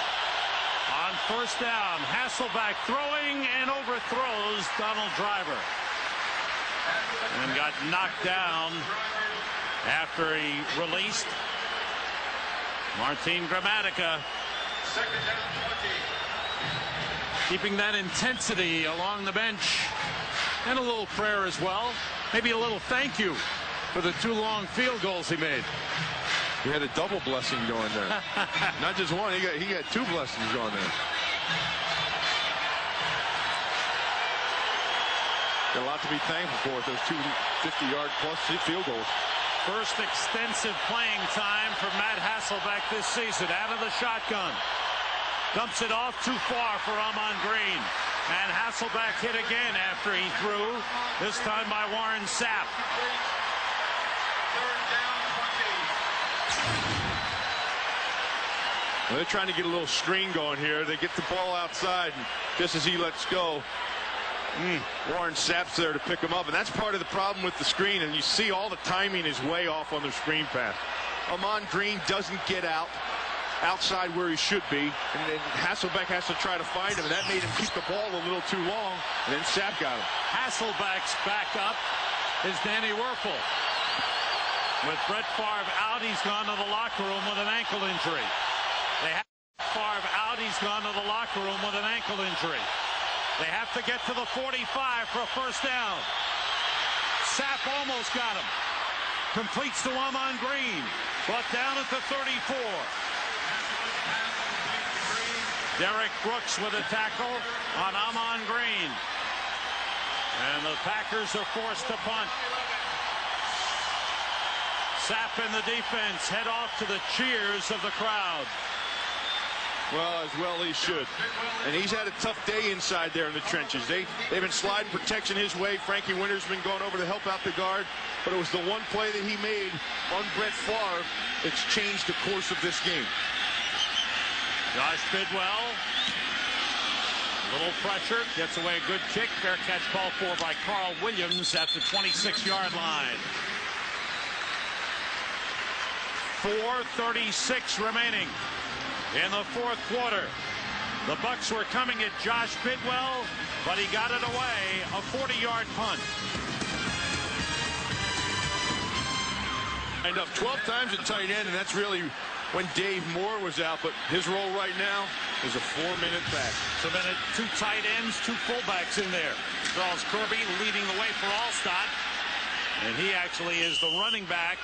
On first down, Hasselbeck throwing and overthrows Donald Driver. And got knocked down after he released. Martin Gramatica keeping that intensity along the bench, and a little prayer as well. Maybe a little thank you for the 2 long field goals he made. He had a double blessing going there. Not just one, he got 2 blessings going there. Got a lot to be thankful for with those 2 50-yard plus field goals. First extensive playing time for Matt Hasselbeck this season. Out of the shotgun. Dumps it off too far for Amon Green. And Hasselbeck hit again after he threw. This time by Warren Sapp. Well, they're trying to get a little screen going here. They get the ball outside, and just as he lets go, Warren Sapp's there to pick him up, and that's part of the problem with the screen, and you see all the timing is way off on the screen pass. Ahman Green doesn't get outside where he should be, and then Hasselbeck has to try to find him, and that made him keep the ball a little too long, and then Sapp got him. Hasselbeck's back up is Danny Werfel. With Brett Favre out, he's gone to the locker room with an ankle injury. They have Favre out, he's gone to the locker room with an ankle injury. They have to get to the 45 for a first down. Sapp almost got him. Completes to Ahman Green. Brought down at the 34. Derek Brooks with a tackle on Ahman Green. And the Packers are forced to punt. Sapp and the defense head off to the cheers of the crowd. Well, as well he should. And he's had a tough day inside there in the trenches. They've been sliding protection his way. Frankie Winter's been going over to help out the guard. But it was the one play that he made on Brett Favre that's changed the course of this game. Josh Bidwell. A little pressure. Gets away a good kick. Fair catch called for by Carl Williams at the 26-yard line. 4:36 remaining in the fourth quarter. The Bucs were coming at Josh Bidwell, but he got it away. A 40-yard punt. Lined up 12 times at tight end, and that's really when Dave Moore was out. But his role right now is a 4-minute pass. So then two tight ends, two fullbacks in there. Charles Kirby leading the way for Allstott. And he actually is the running back.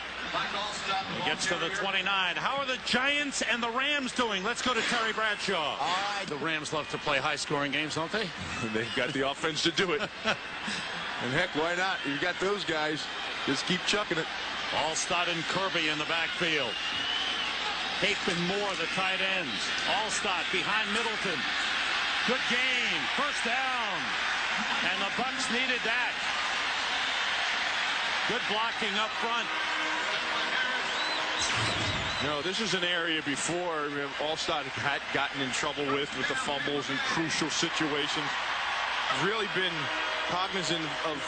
He gets to the 29. How are the Giants and the Rams doing? Let's go to Terry Bradshaw. All right. The Rams love to play high-scoring games, don't they? They've got the offense to do it. And heck, why not? You've got those guys. Just keep chucking it. Allstott and Kirby in the backfield. Hakeman Moore, the tight ends. Allstott behind Middleton. Good game. First down. And the Bucs needed that. Good blocking up front. No, this is an area before Allstott had gotten in trouble with the fumbles and crucial situations. Really been cognizant of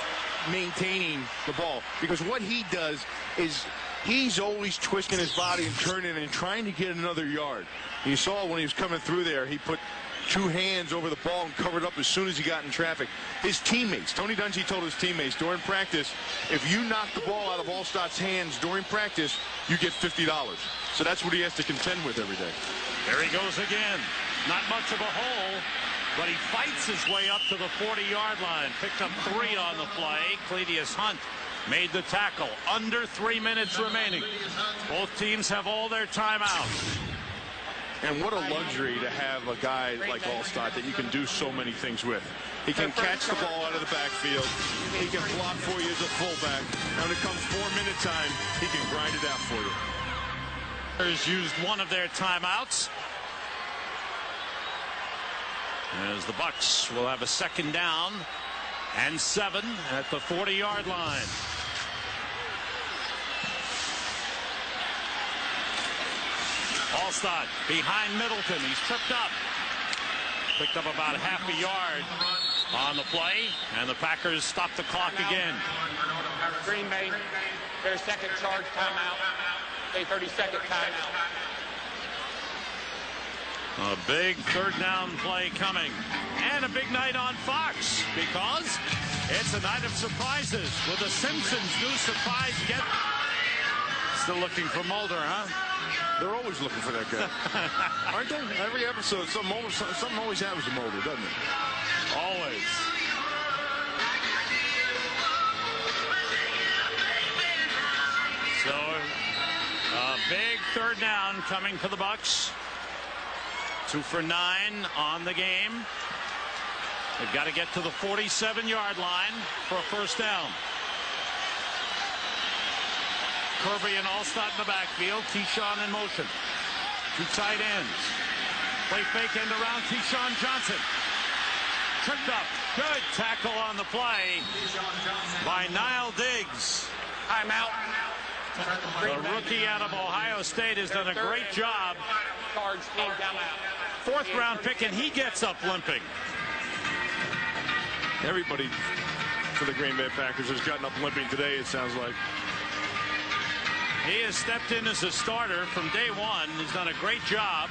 maintaining the ball, because what he does is he's always twisting his body and turning and trying to get another yard. You saw when he was coming through there, he put two hands over the ball and covered up as soon as he got in traffic. His teammates, Tony Dungy told his teammates during practice, if you knock the ball out of Allstott's hands during practice, you get $50. So that's what he has to contend with every day. There he goes again. Not much of a hole, but he fights his way up to the 40-yard line. Picked up 3 on the play. Cledius Hunt made the tackle. Under 3 minutes remaining. Both teams have all their timeouts. And what a luxury to have a guy like Allstott that you can do so many things with. He can catch the ball out of the backfield. He can block for you as a fullback. When it comes 4-minute time, he can grind it out for you. Used one of their timeouts. As the Bucs will have a second down and 7 at the 40-yard line. Allstott behind Middleton. He's tripped up. Picked up about half a yard on the play, and the Packers stop the clock again. Green Bay, their second charge timeout. A 30-second timeout. A big third down play coming. And a big night on Fox, because it's a night of surprises with the Simpsons' new surprise get. Still looking for Mulder, huh? They're always looking for that guy. Aren't they? Every episode, something always happens to Mulder, doesn't it? Always. So, a big third down coming for the Bucs. 2 for 9 on the game. They've got to get to the 47-yard line for a first down. Kirby and Allstott in the backfield. Keyshawn in motion. 2 tight ends. Play fake end around Keyshawn Johnson. Tripped up. Good tackle on the play by Niall Diggs. Timeout. The rookie out of Ohio State has done a great job yards, team timeout. Fourth round pick, and he gets up limping. Everybody for the Green Bay Packers has gotten up limping today, it sounds like. He has stepped in as a starter from day one. He's done a great job.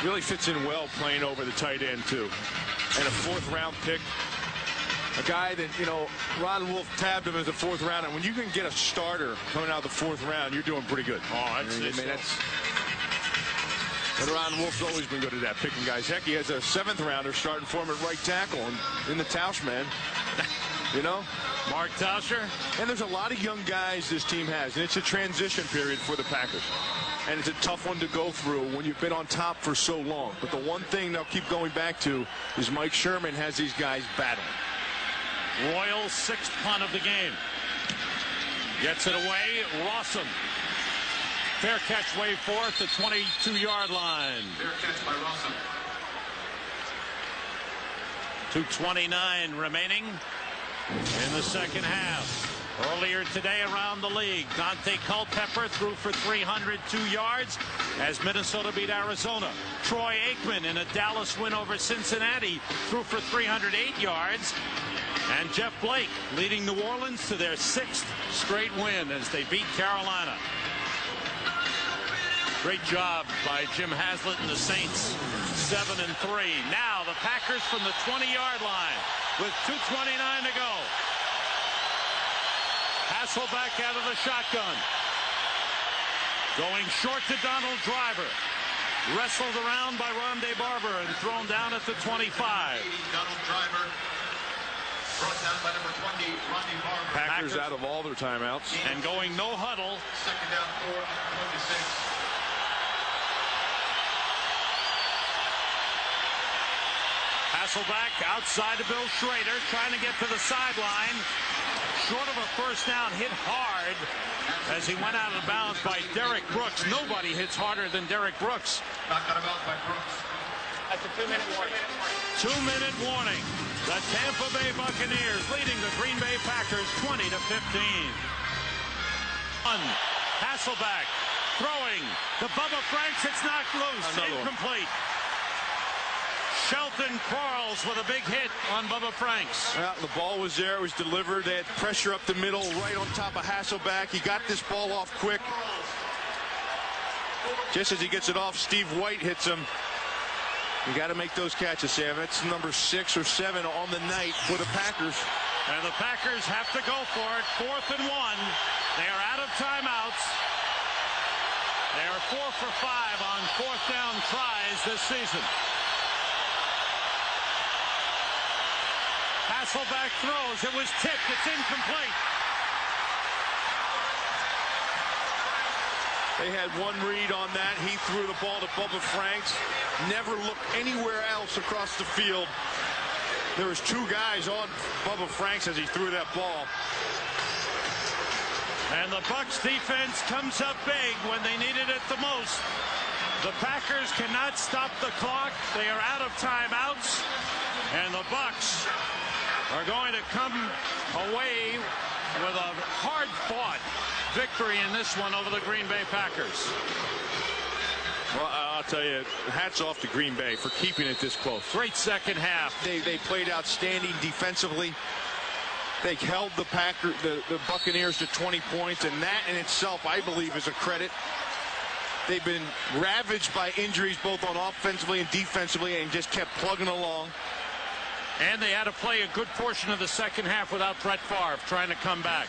Really fits in well playing over the tight end, too. And a fourth-round pick. A guy that, you know, Ron Wolf tabbed him as a fourth rounder. When you can get a starter coming out of the fourth round, you're doing pretty good. Oh, But Ron Wolf's always been good at that, picking guys. Heck, he has a seventh rounder starting for him at right tackle in the Tausch, man. You know? Mark Tauscher. And there's a lot of young guys this team has, and it's a transition period for the Packers. And it's a tough one to go through when you've been on top for so long. But the one thing they'll keep going back to is Mike Sherman has these guys battling. Royal sixth punt of the game. Gets it away. Rossum. Fair catch, way forth, the 22-yard line. Fair catch by Rossum. 2:29 remaining in the second half. Earlier today around the league, Dante Culpepper threw for 302 yards as Minnesota beat Arizona. Troy Aikman in a Dallas win over Cincinnati threw for 308 yards. And Jeff Blake leading New Orleans to their sixth straight win as they beat Carolina. Great job by Jim Haslett and the Saints. 7-3. Now the Packers from the 20-yard line with 2:29 to go. Hasselbeck out of the shotgun. Going short to Donald Driver. Wrestled around by Rondé Barber and thrown down at the 25. Donald Driver. Brought down by number 20, Rondé Barber. Packers out of all their timeouts. And going no huddle. Second down, 4 and 26. Hasselbeck outside to Bill Schrader, trying to get to the sideline. Short of a first down, hit hard as he went out of bounds by Derek Brooks. Nobody hits harder than Derek Brooks. Knocked out of bounds by Brooks. That's a 2-minute warning. 2-minute warning. The Tampa Bay Buccaneers leading the Green Bay Packers 20-15. Hasselbeck throwing to Bubba Franks. It's knocked loose. Incomplete. Shelton Quarles with a big hit on Bubba Franks. Well, the ball was there. It was delivered. They had pressure up the middle, right on top of Hasselbeck. He got this ball off quick. Just as he gets it off, Steve White hits him. You got to make those catches, Sam. That's number 6 or 7 on the night for the Packers. And the Packers have to go for it. 4th and 1. They are out of timeouts. They are 4 for 5 on 4th down tries this season. Hasselbeck throws. It was tipped. It's incomplete. They had one read on that. He threw the ball to Bubba Franks. Never looked anywhere else across the field. There was 2 guys on Bubba Franks as he threw that ball. And the Bucs defense comes up big when they needed it the most. The Packers cannot stop the clock. They are out of timeouts. And the Bucs are going to come away with a hard-fought victory in this one over the Green Bay Packers. Well, I'll tell you, hats off to Green Bay for keeping it this close. Great second half. They played outstanding defensively. They held the Buccaneers to 20 points, and that in itself, I believe, is a credit. They've been ravaged by injuries both on offensively and defensively and just kept plugging along. And they had to play a good portion of the second half without Brett Favre trying to come back.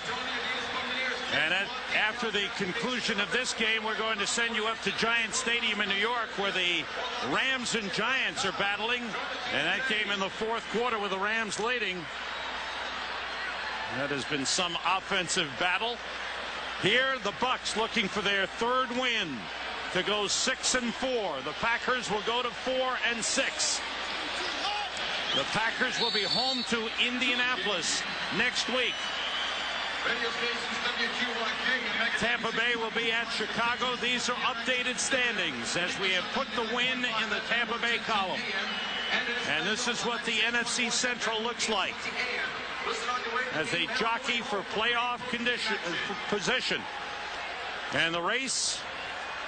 And after the conclusion of this game, we're going to send you up to Giant Stadium in New York where the Rams and Giants are battling. And that game in the 4th quarter with the Rams leading. That has been some offensive battle. Here, the Bucs looking for their 3rd win to go 6-4. The Packers will go to 4-6. The Packers will be home to Indianapolis next week. Tampa Bay will be at Chicago. These are updated standings as we have put the win in the Tampa Bay column. And this is what the NFC Central looks like as they jockey for playoff position. And the race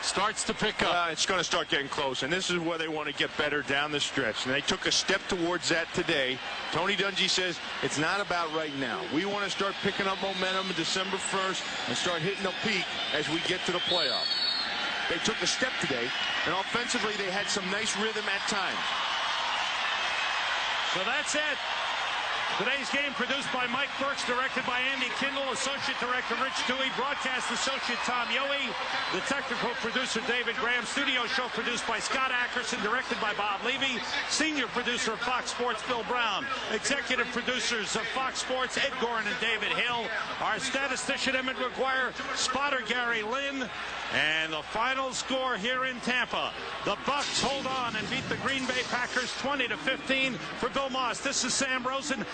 starts to pick up. It's going to start getting close, and this is where they want to get better down the stretch. And they took a step towards that today. Tony Dungy says it's not about right now. We want to start picking up momentum December 1st and start hitting a peak as we get to the playoff. They took a step today, and offensively they had some nice rhythm at times. So that's it. Today's game produced by Mike Burks, directed by Andy Kindle, Associate Director Rich Dewey, Broadcast Associate Tom Yohe, the technical producer David Graham, studio show produced by Scott Ackerson, directed by Bob Levy, senior producer of Fox Sports Bill Brown, executive producers of Fox Sports Ed Gorin and David Hill, our statistician Emmett McGuire, spotter Gary Lynn, and the final score here in Tampa. The Bucs hold on and beat the Green Bay Packers 20-15. For Bill Moss, this is Sam Rosen.